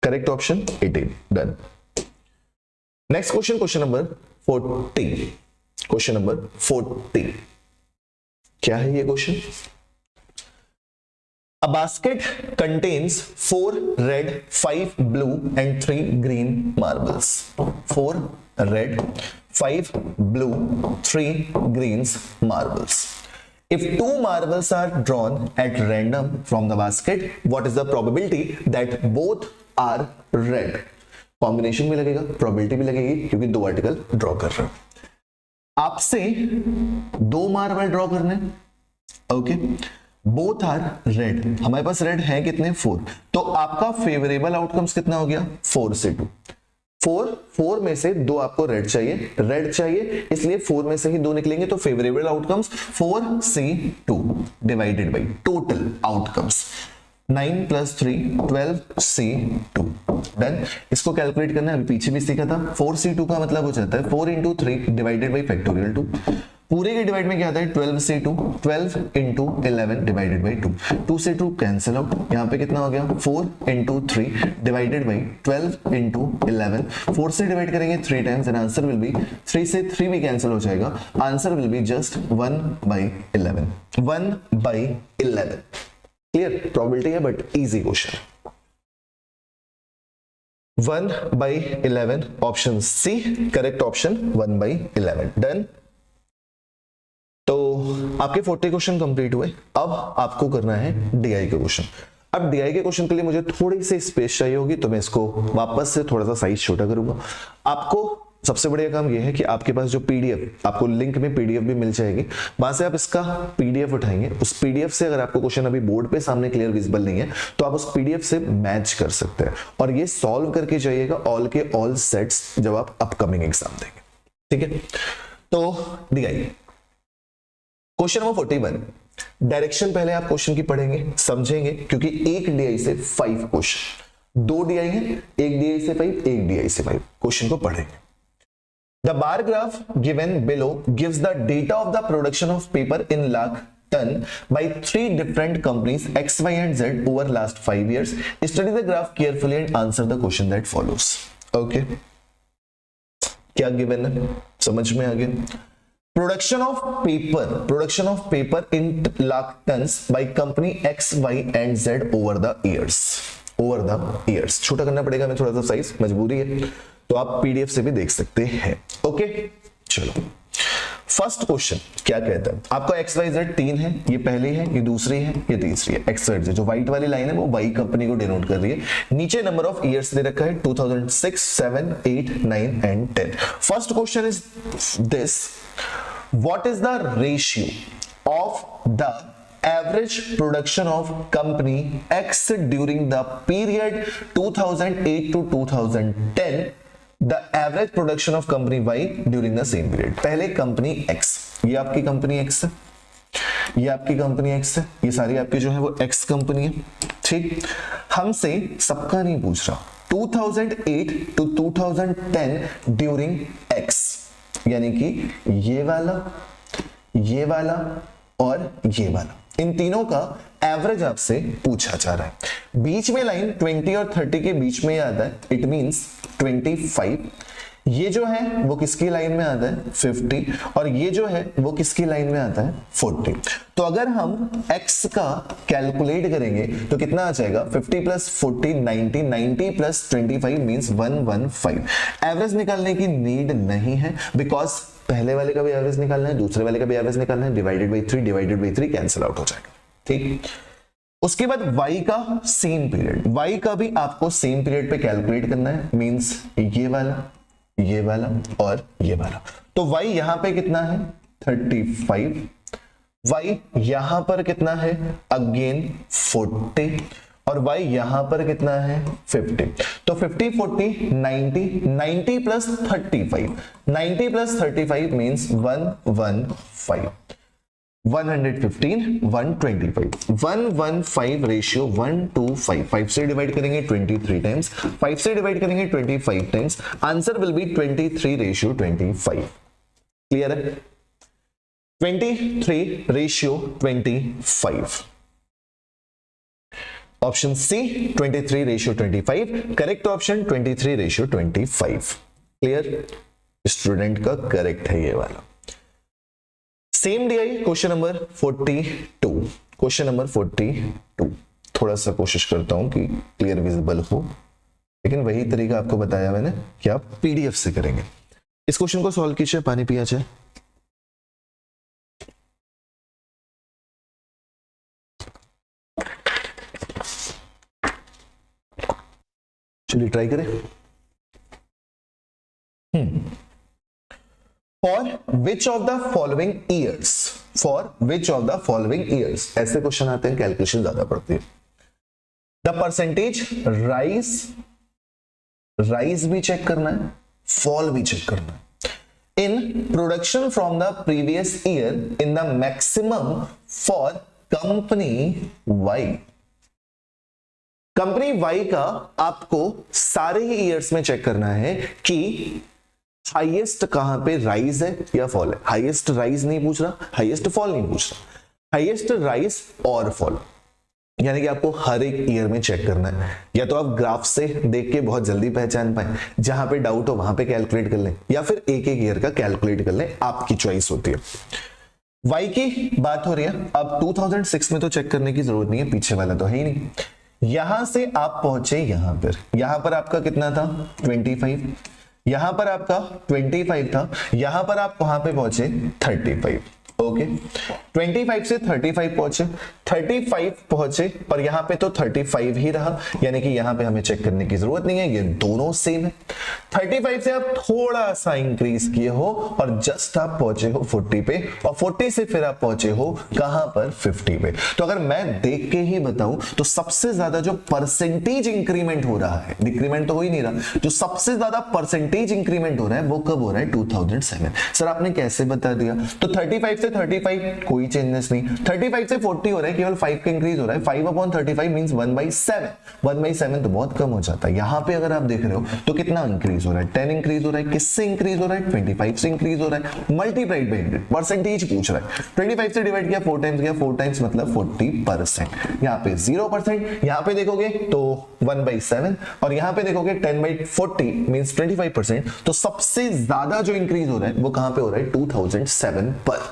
correct option 18। Done. Next question, question number 40, question number 40 क्या है ये question, A basket contains 4 red, 5 blue and 3 green marbles. 4 red, 5 blue, 3 greens marbles. If 2 marbles are drawn at random from the basket, what is the probability that both are red? Combination भी लगेगा, probability भी लगेगी, क्योंकि 2 article draw कर रहे हैं। आपसे 2 marble draw करने, ओके, बोथ आर रेड, हमारे पास रेड है कितने 4, तो आपका फेवरेबल आउटकम्स कितना हो गया 4 से 2, 4 में से 2 आपको रेड चाहिए, इसलिए 4 में से ही 2 निकलेंगे, तो फेवरेबल आउटकम्स 4 से 2 डिवाइडेड बाई टोटल आउटकम्स 9 + 3 12 से 2। डन। इसको कैलकुलेट करना है, अभी पीछे भी सीखा था। 4 से 2 का मतलब हो जाता है 4 × 3 डिवाइडेड बाई फैक्टोरियल 2। पूरे के डिवाइड में क्या आता है 12 से 2, 12 × 11 डिवाइडेड बाई 2, 2 से 2 कैंसिल आउट, यहाँ पे कितना हो गया 4 × 3 डिवाइडेड बाई 12 × 11, 4 से डिवाइड करेंगे 3 times and answer will be 3 से 3 भी कैंसिल हो जाएगा, answer will be just 1/11, 1/11। Clear? Probability है but easy question. 1/11 option C correct option, 1/11। Done. तो आपके 40 क्वेश्चन कंप्लीट हुए। अब आपको करना है डीआई के क्वेश्चन। अब डीआई के क्वेश्चन के लिए मुझे थोड़ी सी स्पेस चाहिए होगी, तो मैं इसको वापस से थोड़ा सा साइज छोटा करूंगा। आपको सबसे बढ़िया काम यह है कि आपके पास जो पीडीएफ, आपको लिंक में पीडीएफ भी मिल जाएगी, वहां से आप इसका पीडीएफ उठाएंगे। उस पीडीएफ से अगर आपको क्वेश्चन अभी बोर्ड पे सामने क्लियर विजिबल नहीं है, तो आप उस पीडीएफ से मैच कर सकते हैं और ये सॉल्व करके जाइएगा ऑल के ऑल सेट्स जब आप अपकमिंग एग्जाम देंगे। ठीक है, तो डीआई क्वेश्चन नंबर 41। डायरेक्शन पहले आप क्वेश्चन की पढ़ेंगे, समझेंगे, क्योंकि एक डीआई से 5 क्वेश्चन, 2 डीआई है, एक डीआई से 5, एक डीआई से 5 क्वेश्चन को पढ़ेंगे। The bar graph given below gives the data of the production of paper in lakh ton by 3 different companies X, Y and Z over last 5 years. Study the graph carefully and answer the question that follows. Okay. क्या given है? समझ में आ गया? Production of paper in lakh tons by company X, Y and Z over the years. छोटा करना पड़ेगा, मैं थोड़ा सा साइज, मजबूरी है, तो आप पीडीएफ से भी देख सकते हैं। ओके, चलो फर्स्ट क्वेश्चन क्या कहता है, आपका एक्स वाई जेड 3 है, ये पहली है, ये दूसरी है, ये तीसरी है। एक्स वाई जेड जो व्हाइट वाली लाइन है वो वाई कंपनी को डिनोट कर रही है। नीचे नंबर ऑफ ईयर्स दे रखा है 2006, 7, 8, 9 and 10। First question is this, what is the ratio of the average production of company X during the period 2008 to 2010, the average production of company Y during the same period। पहले company X, ये आपकी company X है, ये आपकी company X है, ये सारी आपकी जो है वो X कंपनी है। ठीक, हमसे सबका नहीं पूछ रहा, 2008 to 2010 ड्यूरिंग X, यानी कि ये वाला और ये वाला, इन तीनों का एवरेज आपसे पूछा जा रहा है। बीच में लाइन 20 और 30 के बीच में आता है, इट मींस 25। ये जो है वो किसकी लाइन में आता है 50, और ये जो है वो किसकी लाइन में आता है 40। तो अगर हम x का कैलकुलेट करेंगे तो कितना आ जाएगा 50 + 40 90, 90 + 25 मींस 115। एवरेज निकालने की नीड नहीं है, बिकॉज पहले वाले का भी एवरेज निकालना है, दूसरे वाले का भी एवरेज निकालना है, डिवाइडेड बाई 3 कैंसिल आउट हो जाएगा। ठीक, उसके बाद y का सेम पीरियड, y का भी आपको सेम पीरियड पे कैलकुलेट करना है, मींस ये वाला और ये वाला। तो y यहां पे कितना है 35, y यहां पर कितना है अगेन 40, और y यहां पर कितना है 50। तो 50 40 90, 90 + 35, 90 + 35 मींस 115, 115, 125, 115 रेशियो 1:5। 5 से डिवाइड करेंगे 23 टाइम्स, 5 से डिवाइड करेंगे 25 times, answer will be 23:25। Clear है? 23:25। Option C 23:25, correct option 23:25। Clear? Student का करेक्ट है ये वाला। Same DI question number 42। Question number 42, थोड़ा सा कोशिश करता हूं कि क्लियर विजिबल हो, लेकिन वही तरीका आपको बताया मैंने कि आप पीडीएफ से करेंगे। इस क्वेश्चन को सॉल्व कीजिए, पानी पिया जाए। चलिए ट्राई करें। For which of the following years, for which of the following years, ऐसे क्वेश्चन आते हैं, कैलकुलेशन ज्यादा पड़ती है। द परसेंटेज राइज, राइज भी चेक करना है, फॉल भी चेक करना है, in production from the previous year in the maximum for company Y. Company Y का आपको सारे ही ईयर्स में चेक करना है कि हाईएस्ट कहां पे राइज है या फॉल है। हाईएस्ट राइज नहीं पूछ रहा, हाईएस्ट फॉल नहीं पूछ रहा, हाईएस्ट राइज और फॉल, यानी कि आपको हर एक ईयर में चेक करना है। या तो आप ग्राफ से देख के बहुत जल्दी पहचान पाए, जहां पे डाउट हो वहां पे कैलकुलेट कर लें, या फिर एक एक ईयर का कैलकुलेट कर लें, आपकी चॉइस होती है। वाई की बात हो रही है, अब 2006 में तो चेक करने की जरूरत नहीं है, पीछे वाला तो है ही नहीं। यहां से आप पहुंचे यहां पर आपका कितना था 25, यहां पर आपका 25 था, यहां पर आप वहां पे पहुंचे 35। ओके, 25 से 35 पहुंचे, 35 पहुंचे, पर यहां पे तो 35 ही रहा, यानी कि यहां पे हमें चेक करने की जरूरत नहीं है, ये दोनों सेम है। 35 से आप थोड़ा सा इंक्रीज किए हो और जस्ट आप पहुंचे हो 40 पे, और 40 से फिर आप पहुंचे हो कहां पर 50 पे। तो अगर मैं देख के ही बताऊं तो सबसे ज्यादा जो परसेंटेज इंक्रीमेंट हो रहा है, डिक्रीमेंट तो हो ही नहीं रहा, जो सबसे ज्यादा परसेंटेज इंक्रीमेंट हो रहा है वो कब हो रहा है 2007। सर आपने कैसे बता दिया? तो 35 से 35 कोई चेंजेस नहीं, 35 से 40 हो रहा है, केवल 5 का इंक्रीज हो रहा है, 5/35 मींस 1/7, 1/7 तो बहुत कम हो जाता है। यहां पे अगर आप देख रहे हो तो कितना इंक्रीज हो रहा है, 10 इंक्रीज हो रहा है। किससे इंक्रीज हो रहा है? 25 से इंक्रीज हो रहा है, मल्टीप्लाइड बाय 100, परसेंटेज पूछ रहा है। 25 से डिवाइड किया 4 टाइम्स किया, 4 टाइम्स मतलब 40%। यहां पे 0%, यहां पे देखोगे तो 1/7, और यहां पे देखोगे 10/40 मींस 25%। तो सबसे ज्यादा जो इंक्रीज हो रहा है वो कहां पे हो रहा है 2007 पर।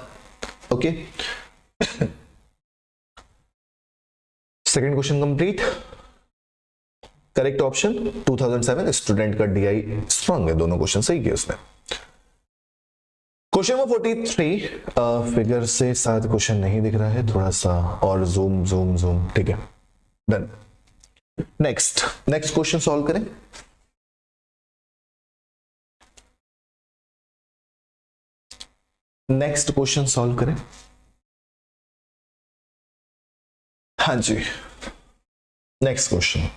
Okay, second question complete. Correct option 2007, student का डीआई स्ट्रांग है, दोनों क्वेश्चन सही किए उसने। क्वेश्चन नंबर 43, फिगर से साथ क्वेश्चन नहीं दिख रहा है, थोड़ा सा और जूम जूम जूम, ठीक है, डन। नेक्स्ट क्वेश्चन सॉल्व करें। नेक्स्ट क्वेश्चन सॉल्व करें। हाँ जी, next question,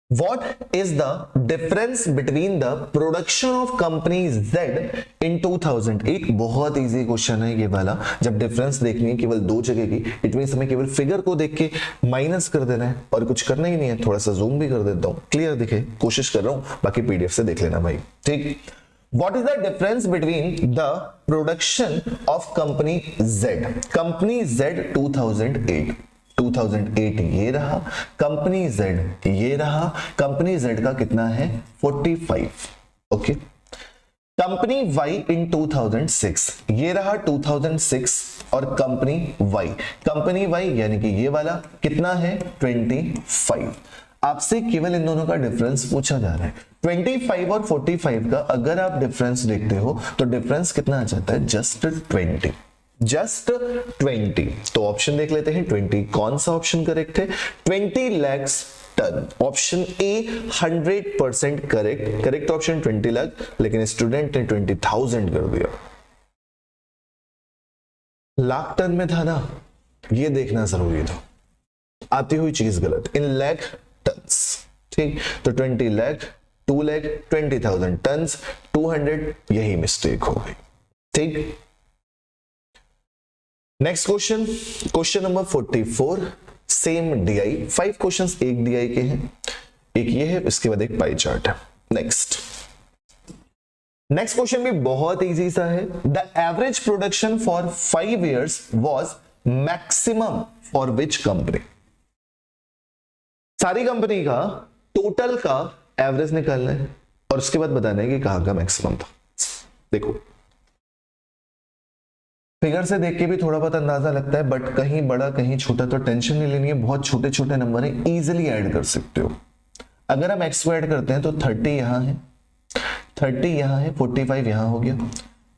What is the difference between the production of company Z in 2008? बहुत इजी क्वेश्चन है ये वाला। जब डिफरेंस देखनी है केवल दो जगह की, इट मींस हमें केवल फिगर को देख के माइनस कर देना है और कुछ करना ही नहीं है। थोड़ा सा जूम भी कर देता हूँ, क्लियर दिखे, कोशिश कर रहा हूँ, बाकी पीडीएफ से देख लेना भाई, ठीक। What is the difference between the production of company Z? Company Z 2008 ये रहा, कंपनी Z ये रहा, कंपनी Z का कितना है 45। ओके, कंपनी Y इन 2006 ये रहा 2006, और कंपनी Y यानी कि ये वाला कितना है 25। आपसे केवल इन दोनों का डिफरेंस पूछा जा रहा है। 25 और 45 का अगर आप डिफरेंस देखते हो तो डिफरेंस कितना आ जाता है जस्ट 20। तो ऑप्शन देख लेते हैं 20 कौन सा ऑप्शन करेक्ट है, 20 lakh ton. Option A 100% correct option 20 lakh, लेकिन स्टूडेंट ने 20,000 कर दिया। लाख टन में था ना, ये देखना जरूरी था, आती हुई चीज गलत, इन लाख टन्स, ठीक। तो 20 लाख, 2 लाख, 20,000 टन्स, 200, यही मिस्टेक हो गई, ठीक। Next question number 44, same DI, 5 questions एक डीआई के हैं, एक ये है, इसके बाद एक पाई चार्ट है। नेक्स्ट क्वेश्चन भी बहुत इजी सा है। The average production for 5 years was maximum for which company? सारी कंपनी का टोटल का एवरेज निकालना है और उसके बाद बताना है कि कहां का मैक्सिमम था। देखो फिगर से देख के भी थोड़ा बहुत अंदाजा लगता है, बट कहीं बड़ा कहीं छोटा, तो टेंशन नहीं लेनी है, बहुत छोटे छोटे नंबर है, इजीली ऐड कर सकते हो। अगर हम x को ऐड करते हैं तो 30 यहाँ है, 30 यहाँ है, 45 यहाँ हो गया,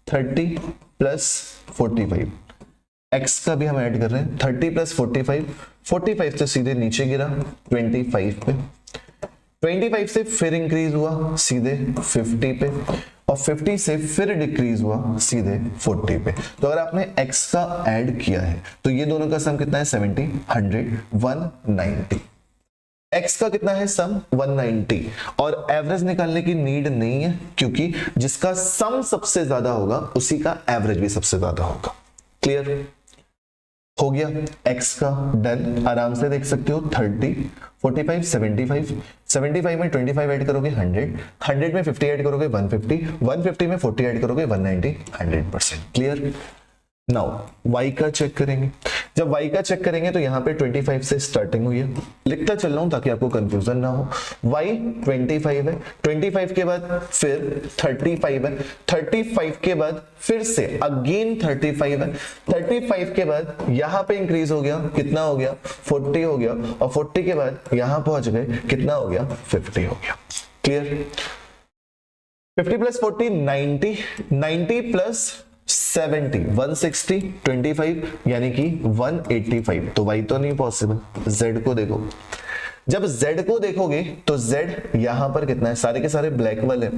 30 प्लस 45, x का भी हम ऐड कर रहे हैं, 30 प्लस 45, 45 से सीधे नीचे गिरा 25 पे, 25 से फिर इंक्रीज हुआ सीधे 50 पे, और 50 से फिर डिक्रीज हुआ सीधे 40 पे। तो अगर आपने x का ऐड किया है तो ये दोनों का सम कितना है, 70, 100, 190। x का कितना है सम, 190, और एवरेज निकालने की नीड नहीं है, क्योंकि जिसका सम सबसे ज्यादा होगा उसी का एवरेज भी सबसे ज्यादा होगा। क्लियर हो गया, x का डन। आराम से देख सकते हो 30, 45, 75, 75 में 25 ऐड करोगे 100, 100 में 50 ऐड करोगे 150, 150 में 40 ऐड करोगे 190, 100%। क्लियर। नाउ y का चेक करेंगे। जब y का चेक करेंगे तो यहाँ पे 25 से स्टार्टिंग हुई है, लिखता चल रहा हूं ताकि आपको कंफ्यूजन ना हो। y 25 है, 25 के बाद फिर 35 है, 35 के बाद फिर से अगेन 35 है, 35 के बाद यहाँ पे इंक्रीज हो गया, कितना हो गया 40 हो गया, और 40 के बाद यहाँ पहुंच गए, कितना हो गया 50 हो गया। क्लियर। 50 प्लस 40 90, 90 प्लस 70 160, 25 यानी कि 185। तो y तो नहीं पॉसिबल, z को देखो। जब z को देखोगे तो z यहां पर कितना है, सारे के सारे ब्लैक वाले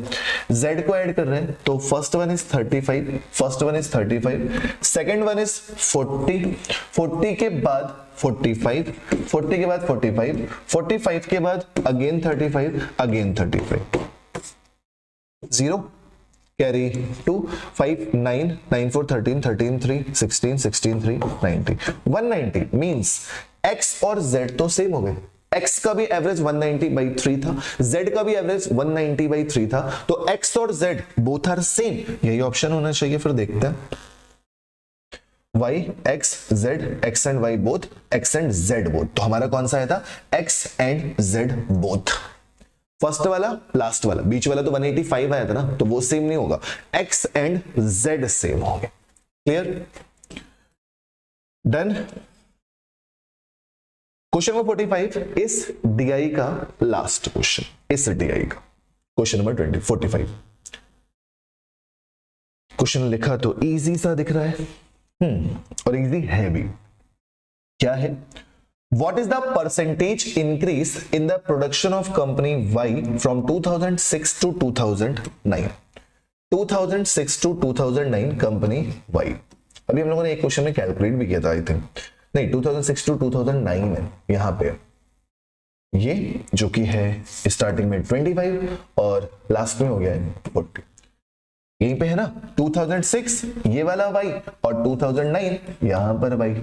z को ऐड कर रहे हैं, तो first one is 35, first one is 35, second one is 40, 40 के बाद 45, 40 के बाद 45, 45 के बाद again 35, again 35, 0 carry 2, 5, 9, 9, 4, 13, 13, 3, 16, 16, 3, 90, 190 means x और z तो सेम हो गए। x का भी एवरेज 190/3 था, z का भी एवरेज 190/3 था, तो x और z बोथ आर सेम, यही ऑप्शन होना चाहिए। फिर देखते हैं y, x, z, x and y both, x and z both. तो हमारा कौन सा आया था, x and z both. First वाला लास्ट वाला, बीच वाला तो 185 आया था ना, तो वो सेम नहीं होगा, x एंड z सेम होंगे। Clear, done. क्वेश्चन नंबर 45 इस DI का लास्ट क्वेश्चन, इस DI का क्वेश्चन नंबर 45। क्वेश्चन लिखा तो इजी सा दिख रहा है, और इजी है भी। क्या है, What is the percentage increase in the production of company Y from 2006 to 2009? 2006 to 2009 company Y। अभी हम लोगों ने एक क्वेश्चन में कैलकुलेट भी किया था, आई थिंक नहीं 2006 टू 2009 में, यहाँ पे ये जो कि है स्टार्टिंग में 25 और लास्ट में हो गया है 40। यहीं पे है ना 2006 ये वाला Y और 2009 यहाँ पर Y।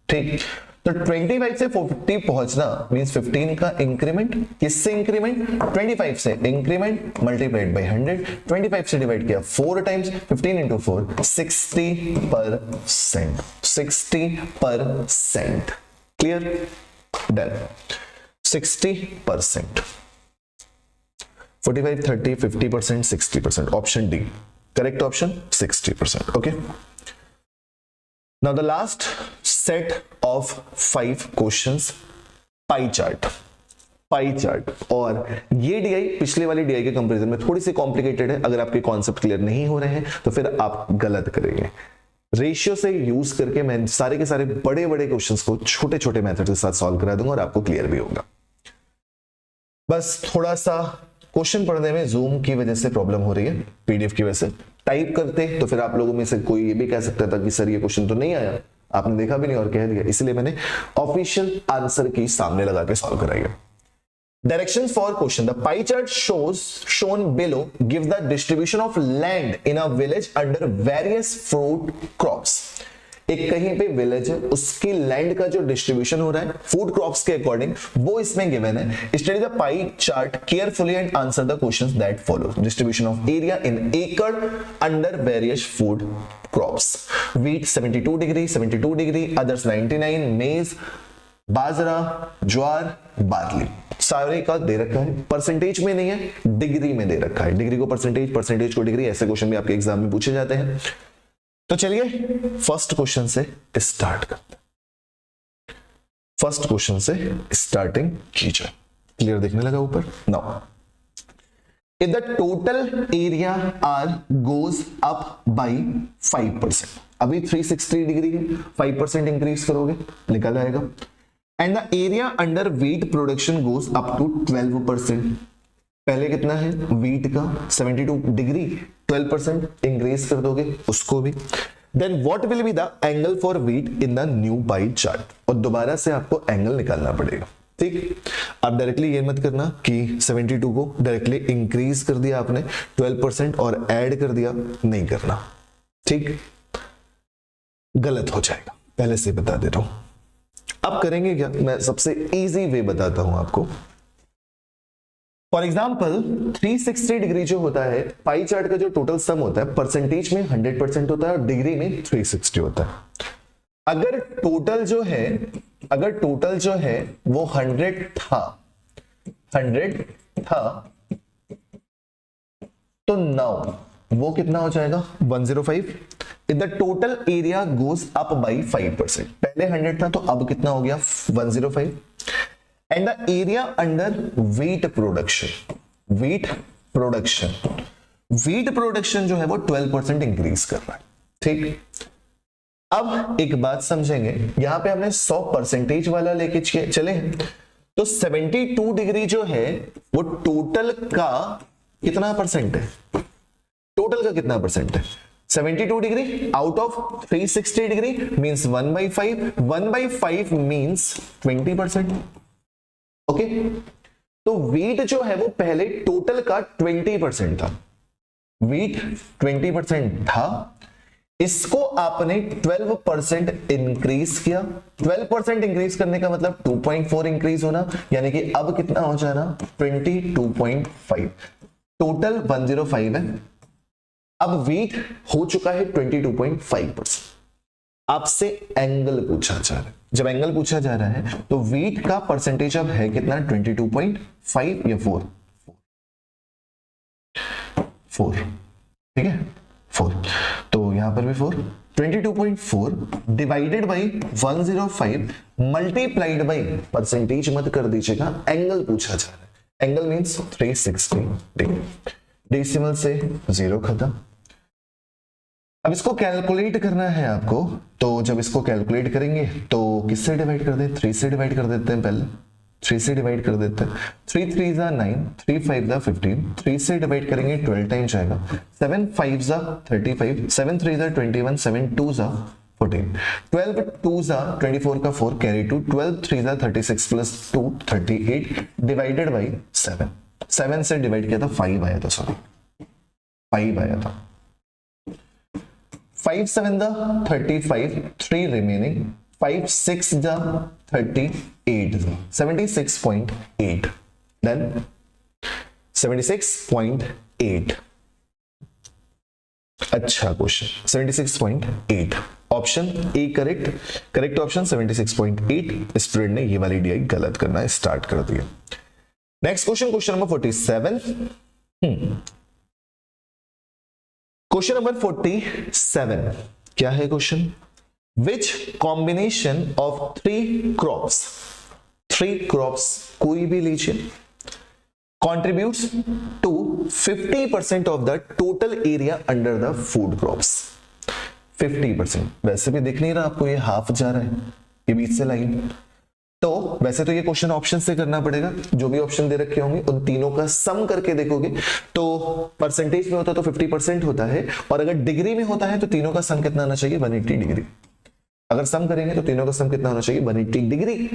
ठीक, तो 25 से 40 पहुंचना मींस 15 का इंक्रीमेंट, किससे इंक्रीमेंट, 25 से इंक्रीमेंट मल्टीप्लाइड बाय 100, 25 से डिवाइड किया 4 times, 15 into 4 60%, 60%। Clear, done. 60%, 45, 30, 50%, 60%, option D correct option, 60%। Okay, now the last set of 5 questions, pie chart. Pi chart, और ये DI पिछले वाली DI के कंपैरिजन में थोड़ी सी कॉम्प्लिकेटेड है। अगर आपके कॉन्सेप्ट क्लियर नहीं हो रहे हैं तो फिर आप गलत करेंगे। रेशियो से यूज करके मैं सारे के सारे बड़े बड़े क्वेश्चंस को छोटे छोटे मेथड के साथ सॉल्व करा दूंगा और आपको क्लियर भी होगा। बस थोड़ा सा क्वेश्चन पढ़ने में जूम की वजह से प्रॉब्लम हो रही है, पीडीएफ की वजह से। टाइप करते तो फिर आप लोगों में से कोई ये भी कह सकता था कि सर ये क्वेश्चन तो नहीं आया, आपने देखा भी नहीं और कह दिया, इसलिए मैंने ऑफिशियल आंसर की सामने लगा के सॉल्व कराई है। Directions for question. The pie chart shown below give the distribution of land in a village under various fruit crops. एक कहीं पे विलेज है, उसकी लैंड का जो डिस्ट्रीब्यूशन हो रहा है फूड क्रॉप्स के अकॉर्डिंग, वो इसमें गिवन है। Study the pie chart carefully and answer the questions that follow. Distribution of area in एकड़ under various food crops. Wheat 72 degree, 72 degree, others 99, maize, बाजरा, ज्वार, बार्ली, सारे का दे रखा है। परसेंटेज में नहीं है, डिग्री में दे रखा है। डिग्री को परसेंटेज, परसेंटेज को डिग्री, ऐसे क्वेश्चन भी आपके एग्जाम में पूछे जाते हैं। तो चलिए फर्स्ट क्वेश्चन से स्टार्ट करते हैं। फर्स्ट क्वेश्चन से स्टार्टिंग की जाए। क्लियर देखने लगा ऊपर? Now if the total area R goes up by 5%, अभी 360 डिग्री है, 5% इंक्रीज करोगे निकल आएगा। And the area under wheat production goes up to 12%, पहले कितना है व्हीट का 72 डिग्री, 12% इंक्रीज कर दोगे उसको भी। Then what will be the angle for wheat in the new pie chart, और दोबारा से आपको एंगल निकालना पड़ेगा। ठीक, आप डायरेक्टली ये मत करना कि 72 को डायरेक्टली इंक्रीज कर दिया आपने 12% और ऐड कर दिया, नहीं करना। ठीक, गलत हो जाएगा, पहले से बता दे रहा हूं। अब करेंगे क्या, मैं सबसे इजी वे बताता हूं आपको। फॉर एग्जाम्पल 360 डिग्री जो होता है पाई चार्ट का जो टोटल सम होता है, परसेंटेज में 100% होता है और डिग्री में 360 होता है। अगर टोटल जो है वो 100 था तो नाउ वो कितना हो जाएगा 105। If the total area goes up by 5%, पहले 100 था तो अब कितना हो गया 105। And the area under wheat production जो है वो 12% इंक्रीज कर रहा है। ठीक, अब एक बात समझेंगे, यहां पे हमने 100% वाला लेके चले हैं, तो 72 डिग्री जो है वो टोटल का कितना परसेंट है, टोटल का कितना परसेंट है 72 degree out of 360 degree means 1/5, 1/5 means 20%। Okay, तो व्हीट जो है वो पहले टोटल का 20% था, व्हीट 20% था, इसको आपने 12% इंक्रीज किया। 12% इंक्रीज करने का मतलब 2.4 इंक्रीज होना, यानी कि अब कितना हो जाना 22.5, टोटल 105 है, अब व्हीट हो चुका है 22.5%। आपसे एंगल पूछा जा रहा है, जब एंगल पूछा जा रहा है तो व्हीट का परसेंटेज अब है कितना 22.5 या 4, ठीक है 4, तो यहां पर भी 4, 22.4 divided by 105 multiplied by, percentage मत कर दीजिएगा, एंगल पूछा जा रहा है, एंगल मींस 360 डिग्री, डेसिमल से 0 खत्म। अब इसको कैलकुलेट करना है आपको, तो जब इसको कैलकुलेट करेंगे तो किससे डिवाइड कर दें, 3 से डिवाइड कर देते हैं, पहले 3 से डिवाइड कर देते हैं, 3 3 जा 9, 3 5 जा 15, 3 से डिवाइड करेंगे 12 टाइम्स आएगा, 7 5 जा 35, 7 3 जा 21, 7 2 जा 14, 12 2 जा 24 का 4 कैरी 2, 12 3 जा 36 प्लस 2 38 डिवाइडेड बाई 7, 7 से डिवाइड किया था 5 आया था, सॉरी 5 आया था, 5 7 जा 35, 3 रिमेनिंग, 5 6 जा 38, 76.8, then 76.8। अच्छा question 76.8, option A correct option 76.8। Student ने ये वाली डीआई गलत करना स्टार्ट कर दिया। Next question number 47। Question number 47 क्या है question, Which combination of three crops कोई भी लीजिए contributes to 50% of the total area under the food crops। 50%, वैसे भी दिख नहीं रहा आपको, ये हाफ जा रहा है, ये बीच से लाइन, तो वैसे तो ये क्वेश्चन ऑप्शन से करना पड़ेगा, जो भी ऑप्शन दे रखे होंगे उन तीनों का सम करके देखोगे तो परसेंटेज में होता तो 50% होता है, और अगर डिग्री में होता है तो तीनों का सम कितना आना चाहिए 180 डिग्री। अगर सम करेंगे तो तीनों का सम कितना होना चाहिए 180 डिग्री।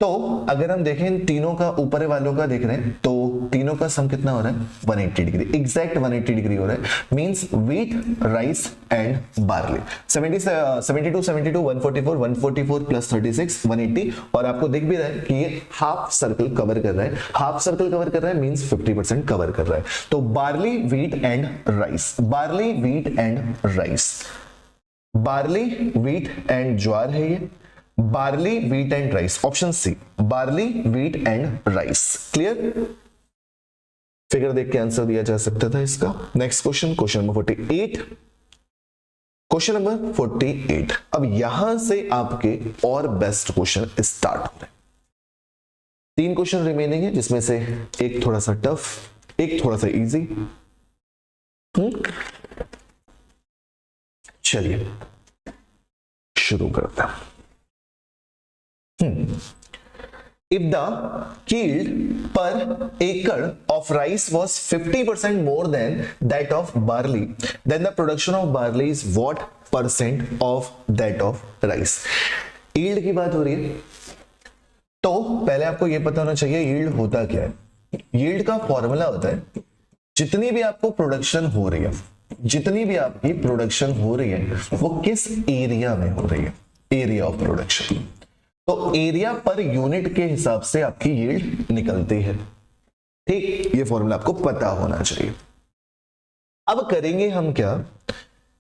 तो अगर हम देखें इन तीनों का, ऊपर वालों का देख रहे हैं तो तीनों का सम कितना हो रहा है 180 डिग्री, एग्जैक्ट 180 डिग्री हो रहा है, means wheat rice and barley. 72 144 144 plus 36 180, और आपको दिख भी रहा है कि ये हाफ सर्कल कवर कर रहा है, हाफ सर्कल कवर कर रहा है मींस 50% कवर कर रहा है। तो barley wheat and rice, barley wheat and rice, barley wheat and jowar है ये, barley wheat and rice, option C barley wheat and rice. Clear, figure देख के आंसर दिया जा सकता था इसका। Next question number 48। Question number 48। अब यहां से आपके और बेस्ट क्वेश्चन स्टार्ट हो रहे हैं। 3 क्वेश्चन रिमेनिंग है, जिसमें से एक थोड़ा सा टफ, एक थोड़ा सा इजी। चलिए शुरू करते हैं। If the yield per acre of rice was 50% more than that of barley, then the production of barley is what percent of that of rice? Yield की बात हो रही है, तो पहले आपको यह पता होना चाहिए yield होता क्या है। yield का फॉर्मूला होता है जितनी भी आपको प्रोडक्शन हो रही है, जितनी भी आपकी प्रोडक्शन हो रही है वो किस एरिया में हो रही है, एरिया ऑफ प्रोडक्शन। तो एरिया पर यूनिट के हिसाब से आपकी यील्ड निकलती है। ठीक, ये फॉर्मूला आपको पता होना चाहिए। अब करेंगे हम क्या,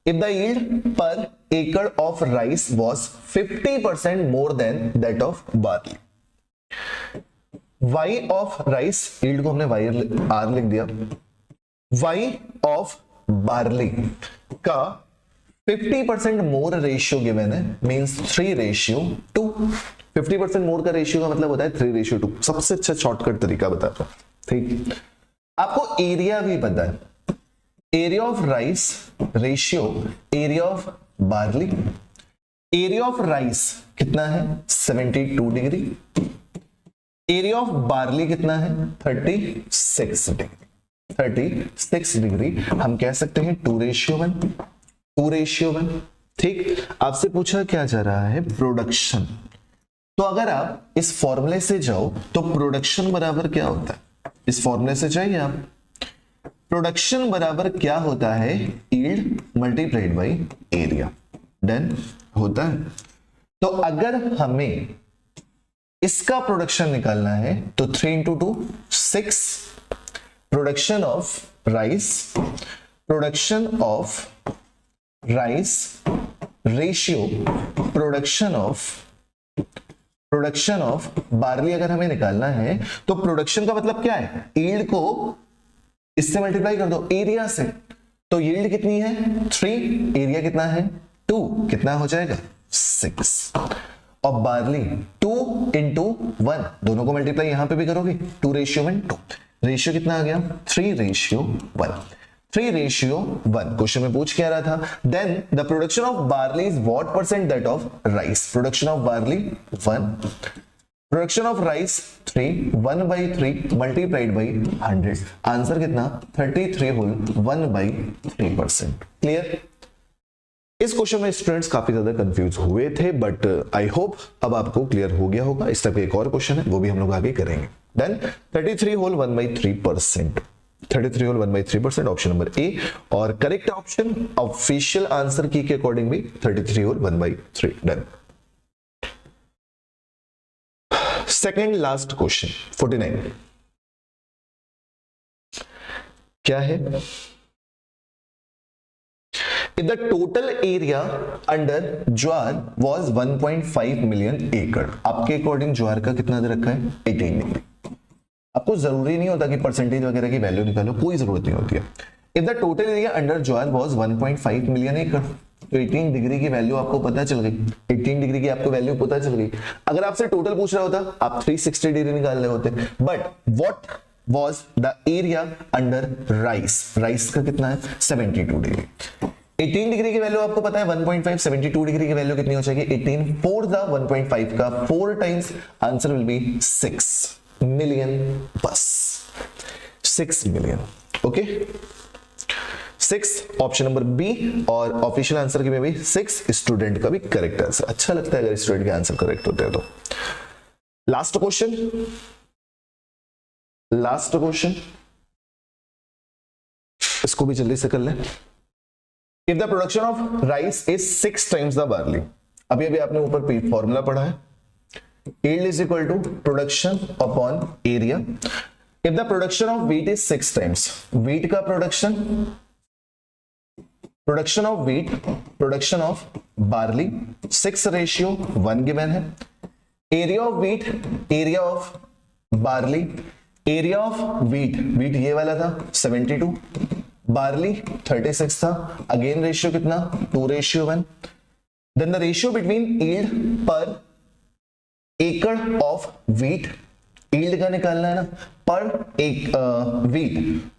if the yield per acre of rice was 50% more than that of barley, Y of rice, yield को हमने वाई आर लिख दिया, वाई ऑफ बार्ली का 50% मोर रेशियो गिवन है, मींस 3:2। 50% मोर का रेशियो का मतलब होता है 3:2। सबसे अच्छा शॉर्टकट तरीका बताता हूं। ठीक, आपको एरिया भी पता है, area of rice ratio area of barley. Area of rice कितना है 72 डिग्री, एरिया ऑफ बार्ली कितना है 36 डिग्री। 36 डिग्री हम कह सकते हैं 2:1, 2:1। ठीक, आपसे पूछा क्या जा रहा है, प्रोडक्शन। तो अगर आप इस फॉर्मूले से जाओ तो प्रोडक्शन बराबर क्या होता है, इस फॉर्मूले से जाइए आप, प्रोडक्शन बराबर क्या होता है, yield multiplied by area. Done होता है। तो अगर हमें इसका प्रोडक्शन निकालना है तो 3 × 2 6, production of rice, production of rice ratio production of barley अगर हमें निकालना है तो प्रोडक्शन का मतलब क्या है, यील्ड को इससे मल्टीप्लाई कर दो एरिया से। तो यील्ड कितनी है 3, एरिया कितना है 2, कितना हो जाएगा 6। और बार्ली 2 × 1, दोनों को मल्टीप्लाई यहां पे भी करोगे 2:2। रेशियो कितना आ गया 3:1। 3:1 क्वेश्चन में पूछ क्या रहा था, then the production of barley is what percent that of rice. Production of barley 1, production of rice 3, 1/3 multiplied by 100। Answer कितना 33 होल 1/3%। क्लियर। इस क्वेश्चन में स्टूडेंट्स काफी ज्यादा कंफ्यूज हुए थे, बट आई होप अब आपको क्लियर हो गया होगा। इस टाइप का एक और क्वेश्चन है, वो भी हम लोग आगे करेंगे। Then 33 whole 1/3%, 33 whole 1/3%, option number A. और correct option official answer key के अकॉर्डिंग भी 33 whole 1/3। Done. Second last question 49 क्या है, if the total area under jowar was 1.5 million acre, आपके अकॉर्डिंग ज्वार का कितना दे रखा है 18 डिग्री। आपको जरूरी नहीं होता कि परसेंटेज वगैरह की वैल्यू निकालो, कोई जरूरत नहीं होती है। If the total area under jowar was 1.5 million एकड़, तो 18 डिग्री की वैल्यू आपको पता चल गई, 18 डिग्री की आपको वैल्यू पता चल गई। अगर आपसे टोटल पूछ रहा होता आप 360 डिग्री निकाल रहे होते। But what was the area under rice, rice का कितना है 72 डिग्री। 18 डिग्री की वैल्यू आपको पता है 1.5, 72 डिग्री की वैल्यू कितनी हो जाएगी 18 4 द 1.5 का 4 times, answer will be 6 million. बस 6 million. Okay, 6 option number B. और ऑफिशियल आंसर की में भी 6 स्टूडेंट का भी करेक्ट आंसर। अच्छा लगता है अगर स्टूडेंट के आंसर करेक्ट होते हैं तो। लास्ट क्वेश्चन इसको भी जल्दी से कर लें। If the production of rice is 6 times the barley, अभी आपने ऊपर फॉर्मूला पढ़ा है, yield is equal to production upon area. If the production of wheat is 6 times, wheat का production of wheat, production of barley 6:1 given है। area of wheat, area of barley, area of wheat ये वाला था 72, barley 36 था, again ratio कितना 2:1. Then the ratio between yield per acre of wheat, yield का निकालना है ना, पर एक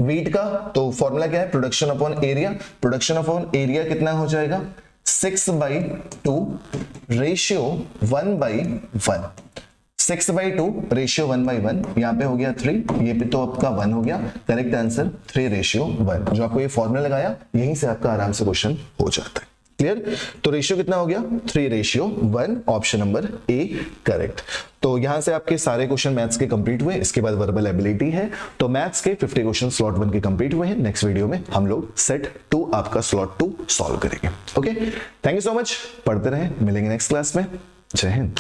व्हीट का तो फॉर्मूला क्या है, production upon area. Production upon area कितना हो जाएगा 6/2 रेशियो 1/1. 6/2 रेशियो 1/1, यहाँ पे हो गया 3, ये पे तो आपका 1 हो गया. Correct answer 3:1. जो आपको ये फॉर्मूला लगाया यहीं से आपका आराम से क्वेश्चन हो जाता है. क्लियर. तो रेशियो कितना हो गया 3:1. Option number A correct. तो यहां से आपके सारे क्वेश्चन मैथ्स के कंप्लीट हुए. इसके बाद वर्बल एबिलिटी है. तो मैथ्स के 50 क्वेश्चन स्लॉट 1 के कंप्लीट हुए हैं. नेक्स्ट वीडियो में हम लोग सेट 2 आपका स्लॉट 2 सॉल्व करेंगे. Okay, thank you so much. पढ़ते रहें, मिलेंगे नेक्स्ट क्लास में. जय हिंद.